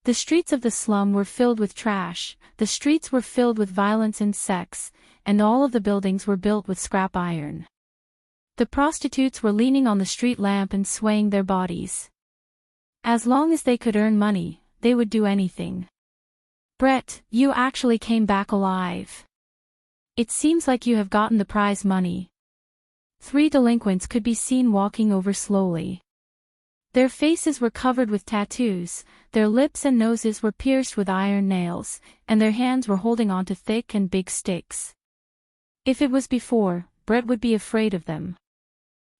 The streets of the slum were filled with trash, the streets were filled with violence and sex, and all of the buildings were built with scrap iron. The prostitutes were leaning on the street lamp and swaying their bodies. As long as they could earn money, they would do anything. "Brett, you actually came back alive. It seems like you have gotten the prize money." 3 delinquents could be seen walking over slowly. Their faces were covered with tattoos, their lips and noses were pierced with iron nails, and their hands were holding onto thick and big sticks. If it was before, Brett would be afraid of them.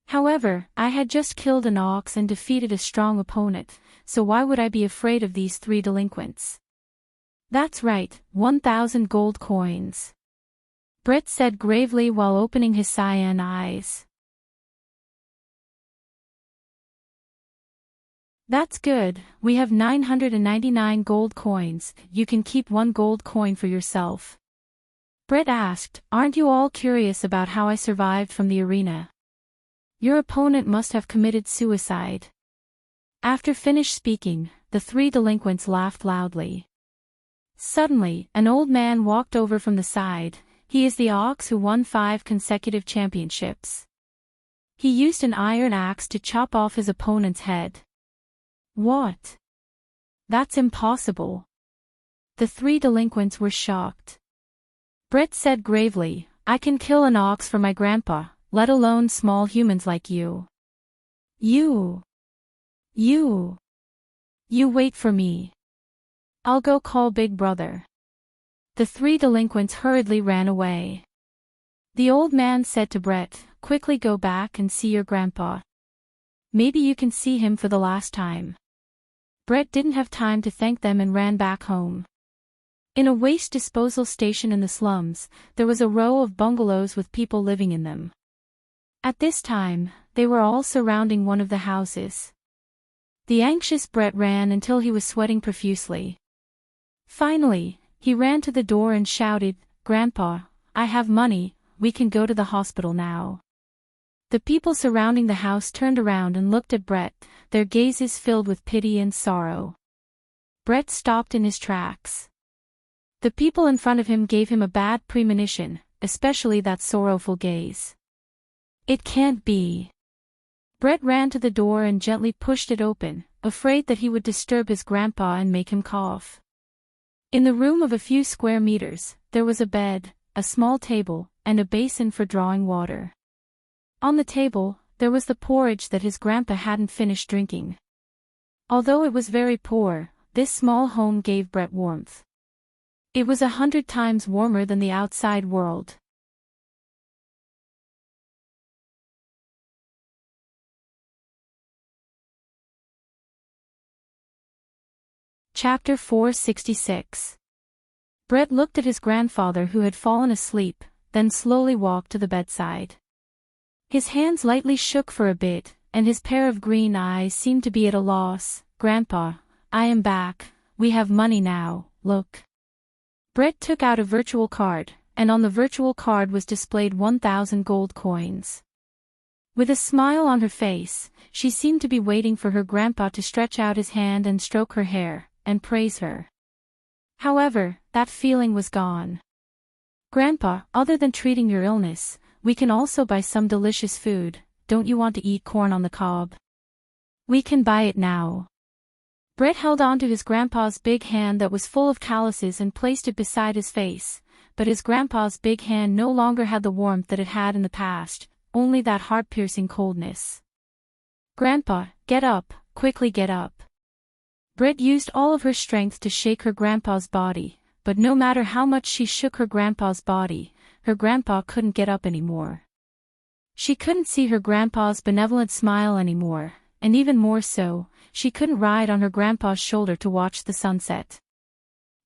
"However, I had just killed an ox and defeated a strong opponent, so why would I be afraid of these 3 delinquents?" "That's right, 1,000 gold coins," Brett said gravely while opening his cyan eyes. "That's good, we have 999 gold coins, you can keep 1 gold coin for yourself." Brett asked, "Aren't you all curious about how I survived from the arena? Your opponent must have committed suicide." After finished speaking, the 3 delinquents laughed loudly. Suddenly, an old man walked over from the side. He is the ox who won 5 consecutive championships. He used an iron axe to chop off his opponent's head. "What? That's impossible." The 3 delinquents were shocked. Brett said gravely, "I can kill an ox for my grandpa, let alone small humans like you. You wait for me. I'll go call Big Brother." The three delinquents hurriedly ran away. The old man said to Brett, "Quickly go back and see your grandpa. Maybe you can see him for the last time." Brett didn't have time to thank them and ran back home. In a waste disposal station in the slums, there was a row of bungalows with people living in them. At this time, they were all surrounding one of the houses. The anxious Brett ran until he was sweating profusely. Finally, he ran to the door and shouted, "Grandpa, I have money, we can go to the hospital now." The people surrounding the house turned around and looked at Brett, their gazes filled with pity and sorrow. Brett stopped in his tracks. The people in front of him gave him a bad premonition, especially that sorrowful gaze. It can't be. Brett ran to the door and gently pushed it open, afraid that he would disturb his grandpa and make him cough. In the room of a few square meters, there was a bed, a small table, and a basin for drawing water. On the table, there was the porridge that his grandpa hadn't finished drinking. Although it was very poor, this small home gave Brett warmth. It was 100 times warmer than the outside world. Chapter 466. Brett looked at his grandfather who had fallen asleep, then slowly walked to the bedside. His hands lightly shook for a bit, and his pair of green eyes seemed to be at a loss. "Grandpa, I am back, we have money now, look." Brett took out a virtual card, and on the virtual card was displayed 1,000 gold coins. With a smile on her face, she seemed to be waiting for her grandpa to stretch out his hand and stroke her hair, and praise her. However, that feeling was gone. "Grandpa, other than treating your illness, we can also buy some delicious food. Don't you want to eat corn on the cob? We can buy it now." Brett held on to his grandpa's big hand that was full of calluses and placed it beside his face, but his grandpa's big hand no longer had the warmth that it had in the past, only that heart-piercing coldness. "Grandpa, get up, quickly get up." Brett used all of her strength to shake her grandpa's body, but no matter how much she shook her grandpa's body, her grandpa couldn't get up anymore. She couldn't see her grandpa's benevolent smile anymore, and even more so, she couldn't ride on her grandpa's shoulder to watch the sunset.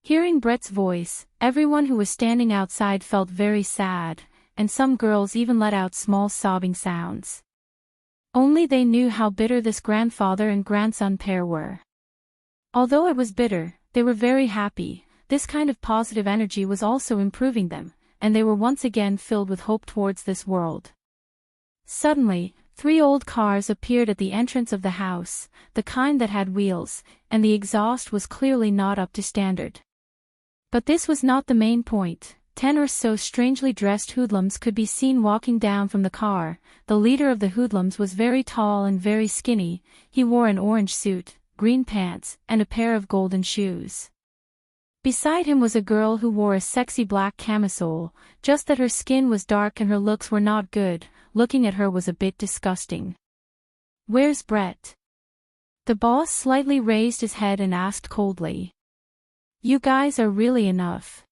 Hearing Brett's voice, everyone who was standing outside felt very sad, and some girls even let out small sobbing sounds. Only they knew how bitter this grandfather and grandson pair were. Although it was bitter, they were very happy. This kind of positive energy was also improving them, and they were once again filled with hope towards this world. Suddenly, 3 old cars appeared at the entrance of the house, the kind that had wheels, and the exhaust was clearly not up to standard. But this was not the main point. 10 or so strangely dressed hoodlums could be seen walking down from the car. The leader of the hoodlums was very tall and very skinny. He wore an orange suit, green pants, and a pair of golden shoes. Beside him was a girl who wore a sexy black camisole, just that her skin was dark and her looks were not good. Looking at her was a bit disgusting. "Where's Brett?" The boss slightly raised his head and asked coldly. "You guys are really enough.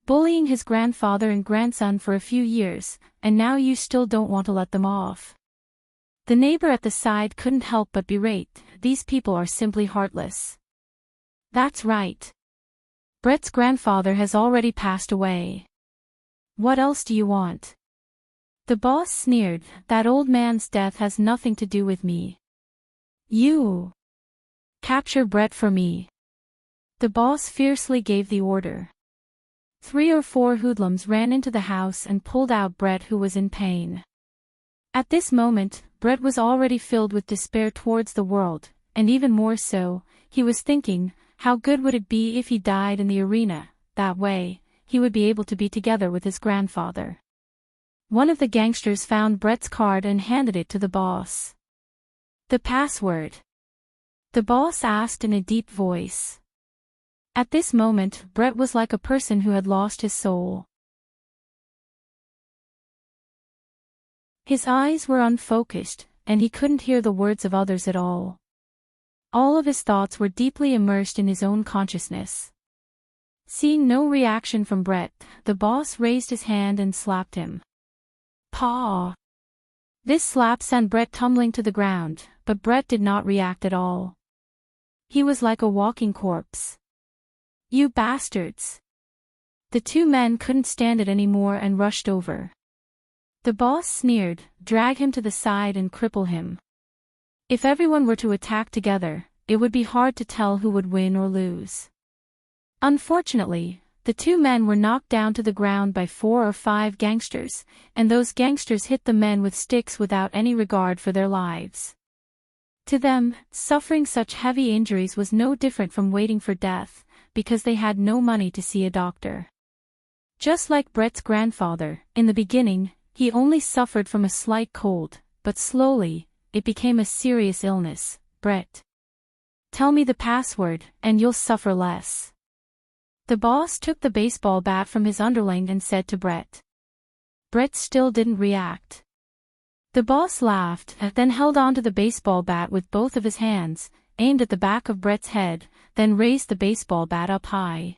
Bullying his grandfather and grandson for a few years, and now you still don't want to let them off." The neighbor at the side couldn't help but berate, "These people are simply heartless." "That's right. Brett's grandfather has already passed away. What else do you want?" The boss sneered, "That old man's death has nothing to do with me. You capture Brett for me." The boss fiercely gave the order. 3 or 4 hoodlums ran into the house and pulled out Brett, who was in pain. At this moment, Brett was already filled with despair towards the world, and even more so, he was thinking, how good would it be if he died in the arena. That way, he would be able to be together with his grandfather. One of the gangsters found Brett's card and handed it to the boss. "The password?" the boss asked in a deep voice. At this moment, Brett was like a person who had lost his soul. His eyes were unfocused, and he couldn't hear the words of others at all. All of his thoughts were deeply immersed in his own consciousness. Seeing no reaction from Brett, the boss raised his hand and slapped him. Paw! This slap sent Brett tumbling to the ground, but Brett did not react at all. He was like a walking corpse. You bastards! The two men couldn't stand it anymore and rushed over. The boss sneered, drag him to the side and cripple him. If everyone were to attack together, it would be hard to tell who would win or lose. Unfortunately, the two men were knocked down to the ground by 4 or 5 gangsters, and those gangsters hit the men with sticks without any regard for their lives. To them, suffering such heavy injuries was no different from waiting for death, because they had no money to see a doctor. Just like Brett's grandfather, in the beginning, he only suffered from a slight cold, but slowly, it became a serious illness. Brett, tell me the password, and you'll suffer less. The boss took the baseball bat from his underling and said to Brett. Brett still didn't react. The boss laughed, then held onto the baseball bat with both of his hands, aimed at the back of Brett's head, then raised the baseball bat up high.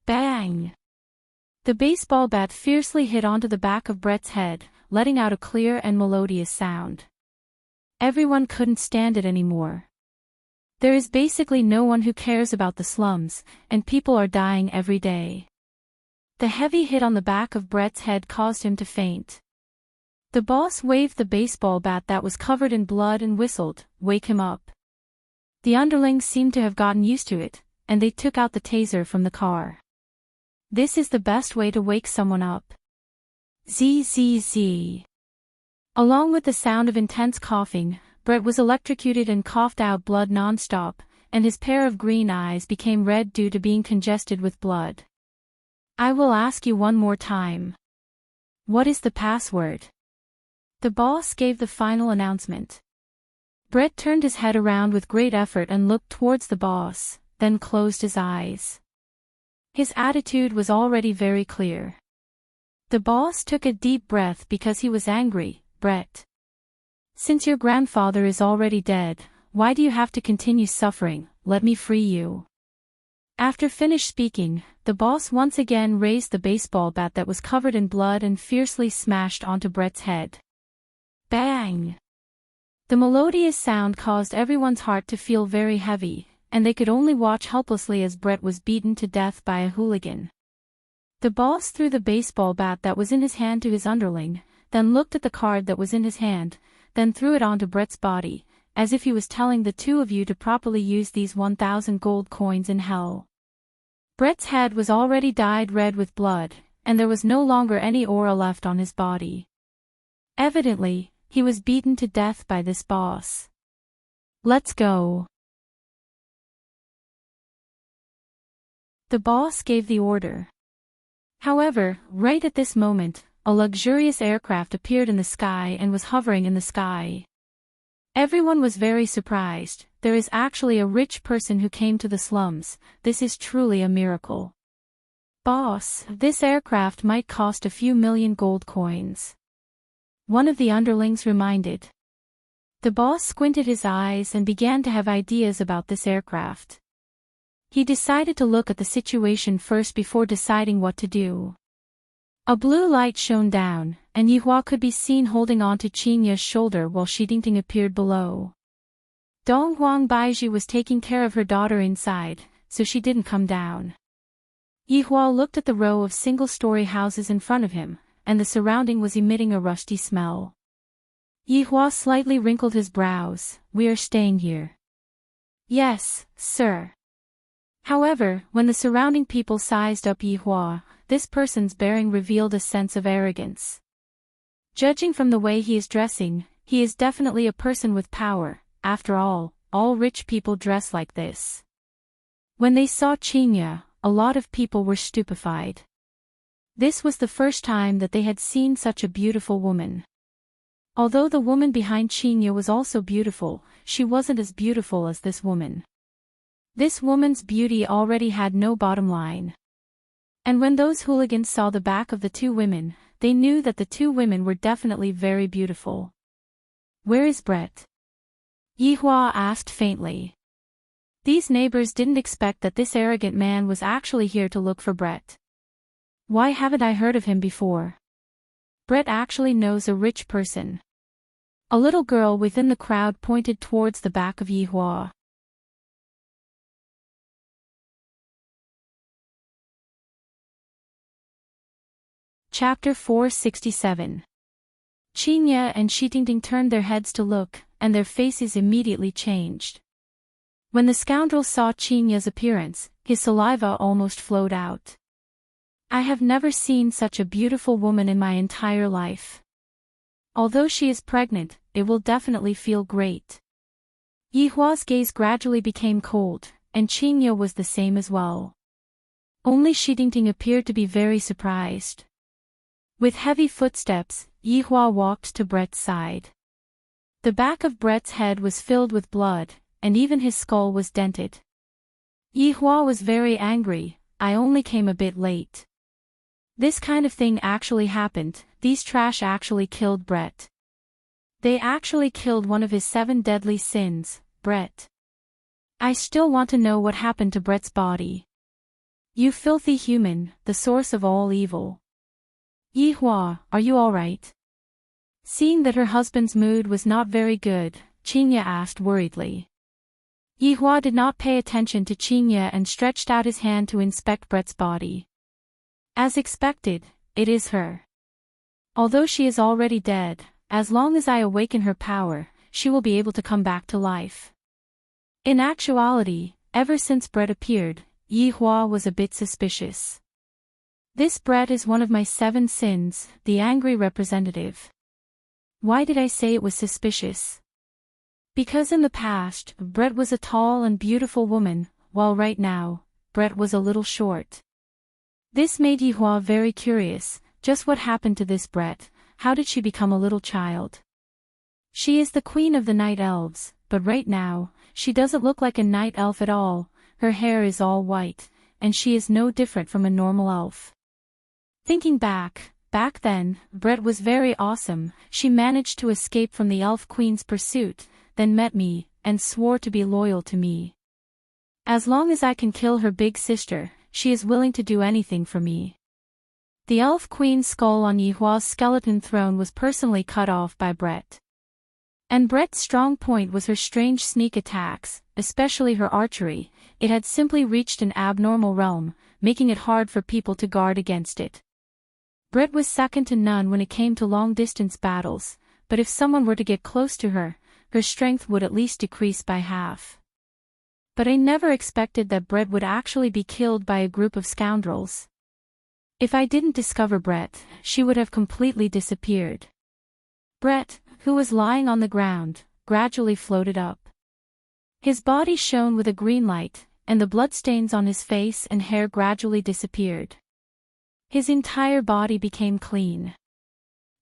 Bang! The baseball bat fiercely hit onto the back of Brett's head, letting out a clear and melodious sound. Everyone couldn't stand it anymore. There is basically no one who cares about the slums, and people are dying every day. The heavy hit on the back of Brett's head caused him to faint. The boss waved the baseball bat that was covered in blood and whistled, "Wake him up." The underlings seemed to have gotten used to it, and they took out the taser from the car. This is the best way to wake someone up. Zzz. Along with the sound of intense coughing, Brett was electrocuted and coughed out blood non-stop, and his pair of green eyes became red due to being congested with blood. I will ask you one more time. What is the password? The boss gave the final announcement. Brett turned his head around with great effort and looked towards the boss, then closed his eyes. His attitude was already very clear. The boss took a deep breath because he was angry. Brett, since your grandfather is already dead, why do you have to continue suffering? Let me free you. After finished speaking, the boss once again raised the baseball bat that was covered in blood and fiercely smashed onto Brett's head. Bang! The melodious sound caused everyone's heart to feel very heavy, and they could only watch helplessly as Brett was beaten to death by a hooligan. The boss threw the baseball bat that was in his hand to his underling, then looked at the card that was in his hand, then threw it onto Brett's body, as if he was telling the two of you to properly use these 1,000 gold coins in hell. Brett's head was already dyed red with blood, and there was no longer any aura left on his body. Evidently, he was beaten to death by this boss. Let's go. The boss gave the order. However, right at this moment, a luxurious aircraft appeared in the sky and was hovering in the sky. Everyone was very surprised. There is actually a rich person who came to the slums. This is truly a miracle. Boss, this aircraft might cost a few million gold coins. One of the underlings reminded. The boss squinted his eyes and began to have ideas about this aircraft. He decided to look at the situation first before deciding what to do. A blue light shone down, and Yihua could be seen holding on to Qinya's shoulder while Shidingting appeared below. Dong Huang Baiji was taking care of her daughter inside, so she didn't come down. Yihua looked at the row of single-story houses in front of him, and the surrounding was emitting a rusty smell. Yihua slightly wrinkled his brows. We are staying here. Yes, sir. However, when the surrounding people sized up Yihua, this person's bearing revealed a sense of arrogance. Judging from the way he is dressing, he is definitely a person with power. After all rich people dress like this. When they saw Qinya, a lot of people were stupefied. This was the first time that they had seen such a beautiful woman. Although the woman behind Qinya was also beautiful, she wasn't as beautiful as this woman. This woman's beauty already had no bottom line. And when those hooligans saw the back of the two women, they knew that the two women were definitely very beautiful. Where is Brett? Yihua asked faintly. These neighbors didn't expect that this arrogant man was actually here to look for Brett. Why haven't I heard of him before? Brett actually knows a rich person. A little girl within the crowd pointed towards the back of Yihua. Chapter 467. Qinya and Xitingting turned their heads to look, and their faces immediately changed. When the scoundrel saw Qinya's appearance, his saliva almost flowed out. I have never seen such a beautiful woman in my entire life. Although she is pregnant, it will definitely feel great. Yihua's gaze gradually became cold, and Qinya was the same as well. Only Xitingting appeared to be very surprised. With heavy footsteps, Yihua walked to Brett's side. The back of Brett's head was filled with blood, and even his skull was dented. Yihua was very angry. I only came a bit late. This kind of thing actually happened. These trash actually killed Brett. They actually killed one of his 7 deadly sins, Brett. I still want to know what happened to Brett's body. You filthy human, the source of all evil. Yihua, are you alright? Seeing that her husband's mood was not very good, Qinya asked worriedly. Yihua did not pay attention to Qinya and stretched out his hand to inspect Brett's body. As expected, it is her. Although she is already dead, as long as I awaken her power, she will be able to come back to life. In actuality, ever since Brett appeared, Yihua was a bit suspicious. This Brett is one of my 7 sins, the angry representative. Why did I say it was suspicious? Because in the past, Brett was a tall and beautiful woman, while right now, Brett was a little short. This made Yihua very curious. Just what happened to this Brett? How did she become a little child? She is the queen of the night elves, but right now, she doesn't look like a night elf at all. Her hair is all white, and she is no different from a normal elf. Thinking back then, Brett was very awesome. She managed to escape from the elf queen's pursuit, then met me, and swore to be loyal to me. As long as I can kill her big sister, she is willing to do anything for me. The elf queen's skull on Yihua's skeleton throne was personally cut off by Brett. And Brett's strong point was her strange sneak attacks, especially her archery. It had simply reached an abnormal realm, making it hard for people to guard against it. Brett was second to none when it came to long-distance battles, but if someone were to get close to her, her strength would at least decrease by half. But I never expected that Brett would actually be killed by a group of scoundrels. If I didn't discover Brett, she would have completely disappeared. Brett, who was lying on the ground, gradually floated up. His body shone with a green light, and the bloodstains on his face and hair gradually disappeared. His entire body became clean.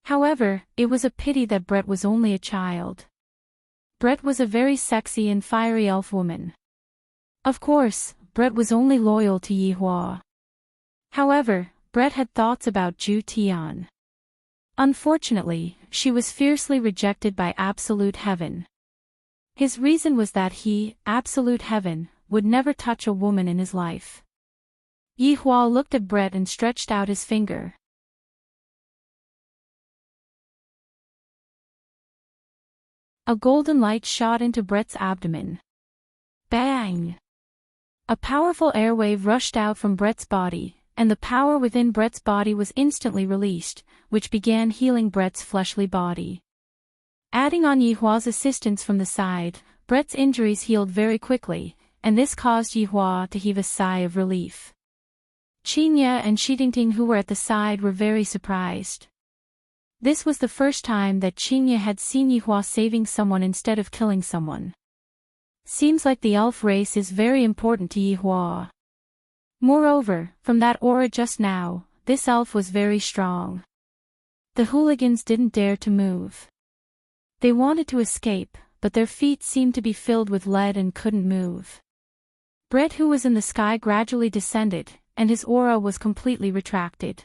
However, it was a pity that Brett was only a child. Brett was a very sexy and fiery elf woman. Of course, Brett was only loyal to Yihua. However, Brett had thoughts about Zhu Tian. Unfortunately, she was fiercely rejected by Absolute Heaven. His reason was that he, Absolute Heaven, would never touch a woman in his life. Yihua looked at Brett and stretched out his finger. A golden light shot into Brett's abdomen. Bang! A powerful airwave rushed out from Brett's body, and the power within Brett's body was instantly released, which began healing Brett's fleshly body. Adding on Yihua's assistance from the side, Brett's injuries healed very quickly, and this caused Yihua to heave a sigh of relief. Qinya and Xitingting, who were at the side, were very surprised. This was the first time that Qinya had seen Yihua saving someone instead of killing someone. Seems like the elf race is very important to Yihua. Moreover, from that aura just now, this elf was very strong. The hooligans didn't dare to move. They wanted to escape, but their feet seemed to be filled with lead and couldn't move. Brett, who was in the sky, gradually descended, and his aura was completely retracted.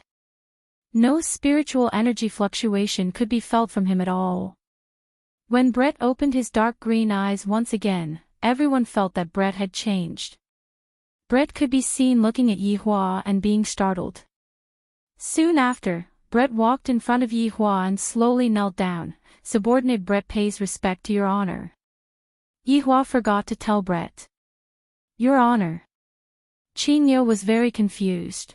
No spiritual energy fluctuation could be felt from him at all. When Brett opened his dark green eyes once again, everyone felt that Brett had changed. Brett could be seen looking at Yi Hua and being startled. Soon after, Brett walked in front of Yi Hua and slowly knelt down. "Subordinate Brett pays respect to your honor." Yi Hua forgot to tell Brett. "Your honor." Qingye was very confused.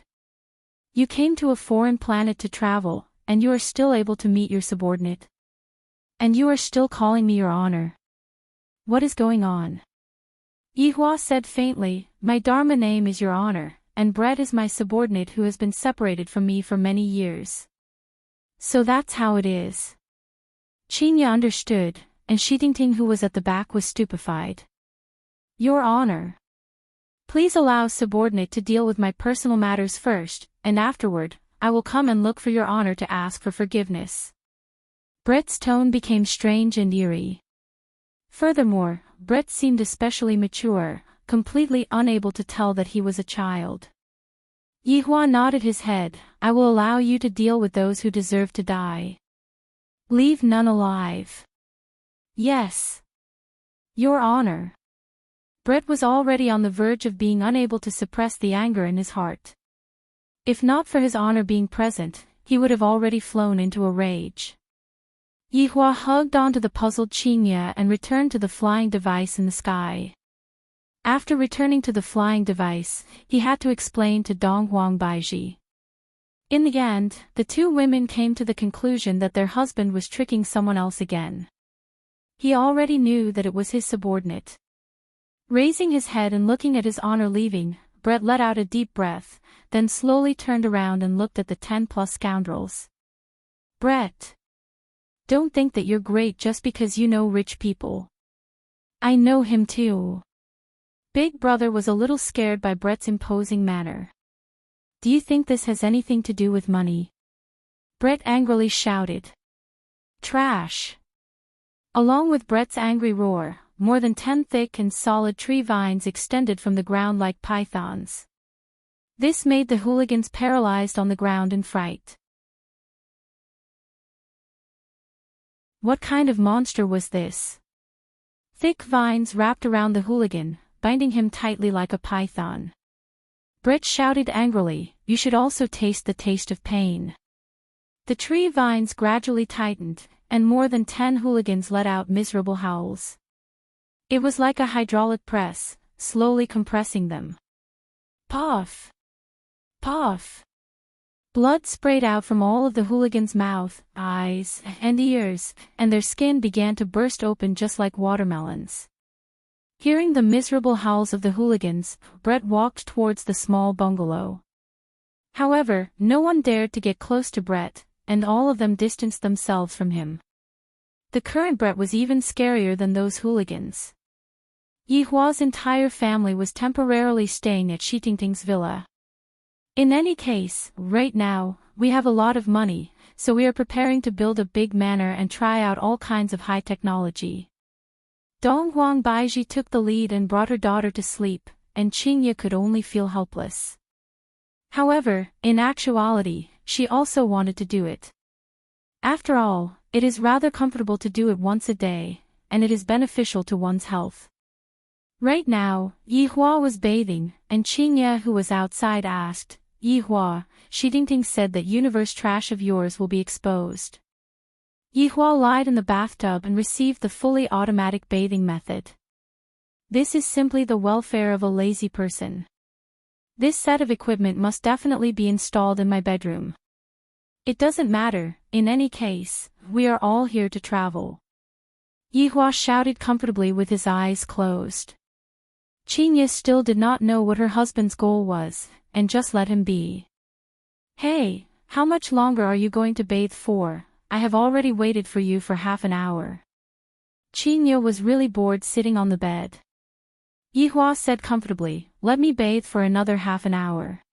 "You came to a foreign planet to travel, and you are still able to meet your subordinate. And you are still calling me your honor. What is going on?" Yi Hua said faintly, "My Dharma name is your honor, and Brett is my subordinate who has been separated from me for many years. So that's how it is." Qingye understood, and Xitingting who was at the back was stupefied. "Your honor. Please allow subordinate to deal with my personal matters first, and afterward, I will come and look for your honor to ask for forgiveness." Brett's tone became strange and eerie. Furthermore, Brett seemed especially mature, completely unable to tell that he was a child. Yi Hua nodded his head. "I will allow you to deal with those who deserve to die. Leave none alive." "Yes. Your honor." Brett was already on the verge of being unable to suppress the anger in his heart. If not for his honor being present, he would have already flown into a rage. Yi Hua hugged onto the puzzled Qingye and returned to the flying device in the sky. After returning to the flying device, he had to explain to Donghuang Baiji. In the end, the two women came to the conclusion that their husband was tricking someone else again. He already knew that it was his subordinate. Raising his head and looking at his honor leaving, Brett let out a deep breath, then slowly turned around and looked at the 10+ scoundrels. "Brett. Don't think that you're great just because you know rich people. I know him too." Big Brother was a little scared by Brett's imposing manner. "Do you think this has anything to do with money?" Brett angrily shouted. "Trash." Along with Brett's angry roar, more than 10 thick and solid tree vines extended from the ground like pythons. This made the hooligans paralyzed on the ground in fright. What kind of monster was this? Thick vines wrapped around the hooligan, binding him tightly like a python. Brett shouted angrily, "You should also taste the taste of pain." The tree vines gradually tightened, and more than 10 hooligans let out miserable howls. It was like a hydraulic press, slowly compressing them. Puff! Puff! Blood sprayed out from all of the hooligans' mouth, eyes, and ears, and their skin began to burst open just like watermelons. Hearing the miserable howls of the hooligans, Brett walked towards the small bungalow. However, no one dared to get close to Brett, and all of them distanced themselves from him. The current Brett was even scarier than those hooligans. Yi Hua's entire family was temporarily staying at Xitingting's villa. In any case, right now, we have a lot of money, so we are preparing to build a big manor and try out all kinds of high technology. Donghuang Baiji took the lead and brought her daughter to sleep, and Qingye could only feel helpless. However, in actuality, she also wanted to do it. After all, it is rather comfortable to do it once a day, and it is beneficial to one's health. Right now, Yi Hua was bathing, and Qingye who was outside asked, "Yi Hua, Xitingting said that universe trash of yours will be exposed." Yi Hua lied in the bathtub and received the fully automatic bathing method. This is simply the welfare of a lazy person. This set of equipment must definitely be installed in my bedroom. It doesn't matter, in any case, we are all here to travel. Yi Hua shouted comfortably with his eyes closed. Qingye still did not know what her husband's goal was, and just let him be. "Hey, how much longer are you going to bathe for? I have already waited for you for half an hour." Qingye was really bored sitting on the bed. Yi Hua said comfortably, "Let me bathe for another half an hour."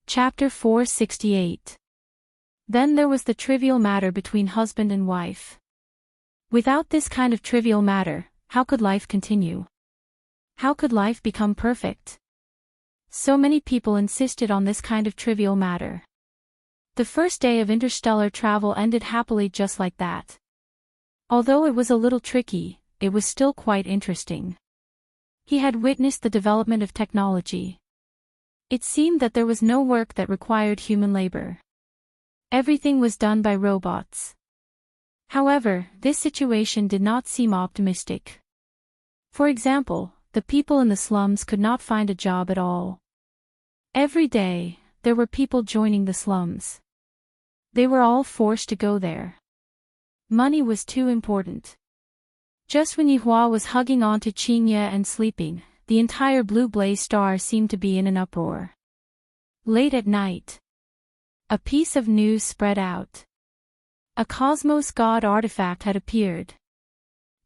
Chapter 468. Then there was the trivial matter between husband and wife. Without this kind of trivial matter, how could life continue? How could life become perfect? So many people insisted on this kind of trivial matter. The first day of interstellar travel ended happily just like that. Although it was a little tricky, it was still quite interesting. He had witnessed the development of technology. It seemed that there was no work that required human labor. Everything was done by robots. However, this situation did not seem optimistic. For example, the people in the slums could not find a job at all. Every day, there were people joining the slums. They were all forced to go there. Money was too important. Just when Yihua was hugging onto Qingye and sleeping, the entire blue blaze star seemed to be in an uproar. Late at night, a piece of news spread out. A Cosmos God artifact had appeared.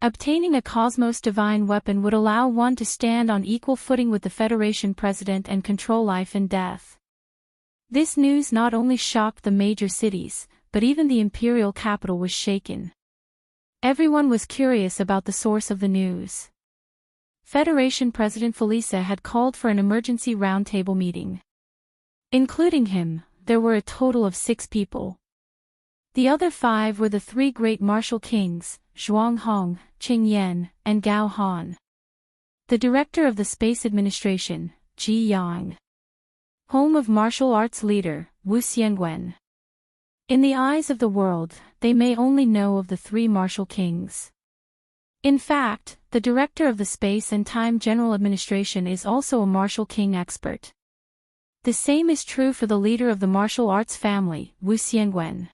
Obtaining a Cosmos divine weapon would allow one to stand on equal footing with the Federation president and control life and death. This news not only shocked the major cities, but even the imperial capital was shaken. Everyone was curious about the source of the news. Federation President Felisa had called for an emergency roundtable meeting. Including him, there were a total of 6 people. The other 5 were the 3 great martial kings, Zhuang Hong, Qing Yan, and Gao Han. The director of the Space Administration, Ji Yang. Home of martial arts leader, Wu Xiangwen. In the eyes of the world, they may only know of the 3 martial kings. In fact, the director of the Space and Time General Administration is also a martial king expert. The same is true for the leader of the martial arts family, Wu Xiangwen.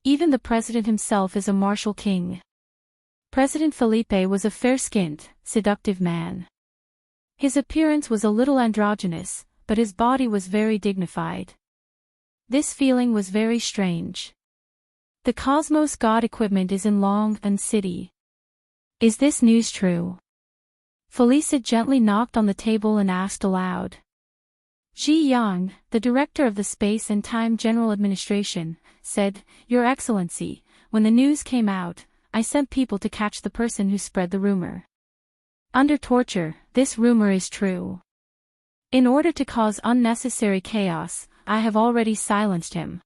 Even the president himself is a martial king. President Felipe was a fair-skinned, seductive man. His appearance was a little androgynous, but his body was very dignified. This feeling was very strange. The Cosmos God equipment is in Longan City. Is this news true? Felisa gently knocked on the table and asked aloud. Ji Yang, the director of the Space and Time General Administration, said, "Your Excellency, when the news came out, I sent people to catch the person who spread the rumor. Under torture, this rumor is true. In order to cause unnecessary chaos, I have already silenced him."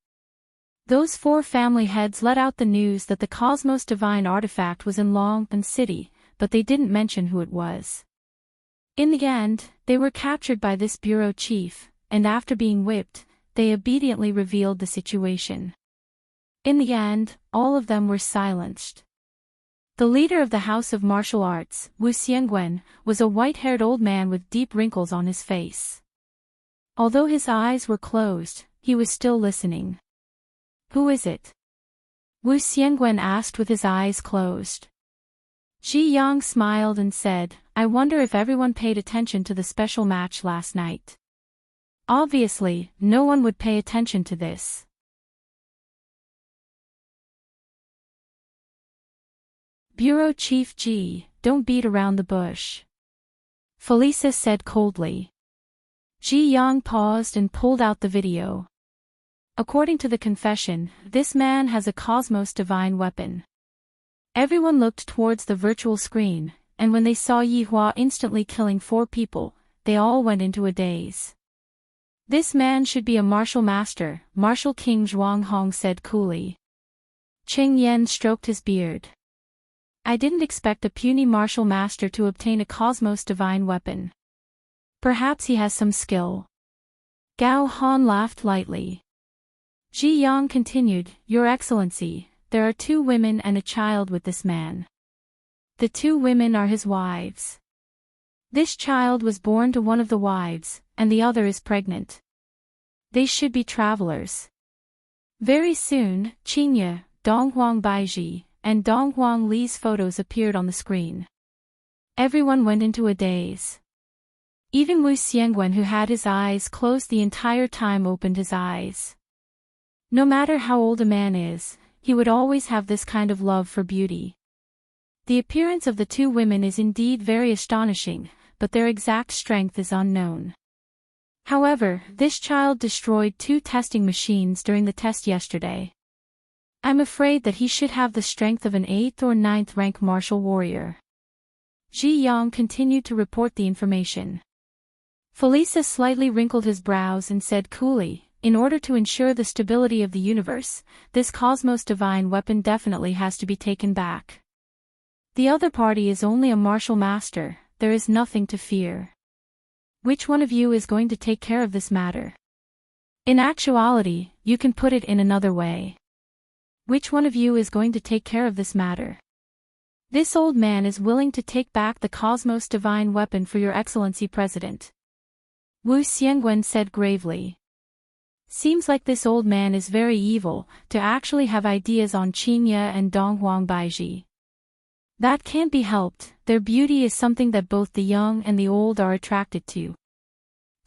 Those 4 family heads let out the news that the Cosmos Divine artifact was in Longan City, but they didn't mention who it was. In the end, they were captured by this bureau chief, and after being whipped, they obediently revealed the situation. In the end, all of them were silenced. The leader of the House of Martial Arts, Wu Xiangwen, was a white-haired old man with deep wrinkles on his face. Although his eyes were closed, he was still listening. "Who is it?" Wu Xiangwen asked with his eyes closed. Ji Yang smiled and said, "I wonder if everyone paid attention to the special match last night." Obviously, no one would pay attention to this. Bureau Chief Ji, don't beat around the bush. Felisa said coldly. Ji Yang paused and pulled out the video. According to the confession, this man has a Cosmos divine weapon. Everyone looked towards the virtual screen, and when they saw Yihua instantly killing 4 people, they all went into a daze. "This man should be a martial master," Martial King Zhuang Hong said coolly. Qing Yan stroked his beard. "I didn't expect a puny martial master to obtain a Cosmos divine weapon. Perhaps he has some skill." Gao Han laughed lightly. Ji Yang continued, "Your Excellency, there are 2 women and a child with this man. The 2 women are his wives. This child was born to one of the wives, and the other is pregnant. They should be travelers." Very soon, Qingye, Donghuang Baiji, and Donghuang Li's photos appeared on the screen. Everyone went into a daze. Even Wu Xiangwen, who had his eyes closed the entire time, opened his eyes. No matter how old a man is, he would always have this kind of love for beauty. The appearance of the 2 women is indeed very astonishing, but their exact strength is unknown. However, this child destroyed 2 testing machines during the test yesterday. I'm afraid that he should have the strength of an 8th or 9th rank martial warrior. Ji Yang continued to report the information. Felisa slightly wrinkled his brows and said coolly, in order to ensure the stability of the universe, this Cosmos Divine weapon definitely has to be taken back. The other party is only a martial master, there is nothing to fear. Which one of you is going to take care of this matter? In actuality, you can put it in another way. Which one of you is going to take care of this matter? This old man is willing to take back the Cosmos Divine weapon for your Excellency President. Wu Xiangwen said gravely. Seems like this old man is very evil, to actually have ideas on Qingye and Donghuang Baiji. That can't be helped, their beauty is something that both the young and the old are attracted to.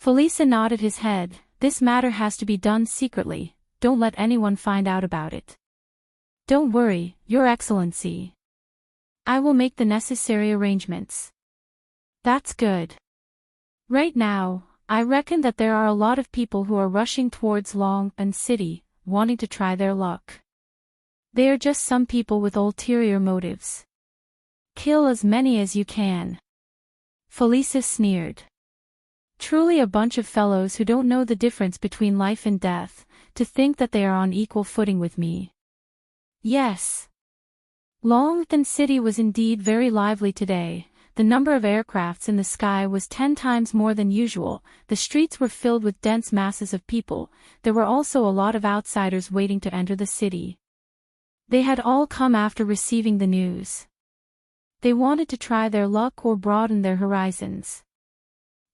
Felisa nodded his head, this matter has to be done secretly, don't let anyone find out about it. Don't worry, Your Excellency. I will make the necessary arrangements. That's good. Right now, I reckon that there are a lot of people who are rushing towards Longan City, wanting to try their luck. They are just some people with ulterior motives. Kill as many as you can. Felisa sneered. Truly a bunch of fellows who don't know the difference between life and death, to think that they are on equal footing with me. Yes. Longan City was indeed very lively today. The number of aircrafts in the sky was 10 times more than usual, the streets were filled with dense masses of people, there were also a lot of outsiders waiting to enter the city. They had all come after receiving the news. They wanted to try their luck or broaden their horizons.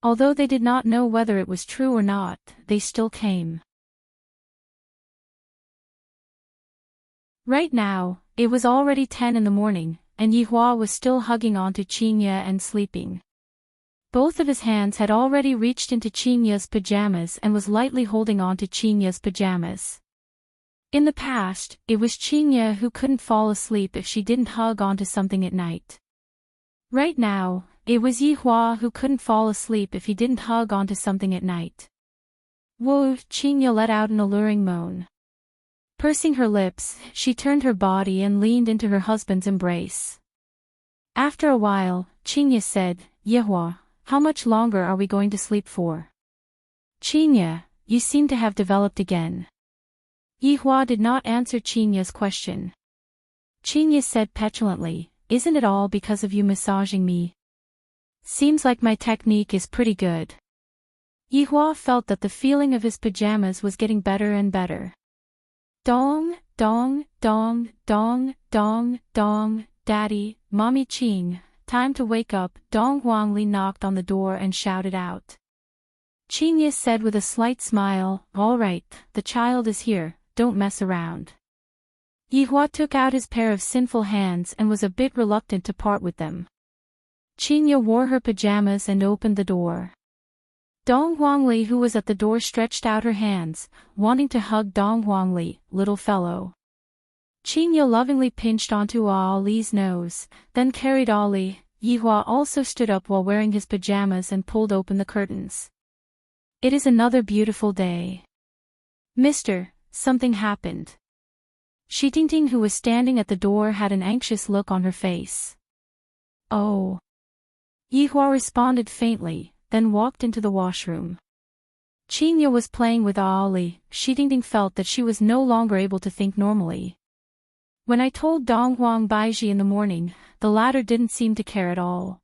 Although they did not know whether it was true or not, they still came. Right now, it was already 10 in the morning, and Yihua was still hugging onto Qingye and sleeping. Both of his hands had already reached into Qingye's pajamas and was lightly holding onto Qingye's pajamas. In the past, it was Qingye who couldn't fall asleep if she didn't hug onto something at night. Right now, it was Yihua who couldn't fall asleep if he didn't hug onto something at night. Whoa! Qingye let out an alluring moan. Pursing her lips, she turned her body and leaned into her husband's embrace. After a while, Qingye said, Yihua, how much longer are we going to sleep for? Qingye, you seem to have developed again. Yihua did not answer Qingye's question. Qingye said petulantly, isn't it all because of you massaging me? Seems like my technique is pretty good. Yihua felt that the feeling of his pajamas was getting better and better. Dong, dong, dong, dong, dong, dong, Daddy, Mommy Qing, time to wake up. Dong Huangli knocked on the door and shouted out. Qingye said with a slight smile, all right, the child is here, don't mess around. Yihua took out his pair of sinful hands and was a bit reluctant to part with them. Qingye wore her pajamas and opened the door. Dong Huangli, who was at the door, stretched out her hands, wanting to hug Dong Huangli, little fellow. Qingye lovingly pinched onto Ali's nose, then carried Ali. Yihua also stood up while wearing his pajamas and pulled open the curtains. It is another beautiful day. Mister, something happened. Shitingting, who was standing at the door, had an anxious look on her face. Oh. Yihua responded faintly, then walked into the washroom. Qingye was playing with Ali. Shitingting felt that she was no longer able to think normally. When I told Donghuang Baiji in the morning, the latter didn't seem to care at all.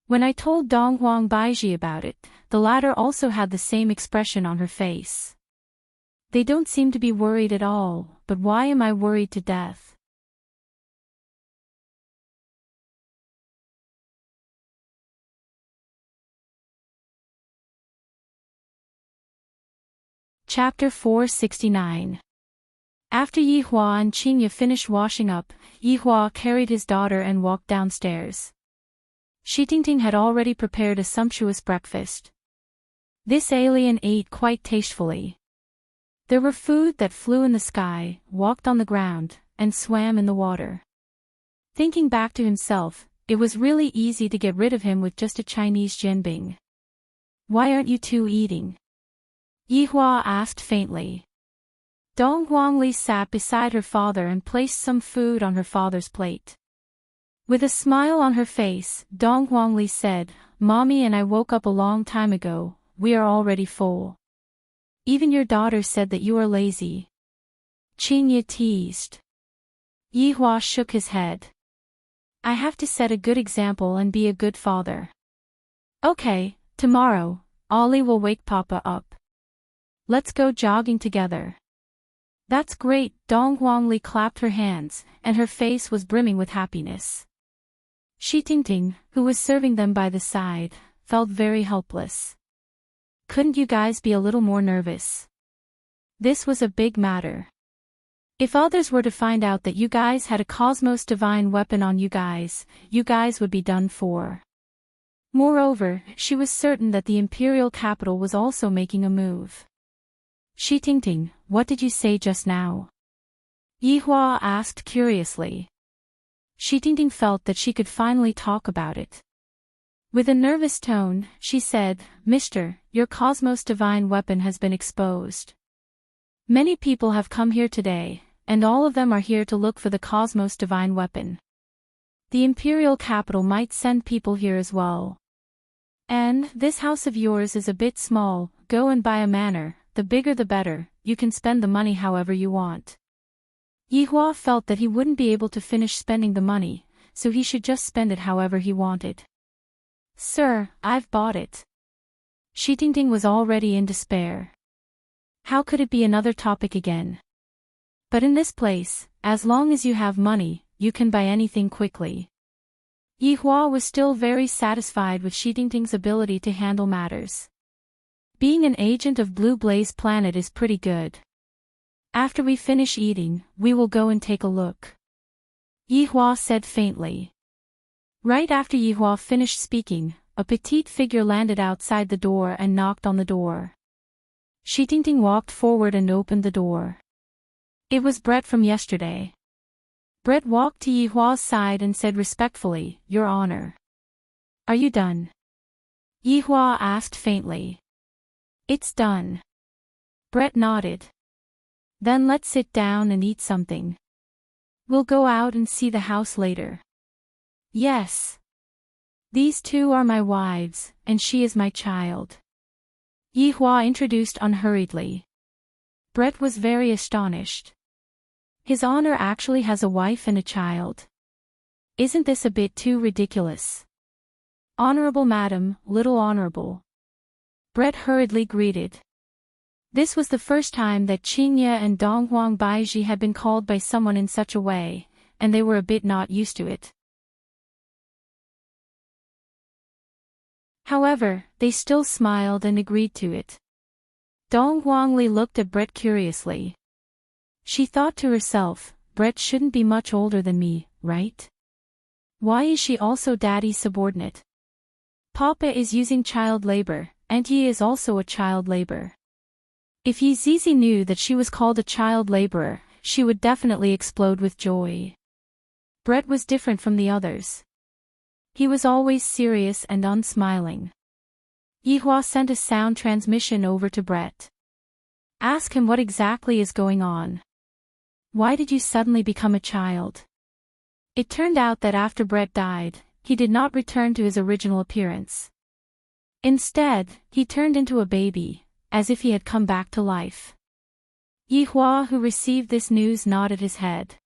When I told Donghuang Baiji about it, the latter also had the same expression on her face. They don't seem to be worried at all, but why am I worried to death? Chapter 469. After Yihua and Qingye finished washing up, Yihua carried his daughter and walked downstairs. Shitingting had already prepared a sumptuous breakfast. This alien ate quite tastefully. There were food that flew in the sky, walked on the ground, and swam in the water. Thinking back to himself, it was really easy to get rid of him with just a Chinese jianbing. Why aren't you two eating? Yihua asked faintly. Dong Huangli sat beside her father and placed some food on her father's plate. With a smile on her face, Dong Huangli said, Mommy and I woke up a long time ago, we are already full. Even your daughter said that you are lazy. Qingye teased. Yihua shook his head. I have to set a good example and be a good father. Okay, tomorrow, Ollie will wake Papa up. Let's go jogging together. That's great, Dong Huangli clapped her hands, and her face was brimming with happiness. Tingting, who was serving them by the side, felt very helpless. Couldn't you guys be a little more nervous? This was a big matter. If others were to find out that you guys had a Cosmos Divine weapon on you guys would be done for. Moreover, she was certain that the imperial capital was also making a move. Tingting, what did you say just now? Yihua asked curiously. Tingting felt that she could finally talk about it. With a nervous tone, she said, Mister, your Cosmos Divine weapon has been exposed. Many people have come here today, and all of them are here to look for the Cosmos Divine weapon. The imperial capital might send people here as well. And, this house of yours is a bit small, go and buy a manor, the bigger the better, you can spend the money however you want. Yihua felt that he wouldn't be able to finish spending the money, so he should just spend it however he wanted. Sir, I've bought it. Tingting was already in despair. How could it be another topic again? But in this place, as long as you have money, you can buy anything quickly. Yihua was still very satisfied with Tingting's ability to handle matters. Being an agent of Blue Blaze Planet is pretty good. After we finish eating, we will go and take a look. Yihua said faintly. Right after Yihua finished speaking, a petite figure landed outside the door and knocked on the door. Tingting walked forward and opened the door. It was Brett from yesterday. Brett walked to Yihua's side and said respectfully, Your Honor. Are you done? Yihua asked faintly. It's done. Brett nodded. Then let's sit down and eat something. We'll go out and see the house later. Yes. These two are my wives, and she is my child. Yihua introduced unhurriedly. Brett was very astonished. His Honor actually has a wife and a child. Isn't this a bit too ridiculous? Honorable Madam, Little Honorable. Brett hurriedly greeted. This was the first time that Qingye and Donghuang Baiji had been called by someone in such a way, and they were a bit not used to it. However, they still smiled and agreed to it. Dong Huangli looked at Brett curiously. She thought to herself, Brett shouldn't be much older than me, right? Why is she also daddy's subordinate? Papa is using child labor, and he is also a child labor. If Yi Zizi knew that she was called a child laborer, she would definitely explode with joy. Brett was different from the others. He was always serious and unsmiling. Yihua sent a sound transmission over to Brett. Ask him what exactly is going on. Why did you suddenly become a child? It turned out that after Brett died, he did not return to his original appearance. Instead, he turned into a baby, as if he had come back to life. Yihua, who received this news, nodded his head.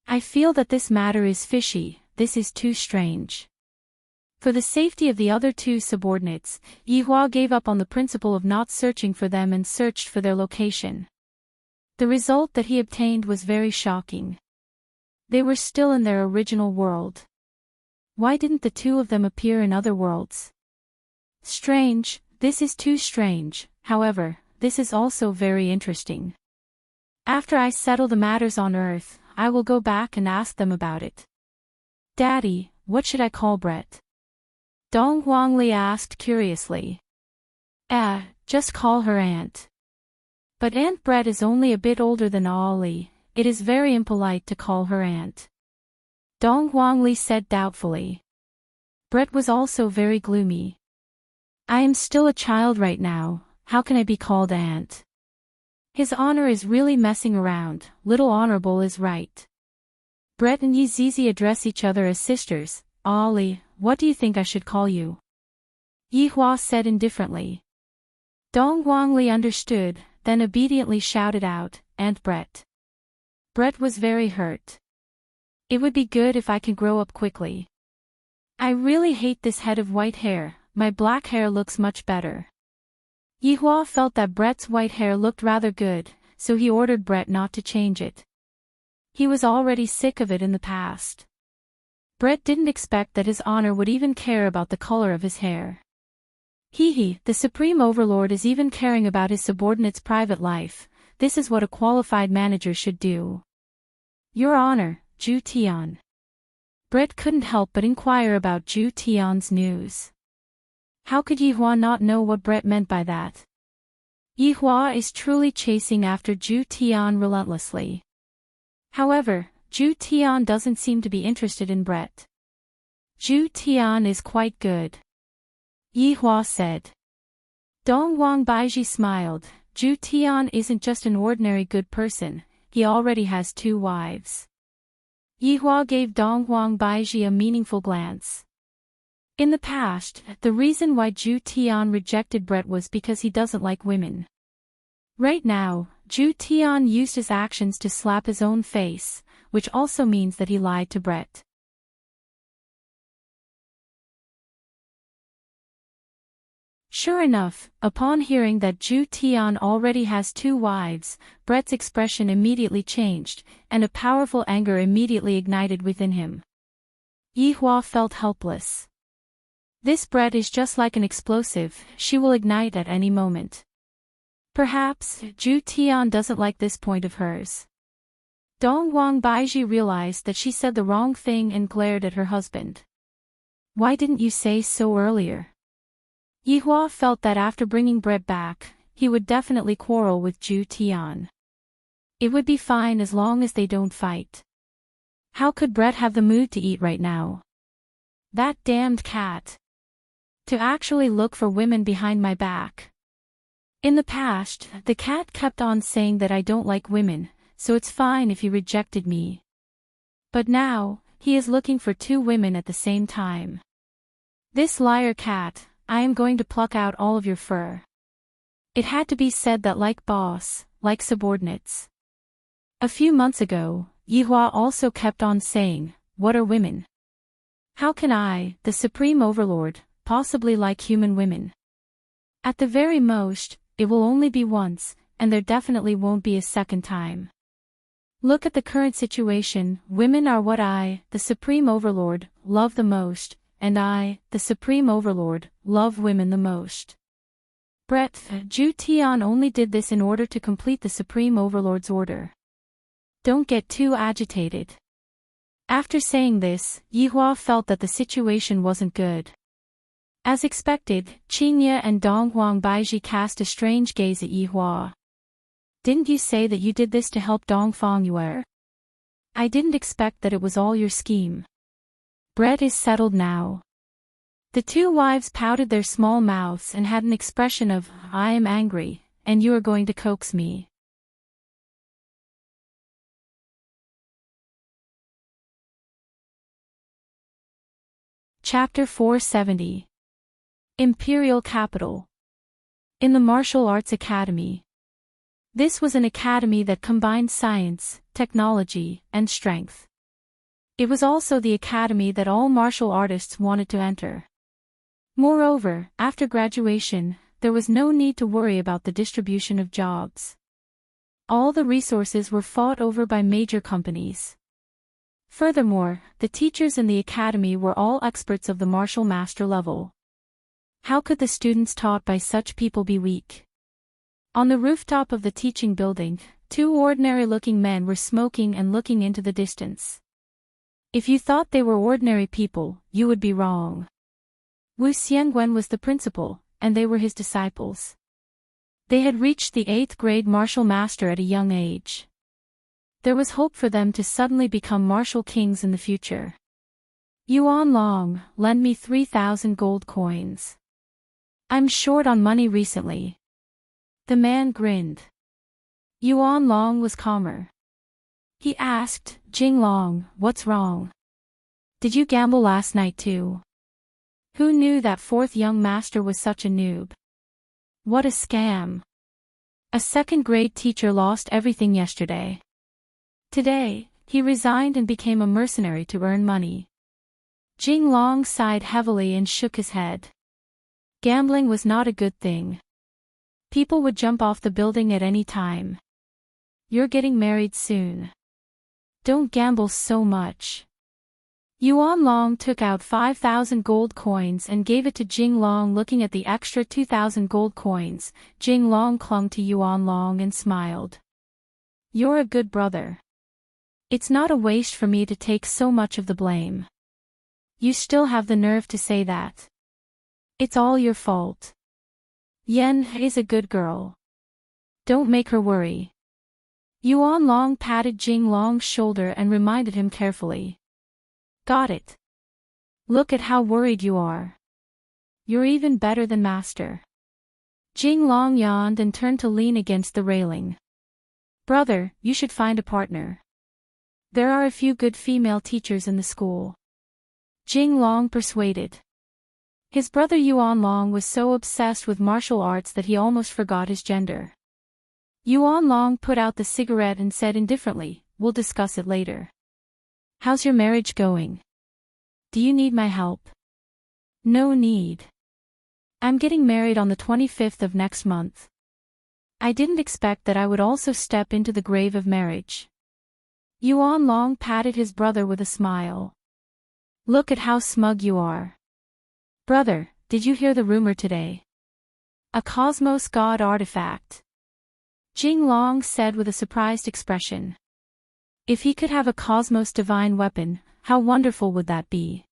I feel that this matter is fishy, this is too strange. For the safety of the other two subordinates, Yihua gave up on the principle of not searching for them and searched for their location. The result that he obtained was very shocking. They were still in their original world. Why didn't the two of them appear in other worlds? Strange, this is too strange, however, this is also very interesting. After I settle the matters on Earth, I will go back and ask them about it. Daddy, what should I call Brett? Dong Huangli asked curiously. Just call her Aunt. But Aunt Brett is only a bit older than Ollie, it is very impolite to call her Aunt. Dong Huangli said doubtfully. Brett was also very gloomy. I am still a child right now, how can I be called Aunt? His Honor is really messing around, Little Honorable is right. Brett and Yi Zizi address each other as sisters. Ollie, what do you think I should call you? Yihua said indifferently. Dong Wangli understood, then obediently shouted out, "Aunt Brett." Brett was very hurt. "It would be good if I could grow up quickly. I really hate this head of white hair, my black hair looks much better." Yihua felt that Brett's white hair looked rather good, so he ordered Brett not to change it. He was already sick of it in the past. Brett didn't expect that his honor would even care about the color of his hair. The Supreme Overlord is even caring about his subordinate's private life. This is what a qualified manager should do. "Your Honor, Zhu Tian." Brett couldn't help but inquire about Zhu Tian's news. How could Yihua not know what Brett meant by that? Yihua is truly chasing after Zhu Tian relentlessly. However, Zhu Tian doesn't seem to be interested in Brett. "Zhu Tian is quite good," Yihua said. Dong Wang Baiji smiled. "Zhu Tian isn't just an ordinary good person, he already has 2 wives. Yihua gave Dong Wang Baiji a meaningful glance. In the past, the reason why Zhu Tian rejected Brett was because he doesn't like women. Right now, Zhu Tian used his actions to slap his own face, which also means that he lied to Brett. Sure enough, upon hearing that Zhu Tian already has 2 wives, Brett's expression immediately changed, and a powerful anger immediately ignited within him. Yihua felt helpless. This Brett is just like an explosive, she will ignite at any moment. Perhaps, Zhu Tian doesn't like this point of hers. Dong Wang Baiji realized that she said the wrong thing and glared at her husband. "Why didn't you say so earlier?" Yihua felt that after bringing Brett back, he would definitely quarrel with Zhu Tian. It would be fine as long as they don't fight. How could Brett have the mood to eat right now? That damned cat. To actually look for women behind my back. In the past, the cat kept on saying that I don't like women, so it's fine if he rejected me. But now, he is looking for 2 women at the same time. This liar cat, I am going to pluck out all of your fur. It had to be said that like boss, like subordinates. A few months ago, Yihua also kept on saying, "What are women? How can I, the Supreme Overlord, possibly like human women? At the very most, it will only be once, and there definitely won't be a second time. Look at the current situation, women are what I, the Supreme Overlord, love the most, and I, the Supreme Overlord, love women the most." Brett, Zhu Tian only did this in order to complete the Supreme Overlord's order. Don't get too agitated. After saying this, Yihua felt that the situation wasn't good. As expected, Qingye and Dong Wang Baiji cast a strange gaze at Yihua. "Didn't you say that you did this to help Dong Fengyue? I didn't expect that it was all your scheme." Brett is settled now. The 2 wives pouted their small mouths and had an expression of, "I am angry, and you are going to coax me." Chapter 470. Imperial Capital. In the Martial Arts Academy. This was an academy that combined science, technology, and strength. It was also the academy that all martial artists wanted to enter. Moreover, after graduation, there was no need to worry about the distribution of jobs. All the resources were fought over by major companies. Furthermore, the teachers in the academy were all experts of the martial master level. How could the students taught by such people be weak? On the rooftop of the teaching building, 2 ordinary-looking men were smoking and looking into the distance. If you thought they were ordinary people, you would be wrong. Wu Xiangwen was the principal, and they were his disciples. They had reached the 8th grade martial master at a young age. There was hope for them to suddenly become martial kings in the future. "Yuan Long, lend me 3,000 gold coins. I'm short on money recently." The man grinned. Yuan Long was calmer. He asked, "Jing Long, what's wrong? Did you gamble last night too?" Who knew that 4th young master was such a noob? What a scam. A second-grade teacher lost everything yesterday. Today, he resigned and became a mercenary to earn money. Jing Long sighed heavily and shook his head. Gambling was not a good thing. People would jump off the building at any time. You're getting married soon. Don't gamble so much. Yuan Long took out 5,000 gold coins and gave it to Jing Long. Looking at the extra 2,000 gold coins, Jing Long clung to Yuan Long and smiled. You're a good brother. It's not a waste for me to take so much of the blame. You still have the nerve to say that. It's all your fault. Yen is a good girl. Don't make her worry. Yuan Long patted Jing Long's shoulder and reminded him carefully. Got it. Look at how worried you are. You're even better than Master. Jing Long yawned and turned to lean against the railing. Brother, you should find a partner. There are a few good female teachers in the school. Jing Long persuaded. His brother Yuan Long was so obsessed with martial arts that he almost forgot his gender. Yuan Long put out the cigarette and said indifferently, we'll discuss it later. How's your marriage going? Do you need my help? No need. I'm getting married on the 25th of next month. I didn't expect that I would also step into the grave of marriage. Yuan Long patted his brother with a smile. Look at how smug you are. Brother, did you hear the rumor today? A Cosmos God artifact. Jing Long said with a surprised expression. If he could have a Cosmos divine weapon, how wonderful would that be?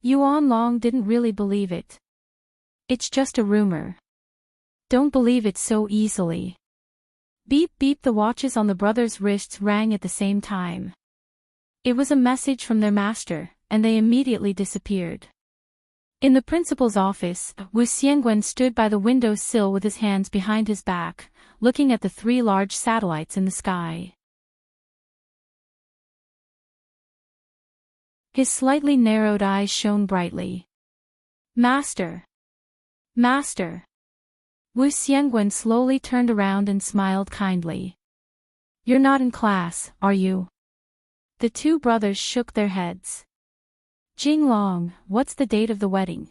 Yuan Long didn't really believe it. It's just a rumor. Don't believe it so easily. Beep beep, the watches on the brothers' wrists rang at the same time. It was a message from their master, and they immediately disappeared. In the principal's office, Wu Xiangwen stood by the window sill with his hands behind his back, looking at the 3 large satellites in the sky. His slightly narrowed eyes shone brightly. Master! Master! Wu Xiangwen slowly turned around and smiled kindly. You're not in class, are you? The 2 brothers shook their heads. Jing Long, what's the date of the wedding?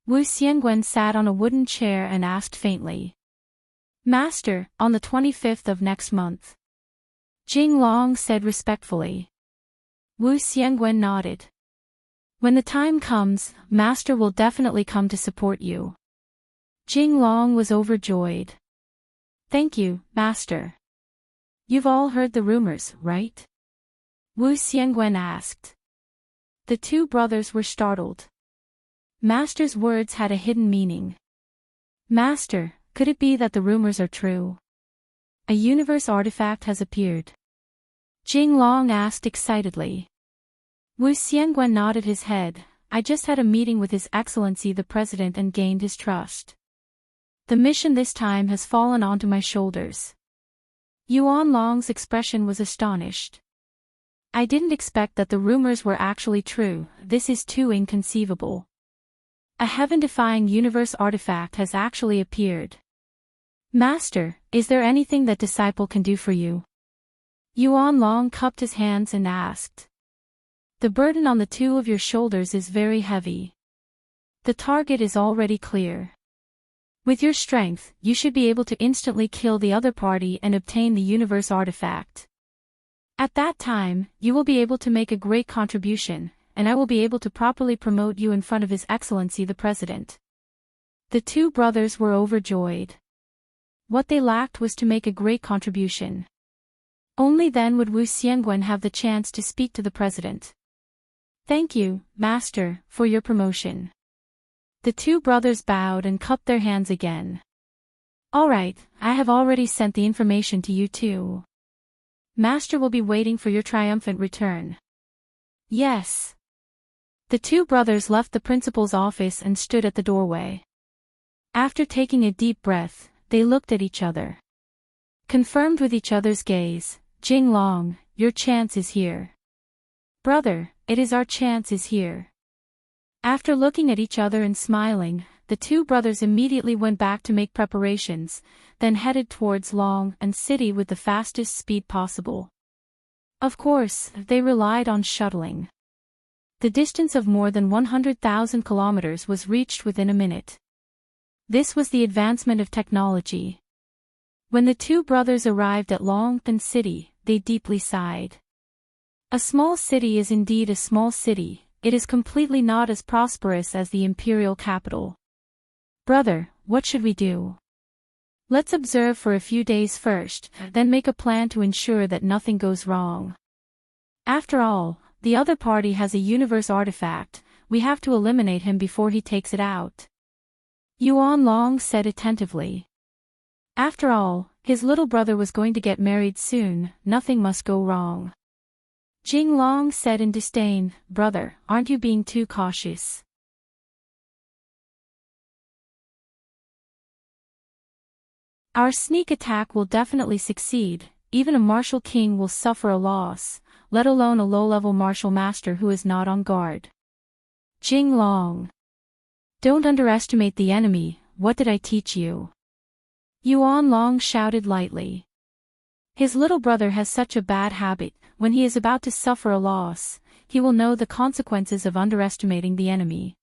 Wu Xiangwen sat on a wooden chair and asked faintly. Master, on the 25th of next month. Jing Long said respectfully. Wu Xiangwen nodded. When the time comes, Master will definitely come to support you. Jing Long was overjoyed. Thank you, Master. You've all heard the rumors, right? Wu Xiangwen asked. The 2 brothers were startled. Master's words had a hidden meaning. Master, could it be that the rumors are true? A universe artifact has appeared. Jing Long asked excitedly. Wu Xiangwen nodded his head. I just had a meeting with His Excellency the President and gained his trust. The mission this time has fallen onto my shoulders. Yuan Long's expression was astonished. I didn't expect that the rumors were actually true. This is too inconceivable. A heaven-defying universe artifact has actually appeared. Master, is there anything that disciple can do for you? Yuan Long cupped his hands and asked. The burden on the 2 of your shoulders is very heavy. The target is already clear. With your strength, you should be able to instantly kill the other party and obtain the universe artifact. At that time, you will be able to make a great contribution, and I will be able to properly promote you in front of His Excellency the President. The 2 brothers were overjoyed. What they lacked was to make a great contribution. Only then would Wu Xiangwen have the chance to speak to the President. Thank you, Master, for your promotion. The 2 brothers bowed and cupped their hands again. All right, I have already sent the information to you too. Master will be waiting for your triumphant return. Yes. The 2 brothers left the principal's office and stood at the doorway. After taking a deep breath, they looked at each other. Confirmed with each other's gaze, Jing Long, your chance is here. Brother, it is our chance is here. After looking at each other and smiling, the two brothers immediately went back to make preparations, then headed towards Long and City with the fastest speed possible. Of course, they relied on shuttling. The distance of more than 100,000 kilometers was reached within a minute. This was the advancement of technology. When the two brothers arrived at Long and City, they deeply sighed. A small city is indeed a small city, it is completely not as prosperous as the imperial capital. Brother, what should we do? Let's observe for a few days first, then make a plan to ensure that nothing goes wrong. After all, the other party has a universe artifact, we have to eliminate him before he takes it out. Yuan Long said attentively. After all, his little brother was going to get married soon, nothing must go wrong. Jing Long said in disdain, Brother, aren't you being too cautious? Our sneak attack will definitely succeed, even a martial king will suffer a loss, let alone a low-level martial master who is not on guard. Jing Long. Don't underestimate the enemy, what did I teach you? Yuan Long shouted lightly. His little brother has such a bad habit, when he is about to suffer a loss, he will know the consequences of underestimating the enemy.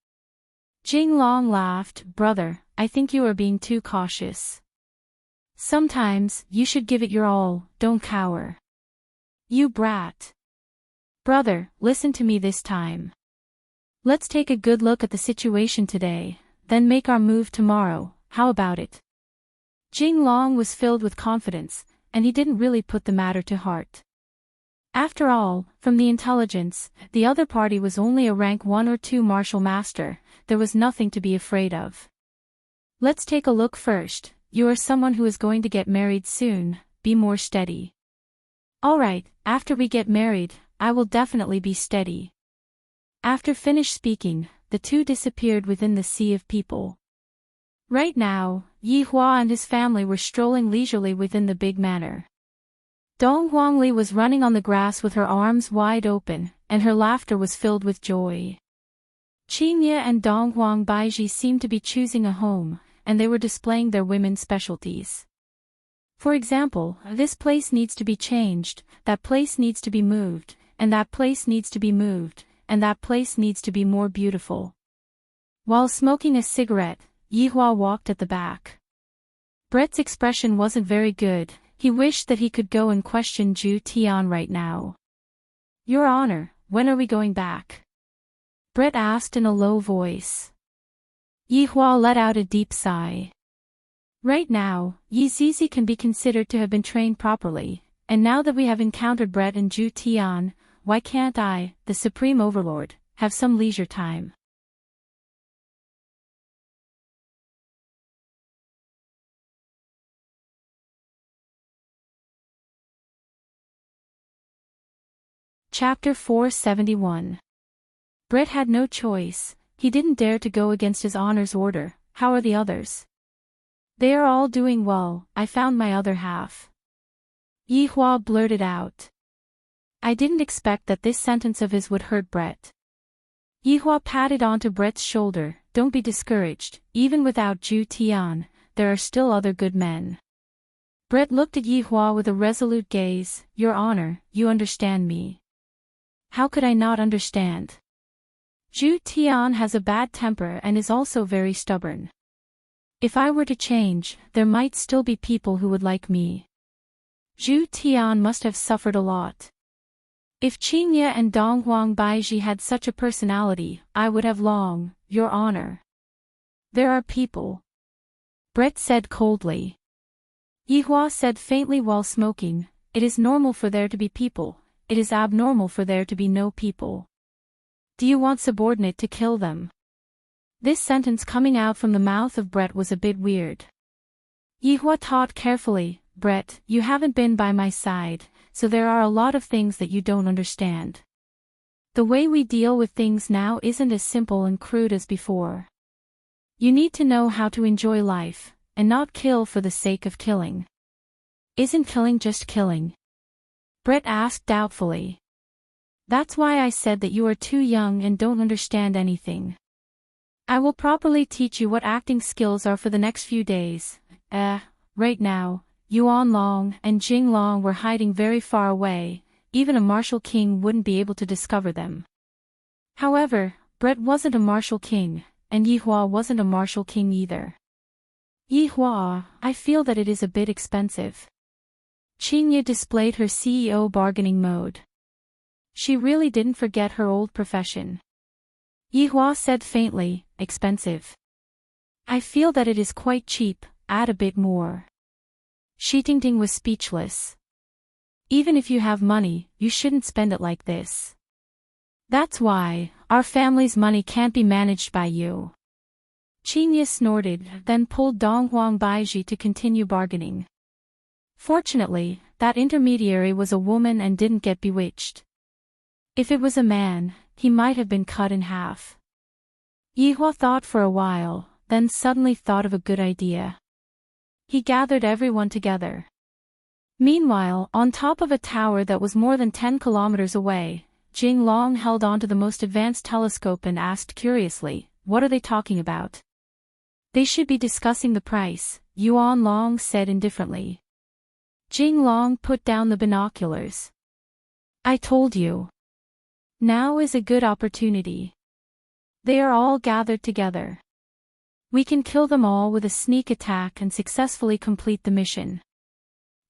Jing Long laughed, Brother, I think you are being too cautious. Sometimes, you should give it your all, don't cower. You brat. Brother, listen to me this time. Let's take a good look at the situation today, then make our move tomorrow, how about it? Jing Long was filled with confidence, and he didn't really put the matter to heart. After all, from the intelligence, the other party was only a rank 1 or 2 martial master, there was nothing to be afraid of. Let's take a look first, you are someone who is going to get married soon, be more steady. Alright, after we get married, I will definitely be steady. After finished speaking, the two disappeared within the sea of people. Right now, Yi Hua and his family were strolling leisurely within the big manor. Dong Huangli was running on the grass with her arms wide open, and her laughter was filled with joy. Qingye and Dong Huang Baiji seemed to be choosing a home, and they were displaying their women's specialties. For example, this place needs to be changed, that place needs to be moved, and that place needs to be moved, and that place needs to be more beautiful. While smoking a cigarette, Yi Hua walked at the back. Brett's expression wasn't very good, he wished that he could go and question Zhu Tian right now. Your Honor, when are we going back? Brett asked in a low voice. Yi Hua let out a deep sigh. Right now, Yi Zizi can be considered to have been trained properly, and now that we have encountered Brett and Zhu Tian, why can't I, the Supreme Overlord, have some leisure time? Chapter 471. Brett had no choice, he didn't dare to go against his honor's order. How are the others? They are all doing well, I found my other half. Yi Hua blurted out. I didn't expect that this sentence of his would hurt Brett. Yi Hua patted onto Brett's shoulder, don't be discouraged, even without Zhu Tian, there are still other good men. Brett looked at Yi Hua with a resolute gaze, Your Honor, you understand me. How could I not understand? Zhu Tian has a bad temper and is also very stubborn. If I were to change, there might still be people who would like me. Zhu Tian must have suffered a lot. If Qingye and Dong Huang Baiji had such a personality, I would have long, Your Honor. There are people. Brett said coldly. Yi Hua said faintly while smoking, it is normal for there to be people, it is abnormal for there to be no people. Do you want subordinate to kill them? This sentence coming out from the mouth of Brett was a bit weird. Yi Hua thought carefully, Brett, you haven't been by my side, so there are a lot of things that you don't understand. The way we deal with things now isn't as simple and crude as before. You need to know how to enjoy life, and not kill for the sake of killing. Isn't killing just killing? Brett asked doubtfully. That's why I said that you are too young and don't understand anything. I will properly teach you what acting skills are for the next few days. Right now, Yuan Long and Jing Long were hiding very far away, even a martial king wouldn't be able to discover them. However, Brett wasn't a martial king, and Yihua wasn't a martial king either. Yihua, I feel that it is a bit expensive. Qingye displayed her CEO bargaining mode. She really didn't forget her old profession. Yihua said faintly, expensive. I feel that it is quite cheap, add a bit more. Tingting was speechless. Even if you have money, you shouldn't spend it like this. That's why, our family's money can't be managed by you. Qingye snorted, then pulled Dong Huang Baiji to continue bargaining. Fortunately, that intermediary was a woman and didn't get bewitched. If it was a man, he might have been cut in half. Yihua thought for a while, then suddenly thought of a good idea. He gathered everyone together. Meanwhile, on top of a tower that was more than 10 kilometers away, Jing Long held onto the most advanced telescope and asked curiously, what are they talking about? They should be discussing the price, Yuan Long said indifferently. Jing Long put down the binoculars. I told you. Now is a good opportunity. They are all gathered together. We can kill them all with a sneak attack and successfully complete the mission.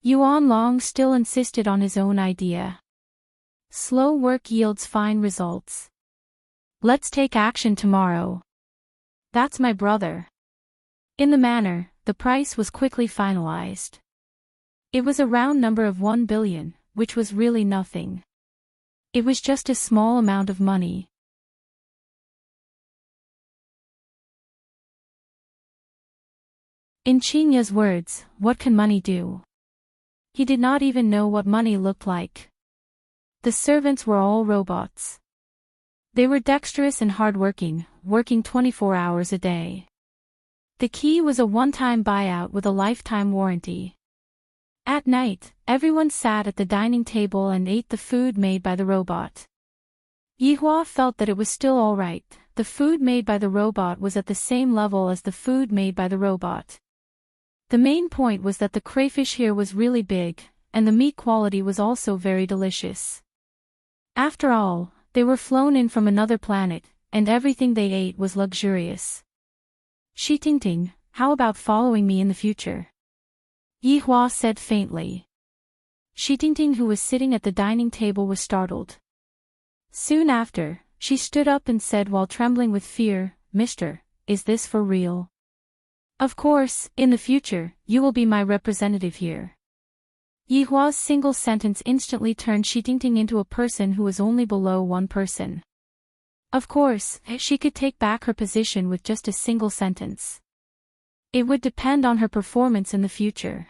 Yuan Long still insisted on his own idea. Slow work yields fine results. Let's take action tomorrow. That's my brother. In the manner, the price was quickly finalized. It was a round number of 1 billion, which was really nothing. It was just a small amount of money. In Qingye's words, what can money do? He did not even know what money looked like. The servants were all robots. They were dexterous and hardworking, working 24 hours a day. The key was a one-time buyout with a lifetime warranty. At night, everyone sat at the dining table and ate the food made by the robot. Yihua felt that it was still all right. The food made by the robot was at the same level as the food made by the robot. The main point was that the crayfish here was really big, and the meat quality was also very delicious. After all, they were flown in from another planet, and everything they ate was luxurious. Tingting, how about following me in the future? Yihua said faintly. Tingting, who was sitting at the dining table, was startled. Soon after, she stood up and said while trembling with fear, Mister, is this for real? Of course, in the future, you will be my representative here. Yihua's single sentence instantly turned Tingting into a person who was only below one person. Of course, she could take back her position with just a single sentence. It would depend on her performance in the future.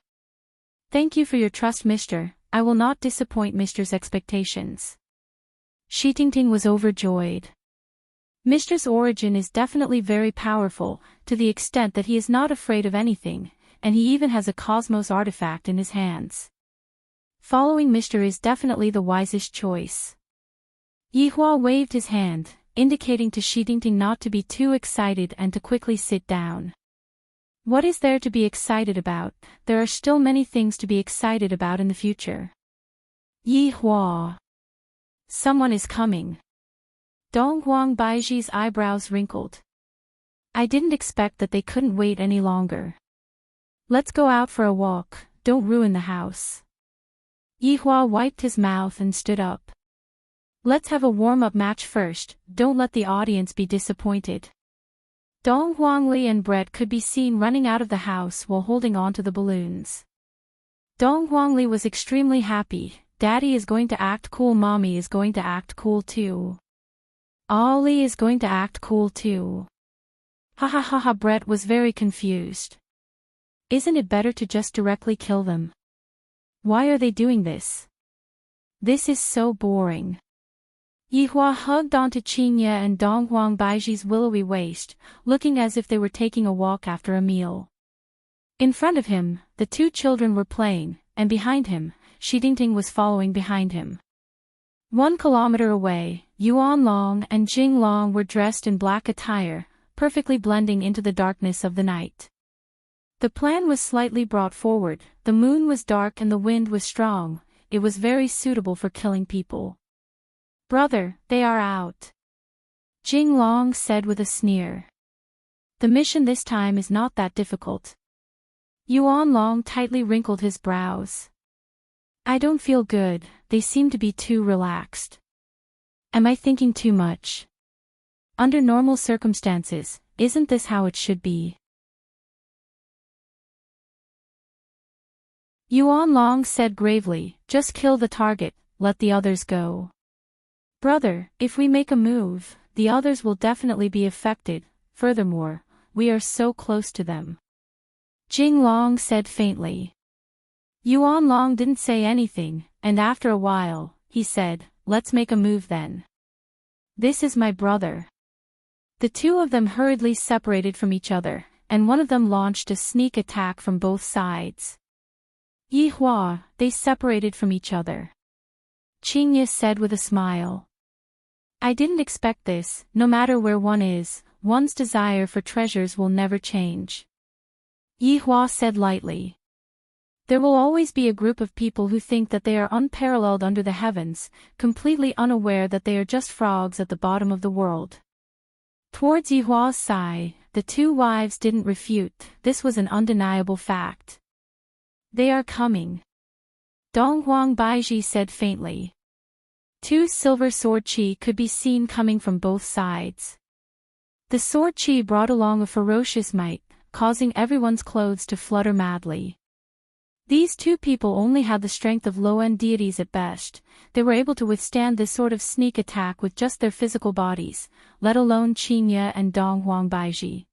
Thank you for your trust, Mister. I will not disappoint Mister's expectations. Tingting was overjoyed. Mister's origin is definitely very powerful, to the extent that he is not afraid of anything, and he even has a cosmos artifact in his hands. Following Mister is definitely the wisest choice. Yihua waved his hand, indicating to Tingting not to be too excited and to quickly sit down. What is there to be excited about? There are still many things to be excited about in the future. Yihua. Someone is coming. Dong Huang Baiji's eyebrows wrinkled. I didn't expect that they couldn't wait any longer. Let's go out for a walk, don't ruin the house. Yihua wiped his mouth and stood up. Let's have a warm-up match first, don't let the audience be disappointed. Dong Huangli and Brett could be seen running out of the house while holding on to the balloons. Dong Huangli was extremely happy. Daddy is going to act cool, Mommy is going to act cool too. Ollie is going to act cool too. Ha ha ha ha. Brett was very confused. Isn't it better to just directly kill them? Why are they doing this? This is so boring. Yihua hugged onto Qingye and Dong Huang Baiji's willowy waist, looking as if they were taking a walk after a meal. In front of him, the two children were playing, and behind him, Tingting was following behind him. 1 kilometer away, Yuan Long and Jing Long were dressed in black attire, perfectly blending into the darkness of the night. The plan was slightly brought forward, the moon was dark and the wind was strong, it was very suitable for killing people. "Brother, they are out," Jing Long said with a sneer. "The mission this time is not that difficult." Yuan Long tightly wrinkled his brows. "I don't feel good, they seem to be too relaxed. Am I thinking too much? Under normal circumstances, isn't this how it should be?" Yuan Long said gravely, "Just kill the target, let the others go." "Brother, if we make a move, the others will definitely be affected, furthermore, we are so close to them," Jing Long said faintly. Yuan Long didn't say anything, and after a while, he said, "Let's make a move then. This is my brother." The two of them hurriedly separated from each other, and one of them launched a sneak attack from both sides. "Yi Hua," they separated from each other. Qingye said with a smile. "I didn't expect this, no matter where one is, one's desire for treasures will never change." Yi Hua said lightly. "There will always be a group of people who think that they are unparalleled under the heavens, completely unaware that they are just frogs at the bottom of the world." Towards Yi Hua's side, the two wives didn't refute, this was an undeniable fact. "They are coming," Donghuang Baiji said faintly. Two silver sword chi could be seen coming from both sides. The sword chi brought along a ferocious might, causing everyone's clothes to flutter madly. These two people only had the strength of low-end deities at best, they were able to withstand this sort of sneak attack with just their physical bodies, let alone Qingye and Donghuang Baiji.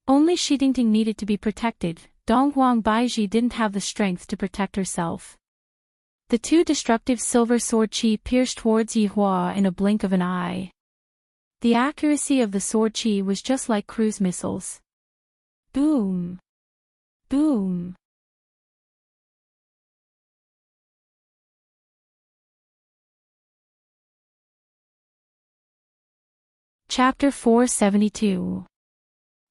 Only Shidingting needed to be protected, Donghuang Baiji didn't have the strength to protect herself. The two destructive silver sword chi pierced towards Yi Hua in a blink of an eye. The accuracy of the sword chi was just like cruise missiles. Boom! Boom! Chapter 472.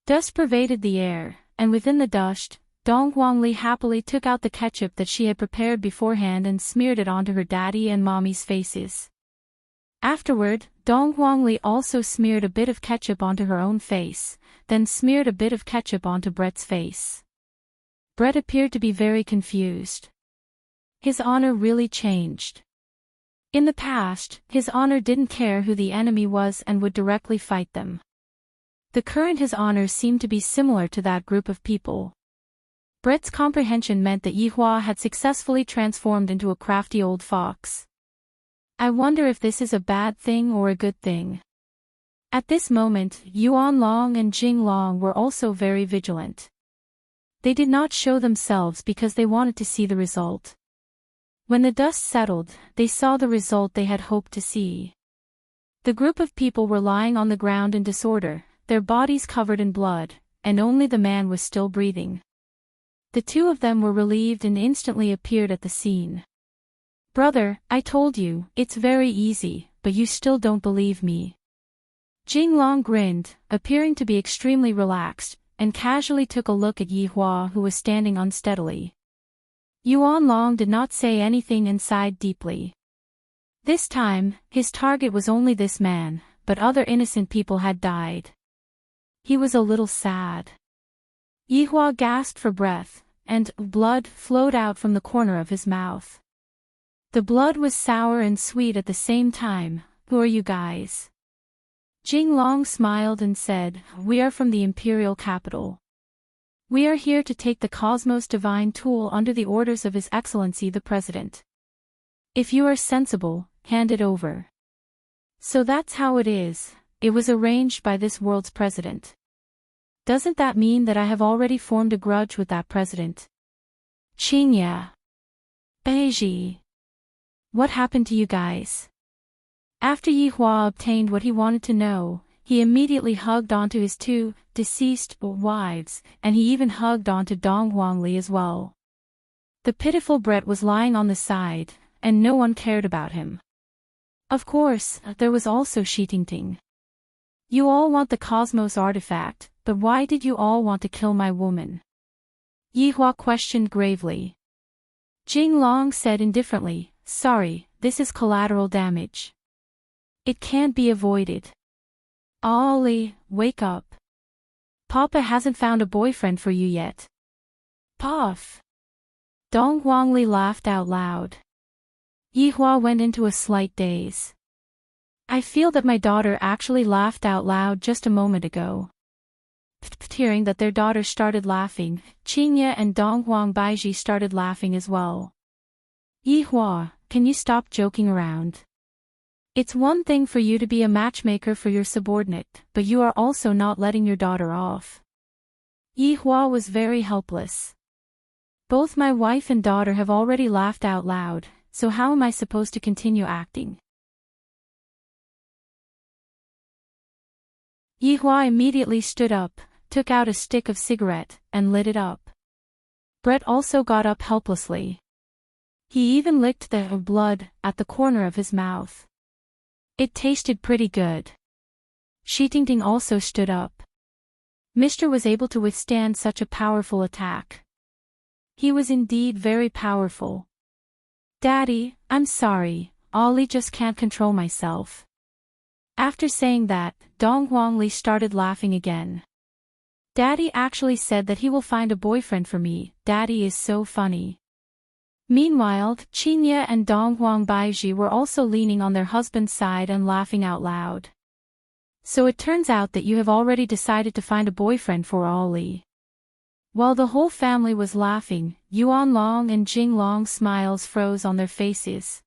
Dust pervaded the air, and within the dust, Dong Huangli happily took out the ketchup that she had prepared beforehand and smeared it onto her daddy and mommy's faces. Afterward, Dong Huangli also smeared a bit of ketchup onto her own face, then smeared a bit of ketchup onto Brett's face. Brett appeared to be very confused. His honor really changed. In the past, his honor didn't care who the enemy was and would directly fight them. The current his honor seemed to be similar to that group of people. Brett's comprehension meant that Yi Hua had successfully transformed into a crafty old fox. I wonder if this is a bad thing or a good thing. At this moment, Yuan Long and Jing Long were also very vigilant. They did not show themselves because they wanted to see the result. When the dust settled, they saw the result they had hoped to see. The group of people were lying on the ground in disorder, their bodies covered in blood, and only the man was still breathing. The two of them were relieved and instantly appeared at the scene. "Brother, I told you, it's very easy, but you still don't believe me." Jing Long grinned, appearing to be extremely relaxed, and casually took a look at Yi Hua who was standing unsteadily. Yuan Long did not say anything and sighed deeply. This time, his target was only this man, but other innocent people had died. He was a little sad. Yi Hua gasped for breath, and blood flowed out from the corner of his mouth. The blood was sour and sweet at the same time. "Who are you guys?" Jing Long smiled and said, "We are from the imperial capital. We are here to take the Cosmos Divine Tool under the orders of His Excellency the President. If you are sensible, hand it over." "So that's how it is, it was arranged by this world's president. Doesn't that mean that I have already formed a grudge with that president?" "Qingye. Beiji. What happened to you guys?" After Yi Hua obtained what he wanted to know, he immediately hugged onto his two deceased wives, and he even hugged onto Dong Huangli as well. The pitiful Brett was lying on the side, and no one cared about him. Of course, there was also Shidingting. You all want the Cosmos artifact, but why did you all want to kill my woman? Yihua questioned gravely. Jinglong said indifferently, sorry, this is collateral damage. It can't be avoided. Ollie, wake up. Papa hasn't found a boyfriend for you yet. Puff. Dong Huangli laughed out loud. Yihua went into a slight daze. I feel that my daughter actually laughed out loud just a moment ago. Hearing that their daughter started laughing, Qingye and Dong Huang Baiji started laughing as well. Yihua, can you stop joking around? It's one thing for you to be a matchmaker for your subordinate, but you are also not letting your daughter off. Yihua was very helpless. Both my wife and daughter have already laughed out loud, so how am I supposed to continue acting? Yihua immediately stood up, took out a stick of cigarette, and lit it up. Brett also got up helplessly. He even licked the blood at the corner of his mouth. It tasted pretty good. Shi Tingting also stood up. Mr. was able to withstand such a powerful attack. He was indeed very powerful. Daddy, I'm sorry, Ollie just can't control myself. After saying that, Dong Huangli started laughing again. Daddy actually said that he will find a boyfriend for me, Daddy is so funny. Meanwhile, Qingye and Dong Huang Baiji were also leaning on their husband's side and laughing out loud. So it turns out that you have already decided to find a boyfriend for Ollie. While the whole family was laughing, Yuan Long and Jing Long's smiles froze on their faces.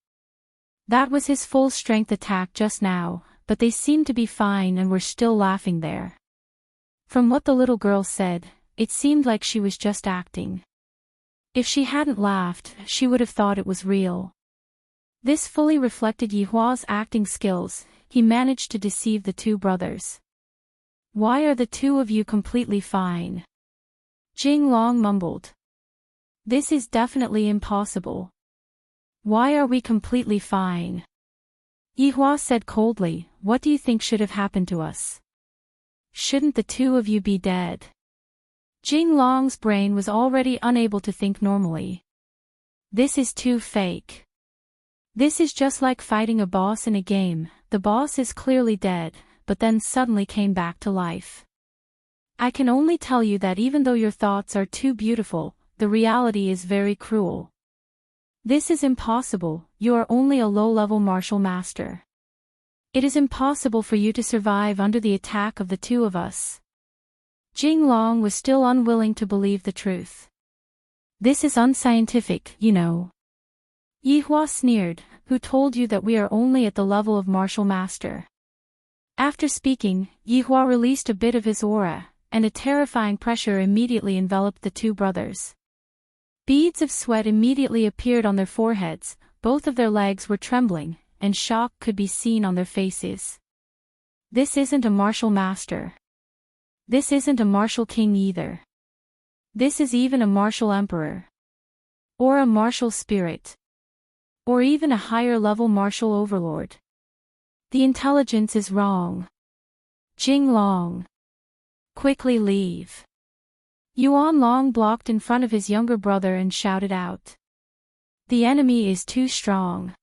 That was his full-strength attack just now, but they seemed to be fine and were still laughing there. From what the little girl said, it seemed like she was just acting. If she hadn't laughed, she would have thought it was real. This fully reflected Yihua's acting skills. He managed to deceive the two brothers. Why are the two of you completely fine? Jing Long mumbled. This is definitely impossible. Why are we completely fine? Yihua said coldly, what do you think should have happened to us? Shouldn't the two of you be dead? Jing Long's brain was already unable to think normally. This is too fake. This is just like fighting a boss in a game. The boss is clearly dead, but then suddenly came back to life. I can only tell you that even though your thoughts are too beautiful, the reality is very cruel. This is impossible, you are only a low-level martial master. It is impossible for you to survive under the attack of the two of us. Jing Long was still unwilling to believe the truth. This is unscientific, you know. Yihua sneered, who told you that we are only at the level of martial master? After speaking, Yihua released a bit of his aura, and a terrifying pressure immediately enveloped the two brothers. Beads of sweat immediately appeared on their foreheads, both of their legs were trembling, and shock could be seen on their faces. This isn't a martial master. This isn't a martial king either. This is even a martial emperor. Or a martial spirit. Or even a higher-level martial overlord. The intelligence is wrong. Jing Long. Quickly leave. Yuan Long blocked in front of his younger brother and shouted out. The enemy is too strong.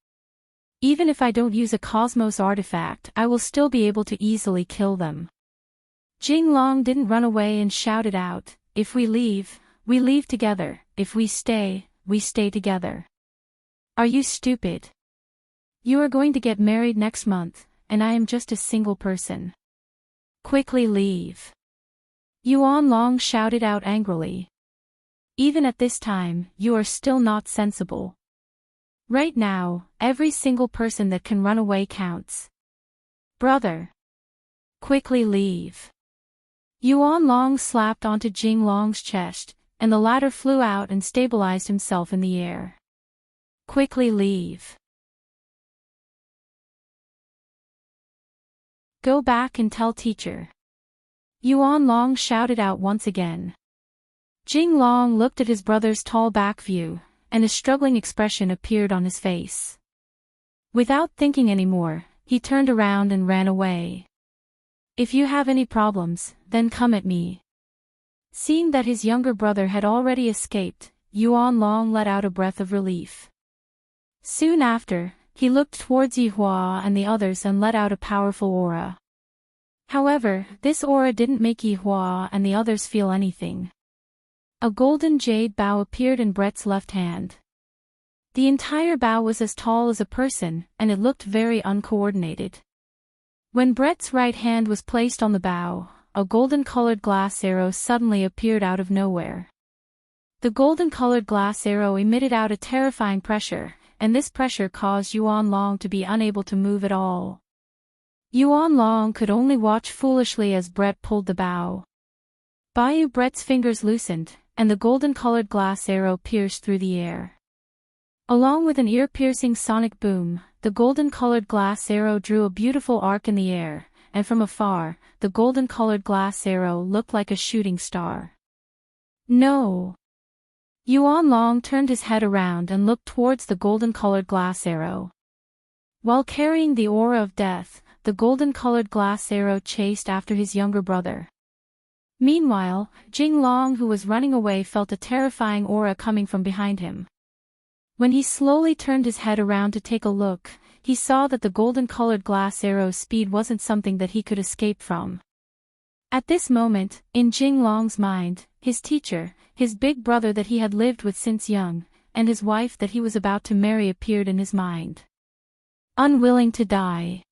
Even if I don't use a Cosmos artifact, I will still be able to easily kill them. Jing Long didn't run away and shouted out, if we leave together, if we stay together. Are you stupid? You are going to get married next month, and I am just a single person. Quickly leave. Yuan Long shouted out angrily. Even at this time, you are still not sensible. Right now, every single person that can run away counts. Brother. Quickly leave. Yuan Long slapped onto Jing Long's chest, and the latter flew out and stabilized himself in the air. Quickly leave. Go back and tell teacher. Yuan Long shouted out once again. Jing Long looked at his brother's tall back view, and a struggling expression appeared on his face. Without thinking anymore, he turned around and ran away. If you have any problems, then come at me. Seeing that his younger brother had already escaped, Yuan Long let out a breath of relief. Soon after, he looked towards Yihua and the others and let out a powerful aura. However, this aura didn't make Yihua and the others feel anything. A golden jade bow appeared in Brett's left hand. The entire bow was as tall as a person, and it looked very uncoordinated. When Brett's right hand was placed on the bow, a golden-colored glass arrow suddenly appeared out of nowhere. The golden-colored glass arrow emitted out a terrifying pressure, and this pressure caused Yuan Long to be unable to move at all. Yuan Long could only watch foolishly as Brett pulled the bow. Brett's fingers loosened, and the golden-colored glass arrow pierced through the air. Along with an ear-piercing sonic boom, the golden-colored glass arrow drew a beautiful arc in the air, and from afar, the golden-colored glass arrow looked like a shooting star. No! Yuan Long turned his head around and looked towards the golden-colored glass arrow. While carrying the aura of death, the golden-colored glass arrow chased after his younger brother. Meanwhile, Jing Long, who was running away, felt a terrifying aura coming from behind him. When he slowly turned his head around to take a look, he saw that the golden-colored glass arrow's speed wasn't something that he could escape from. At this moment, in Jing Long's mind, his teacher, his big brother that he had lived with since young, and his wife that he was about to marry appeared in his mind. Unwilling to die.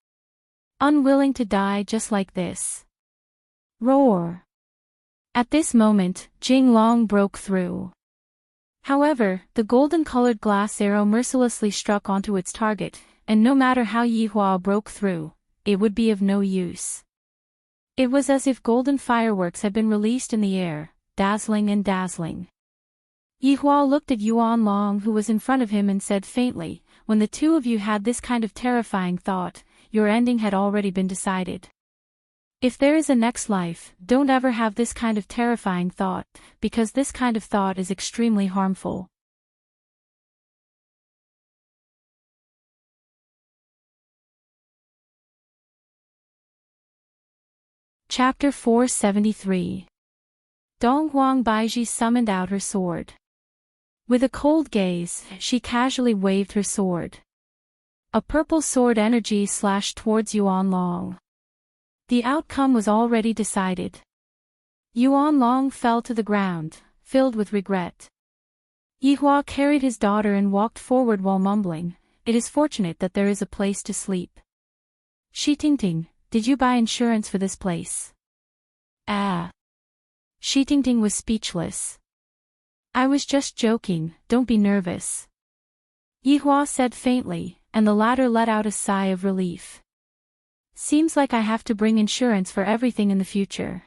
Unwilling to die just like this. Roar. At this moment, Jing Long broke through. However, the golden-colored glass arrow mercilessly struck onto its target, and no matter how Yihua broke through, it would be of no use. It was as if golden fireworks had been released in the air, dazzling and dazzling. Yihua looked at Yuan Long, who was in front of him, and said faintly, "When the two of you had this kind of terrifying thought, your ending had already been decided. If there is a next life, don't ever have this kind of terrifying thought, because this kind of thought is extremely harmful." Chapter 473. Dong Huang Baiji summoned out her sword. With a cold gaze, she casually waved her sword. A purple sword energy slashed towards Yuan Long. The outcome was already decided. Yuan Long fell to the ground, filled with regret. Yihua carried his daughter and walked forward while mumbling, "It is fortunate that there is a place to sleep. Tingting, did you buy insurance for this place?" Tingting was speechless. "I was just joking, don't be nervous," Yihua said faintly, and the latter let out a sigh of relief. "Seems like I have to bring insurance for everything in the future."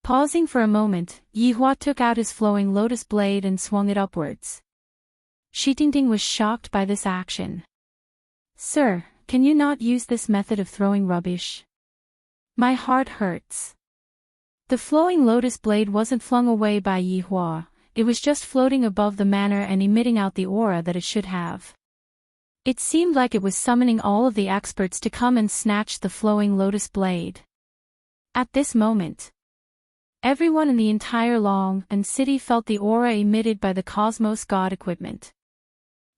Pausing for a moment, Yihua took out his flowing lotus blade and swung it upwards. Tingting was shocked by this action. "Sir, can you not use this method of throwing rubbish? My heart hurts." The flowing lotus blade wasn't flung away by Yihua, it was just floating above the manor and emitting out the aura that it should have. It seemed like it was summoning all of the experts to come and snatch the flowing lotus blade. At this moment, everyone in the entire Long and city felt the aura emitted by the Cosmos God equipment.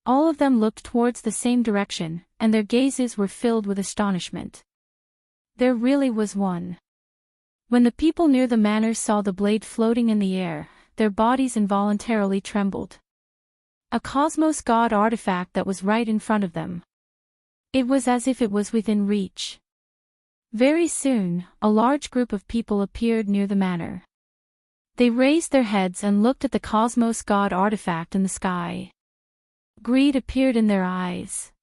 All of them looked towards the same direction, and their gazes were filled with astonishment. There really was one. When the people near the manor saw the blade floating in the air, their bodies involuntarily trembled. A Cosmos God artifact that was right in front of them. It was as if it was within reach. Very soon, a large group of people appeared near the manor. They raised their heads and looked at the Cosmos God artifact in the sky. Greed appeared in their eyes.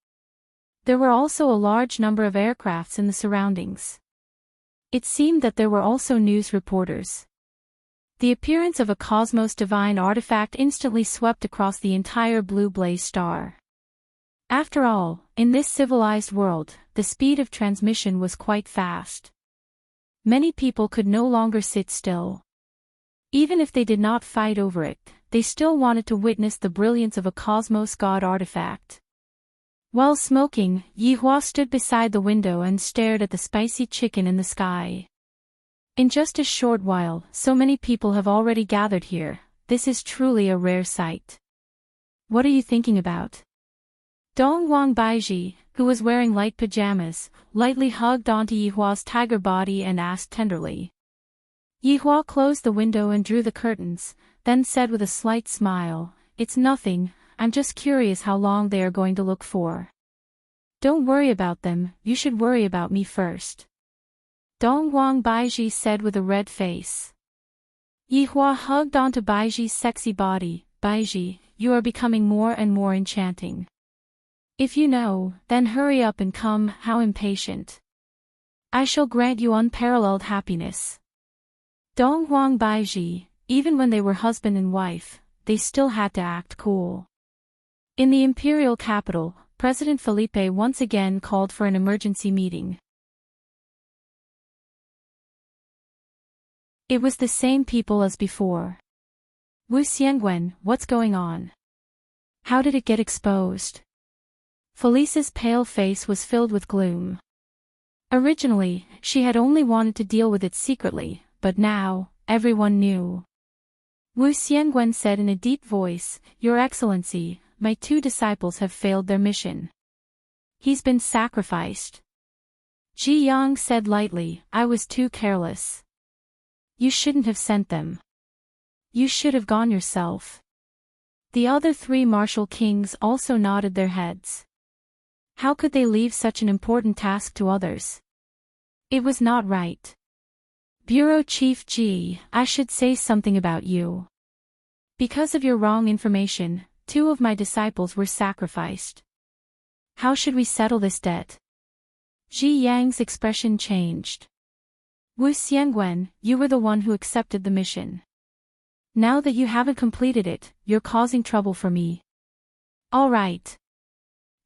There were also a large number of aircrafts in the surroundings. It seemed that there were also news reporters. The appearance of a Cosmos Divine artifact instantly swept across the entire blue blaze star. After all, in this civilized world, the speed of transmission was quite fast. Many people could no longer sit still. Even if they did not fight over it, they still wanted to witness the brilliance of a Cosmos God artifact. While smoking, Yihua stood beside the window and stared at the spicy chicken in the sky. In just a short while, so many people have already gathered here. This is truly a rare sight. What are you thinking about? Dong Wang Baiji, who was wearing light pajamas, lightly hugged onto Yihua's tiger body and asked tenderly. Yihua closed the window and drew the curtains, then said with a slight smile, "It's nothing, I'm just curious how long they are going to look for." "Don't worry about them, you should worry about me first," Dong Wang Baiji said with a red face. Yihua hugged onto Baiji's sexy body. "Baiji, you are becoming more and more enchanting. If you know, then hurry up and come, how impatient. I shall grant you unparalleled happiness." Dong Wang Baiji, even when they were husband and wife, they still had to act cool. In the imperial capital, President Felipe once again called for an emergency meeting. It was the same people as before. "Wu Xiangwen, what's going on? How did it get exposed?" Felice's pale face was filled with gloom. Originally, she had only wanted to deal with it secretly, but now, everyone knew. Wu Xiangwen said in a deep voice, "Your Excellency, my 2 disciples have failed their mission. He's been sacrificed." Ji Yang said lightly, "I was too careless. You shouldn't have sent them. You should have gone yourself." The other 3 martial kings also nodded their heads. How could they leave such an important task to others? It was not right. "Bureau Chief Ji, I should say something about you. Because of your wrong information, 2 of my disciples were sacrificed. How should we settle this debt?" Ji Yang's expression changed. "Wu Xiangwen, you were the one who accepted the mission. Now that you haven't completed it, you're causing trouble for me. All right.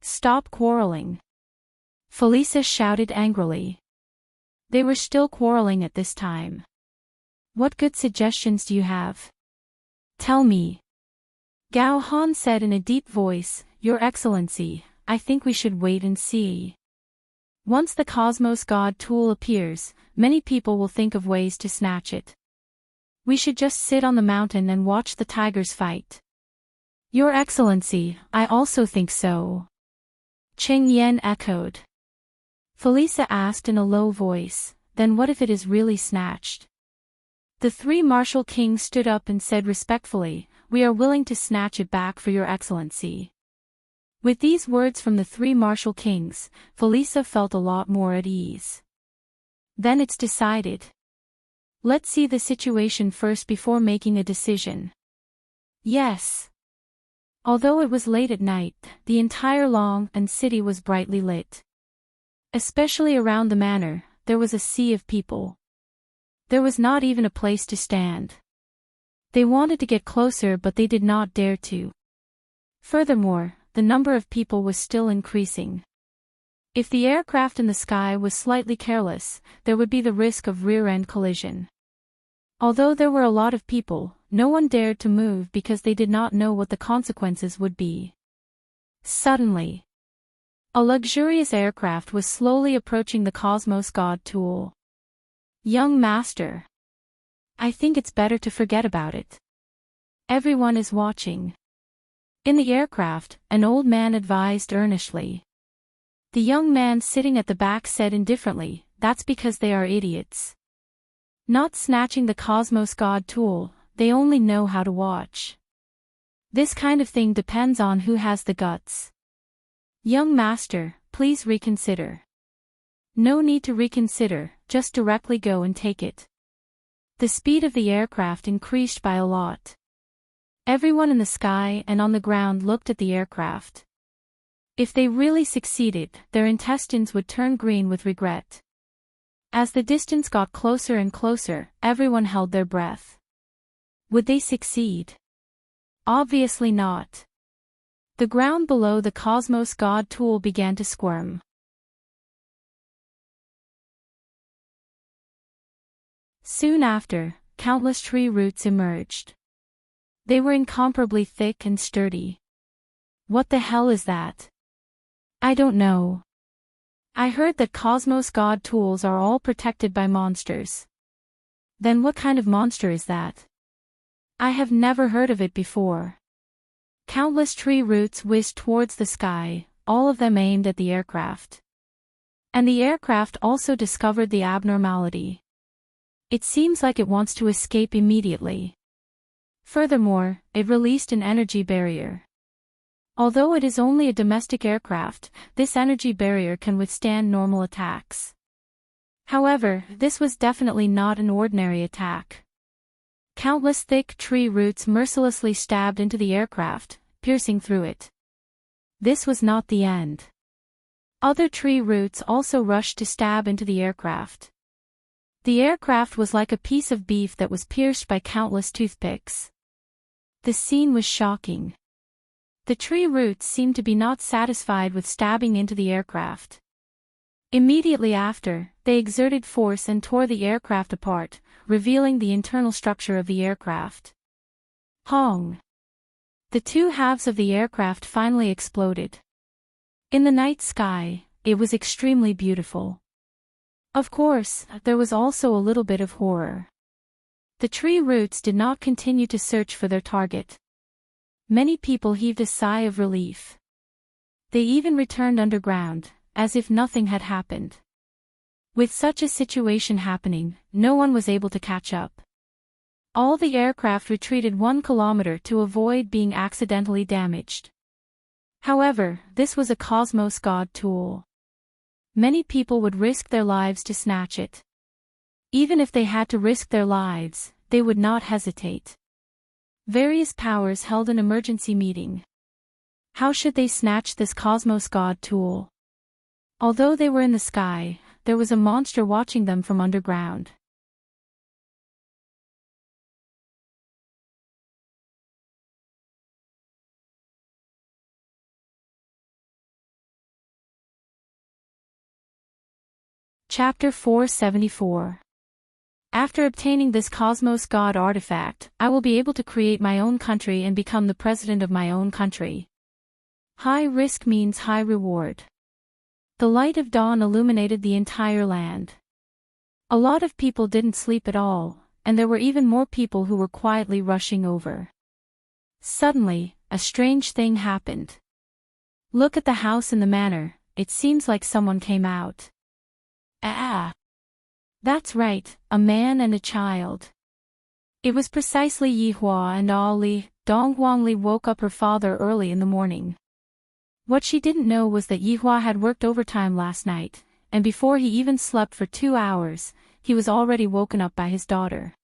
Stop quarreling." Felicia shouted angrily. They were still quarreling at this time. "What good suggestions do you have? Tell me." Gao Han said in a deep voice, "Your Excellency, I think we should wait and see. Once the Cosmos God tool appears, many people will think of ways to snatch it. We should just sit on the mountain and watch the tigers fight." "Your Excellency, I also think so," Cheng Yan echoed. Felicia asked in a low voice, "Then what if it is really snatched?" The 3 martial kings stood up and said respectfully, "We are willing to snatch it back for your Excellency." With these words from the 3 martial kings, Felicia felt a lot more at ease. "Then it's decided. Let's see the situation first before making a decision." "Yes." Although it was late at night, the entire Long and city was brightly lit. Especially around the manor, there was a sea of people. There was not even a place to stand. They wanted to get closer but they did not dare to. Furthermore, the number of people was still increasing. If the aircraft in the sky was slightly careless, there would be the risk of rear-end collision. Although there were a lot of people, no one dared to move because they did not know what the consequences would be. Suddenly, a luxurious aircraft was slowly approaching the Cosmos God tool. "Young master, I think it's better to forget about it. Everyone is watching." In the aircraft, an old man advised earnestly. The young man sitting at the back said indifferently, "That's because they are idiots. Not snatching the Cosmos God tool, they only know how to watch. This kind of thing depends on who has the guts. Young master, please reconsider." "No need to reconsider, just directly go and take it." The speed of the aircraft increased by a lot. Everyone in the sky and on the ground looked at the aircraft. If they really succeeded, their intestines would turn green with regret. As the distance got closer and closer, everyone held their breath. Would they succeed? Obviously not. The ground below the Cosmos God tool began to squirm. Soon after, countless tree roots emerged. They were incomparably thick and sturdy. "What the hell is that?" I don't know. I heard that Cosmos God tools are all protected by monsters. Then what kind of monster is that? I have never heard of it before. Countless tree roots whizzed towards the sky, all of them aimed at the aircraft. And the aircraft also discovered the abnormality. It seems like it wants to escape immediately. Furthermore, it released an energy barrier. Although it is only a domestic aircraft, this energy barrier can withstand normal attacks. However, this was definitely not an ordinary attack. Countless thick tree roots mercilessly stabbed into the aircraft, piercing through it. This was not the end. Other tree roots also rushed to stab into the aircraft. The aircraft was like a piece of beef that was pierced by countless toothpicks. The scene was shocking. The tree roots seemed to be not satisfied with stabbing into the aircraft. Immediately after, they exerted force and tore the aircraft apart, revealing the internal structure of the aircraft. Hong! The two halves of the aircraft finally exploded. In the night sky, it was extremely beautiful. Of course, there was also a little bit of horror. The tree roots did not continue to search for their target. Many people heaved a sigh of relief. They even returned underground, as if nothing had happened. With such a situation happening, no one was able to catch up. All the aircraft retreated 1 kilometer to avoid being accidentally damaged. However, this was a Cosmos God tool. Many people would risk their lives to snatch it. Even if they had to risk their lives, they would not hesitate. Various powers held an emergency meeting. How should they snatch this Cosmos God tool? Although they were in the sky, there was a monster watching them from underground. Chapter 474. After obtaining this Cosmos God artifact, I will be able to create my own country and become the president of my own country. High risk means high reward. The light of dawn illuminated the entire land. A lot of people didn't sleep at all, and there were even more people who were quietly rushing over. Suddenly, a strange thing happened. Look at the house in the manor, it seems like someone came out. Ah! That's right, a man and a child. It was precisely Yihua and Ali. Donghuangli woke up her father early in the morning. What she didn't know was that Yihua had worked overtime last night, and before he even slept for 2 hours, he was already woken up by his daughter.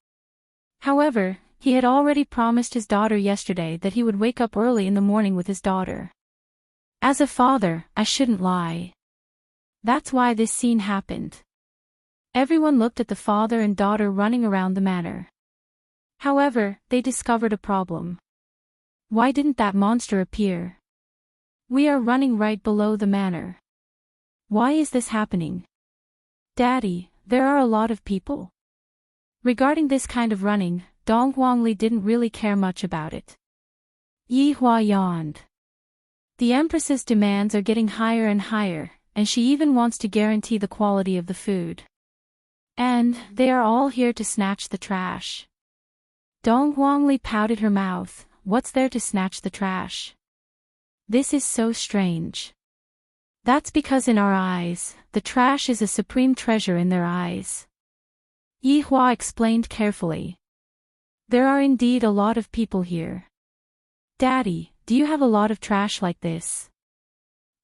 However, he had already promised his daughter yesterday that he would wake up early in the morning with his daughter. As a father, I shouldn't lie. That's why this scene happened. Everyone looked at the father and daughter running around the manor. However, they discovered a problem. Why didn't that monster appear? We are running right below the manor. Why is this happening? Daddy, there are a lot of people. Regarding this kind of running, Donghuangli didn't really care much about it. Yihua yawned. The Empress's demands are getting higher and higher, and she even wants to guarantee the quality of the food. And they are all here to snatch the trash. Donghuangli pouted her mouth. What's there to snatch the trash? This is so strange. That's because in our eyes, the trash is a supreme treasure in their eyes. Yihua explained carefully. There are indeed a lot of people here. Daddy, do you have a lot of trash like this?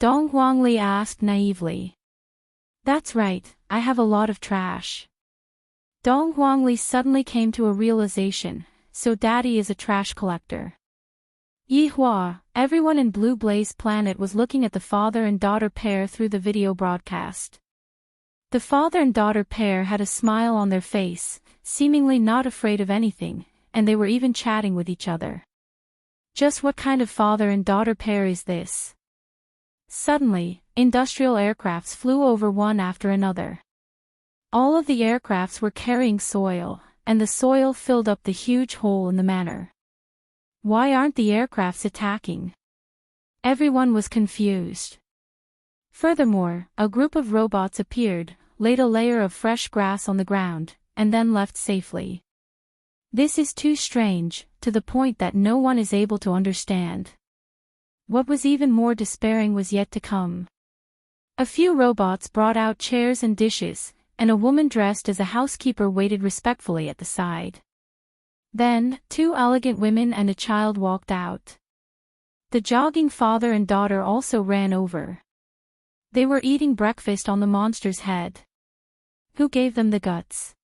Donghuangli asked naively. That's right, I have a lot of trash. Donghuangli suddenly came to a realization, so Daddy is a trash collector. Yihua, everyone in Blue Blaze Planet was looking at the father and daughter pair through the video broadcast. The father and daughter pair had a smile on their face, seemingly not afraid of anything, and they were even chatting with each other. Just what kind of father and daughter pair is this? Suddenly, industrial aircrafts flew over one after another. All of the aircrafts were carrying soil, and the soil filled up the huge hole in the manor. Why aren't the aircrafts attacking? Everyone was confused. Furthermore, a group of robots appeared, laid a layer of fresh grass on the ground, and then left safely. This is too strange, to the point that no one is able to understand. What was even more despairing was yet to come. A few robots brought out chairs and dishes, and a woman dressed as a housekeeper waited respectfully at the side. Then, two elegant women and a child walked out. The jogging father and daughter also ran over. They were eating breakfast on the monster's head. Who gave them the guts?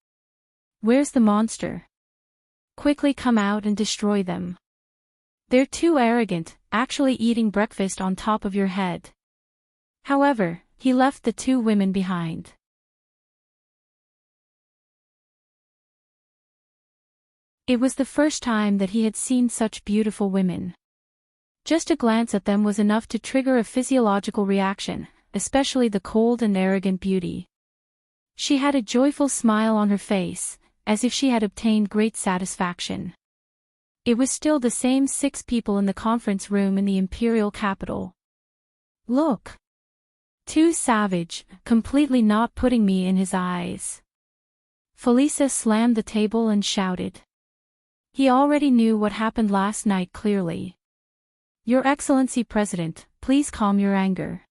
Where's the monster? Quickly come out and destroy them. They're too arrogant, actually eating breakfast on top of your head. However, he left the two women behind. It was the first time that he had seen such beautiful women. Just a glance at them was enough to trigger a physiological reaction, especially the cold and arrogant beauty. She had a joyful smile on her face, as if she had obtained great satisfaction. It was still the same 6 people in the conference room in the imperial capital. Look! Too savage, completely not putting me in his eyes. Felisa slammed the table and shouted. He already knew what happened last night clearly. Your Excellency President, please calm your anger.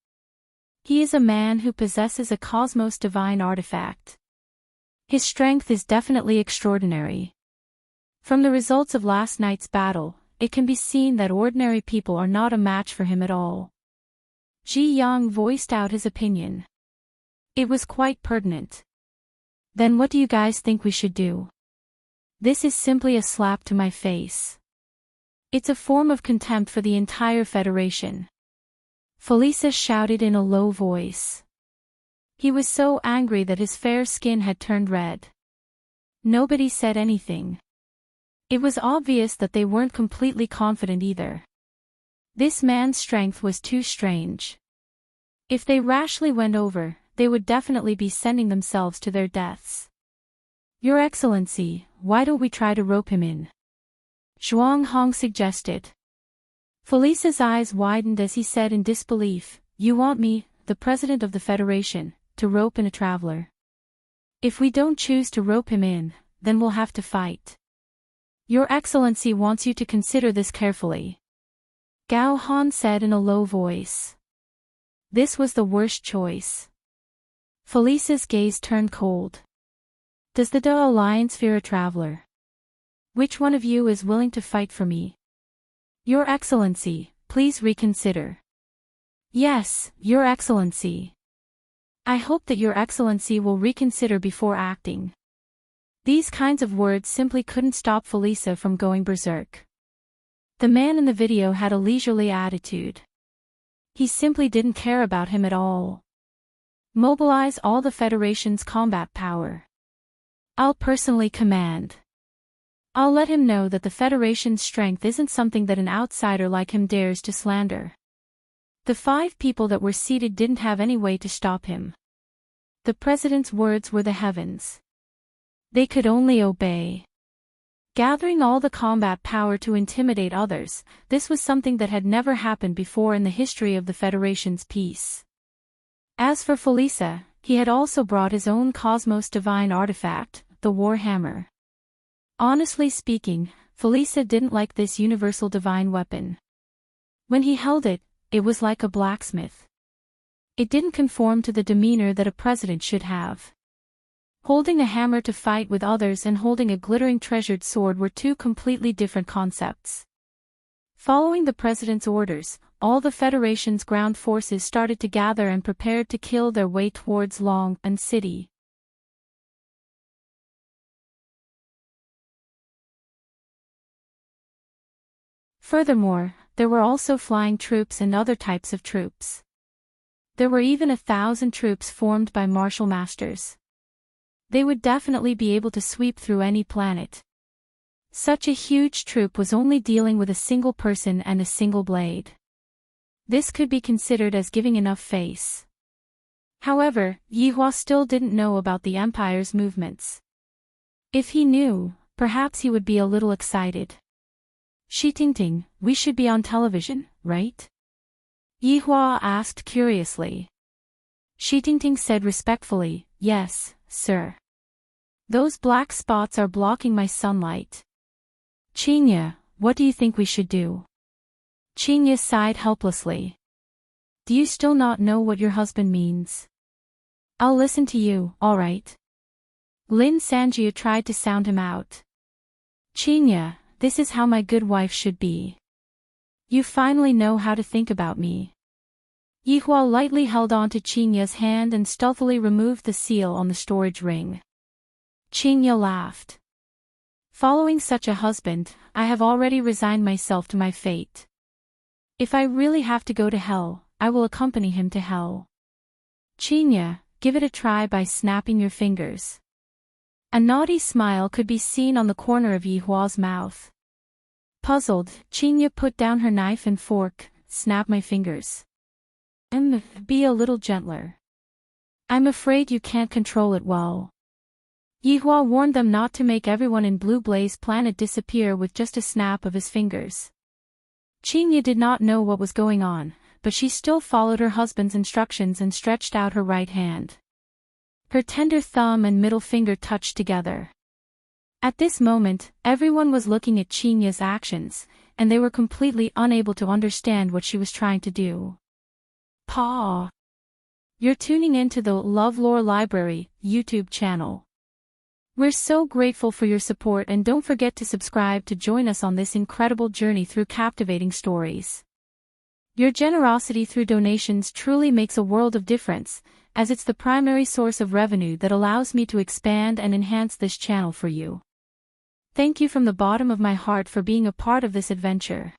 He is a man who possesses a cosmos divine artifact. His strength is definitely extraordinary. From the results of last night's battle, it can be seen that ordinary people are not a match for him at all. Ji Yang voiced out his opinion. It was quite pertinent. Then what do you guys think we should do? This is simply a slap to my face. It's a form of contempt for the entire Federation. Felisa shouted in a low voice. He was so angry that his fair skin had turned red. Nobody said anything. It was obvious that they weren't completely confident either. This man's strength was too strange. If they rashly went over, they would definitely be sending themselves to their deaths. Your Excellency, why don't we try to rope him in? Zhuang Hong suggested. Felisa's eyes widened as he said in disbelief, You want me, the President of the Federation, to rope in a traveler? If we don't choose to rope him in, then we'll have to fight. Your Excellency wants you to consider this carefully. Gao Han said in a low voice. This was the worst choice. Felisa's gaze turned cold. Does the Da Alliance fear a traveler? Which one of you is willing to fight for me? Your Excellency, please reconsider. Yes, Your Excellency. I hope that Your Excellency will reconsider before acting. These kinds of words simply couldn't stop Felisa from going berserk. The man in the video had a leisurely attitude. He simply didn't care about him at all. Mobilize all the Federation's combat power. I'll personally command. I'll let him know that the Federation's strength isn't something that an outsider like him dares to slander. The 5 people that were seated didn't have any way to stop him. The President's words were the heavens. They could only obey. Gathering all the combat power to intimidate others, this was something that had never happened before in the history of the Federation's peace. As for Felisa, he had also brought his own Cosmos Divine artifact, the Warhammer. Honestly speaking, Felisa didn't like this universal divine weapon. When he held it, it was like a blacksmith. It didn't conform to the demeanor that a president should have. Holding a hammer to fight with others and holding a glittering treasured sword were 2 completely different concepts. Following the president's orders, all the Federation's ground forces started to gather and prepared to kill their way towards Long An City. Furthermore, there were also flying troops and other types of troops. There were even 1,000 troops formed by martial masters. They would definitely be able to sweep through any planet. Such a huge troop was only dealing with a single person and a single blade. This could be considered as giving enough face. However, Yihua still didn't know about the Empire's movements. If he knew, perhaps he would be a little excited. Shitingting, we should be on television, right? Yihua asked curiously. Enchanting said respectfully, "Yes, sir. Those black spots are blocking my sunlight." "Chinya, what do you think we should do?" Chinya sighed helplessly. "Do you still not know what your husband means?" "I'll listen to you, alright." Lin Sanjia tried to sound him out. "Chinya, this is how my good wife should be. You finally know how to think about me." Yihua lightly held on to Chinya's hand and stealthily removed the seal on the storage ring. Chinya laughed. "Following such a husband, I have already resigned myself to my fate. If I really have to go to hell, I will accompany him to hell. Chinya, give it a try by snapping your fingers." A naughty smile could be seen on the corner of Yihua's mouth. Puzzled, Chinya put down her knife and fork. "Snap my fingers. Be a little gentler. I'm afraid you can't control it well." Yihua warned them not to make everyone in Blue Blaze Planet disappear with just a snap of his fingers. Chinya did not know what was going on, but she still followed her husband's instructions and stretched out her right hand. Her tender thumb and middle finger touched together. At this moment, everyone was looking at Chinya's actions, and they were completely unable to understand what she was trying to do. Paw. You're tuning in to the LoveLore Library YouTube channel. We're so grateful for your support, and don't forget to subscribe to join us on this incredible journey through captivating stories. Your generosity through donations truly makes a world of difference, as it's the primary source of revenue that allows me to expand and enhance this channel for you. Thank you from the bottom of my heart for being a part of this adventure.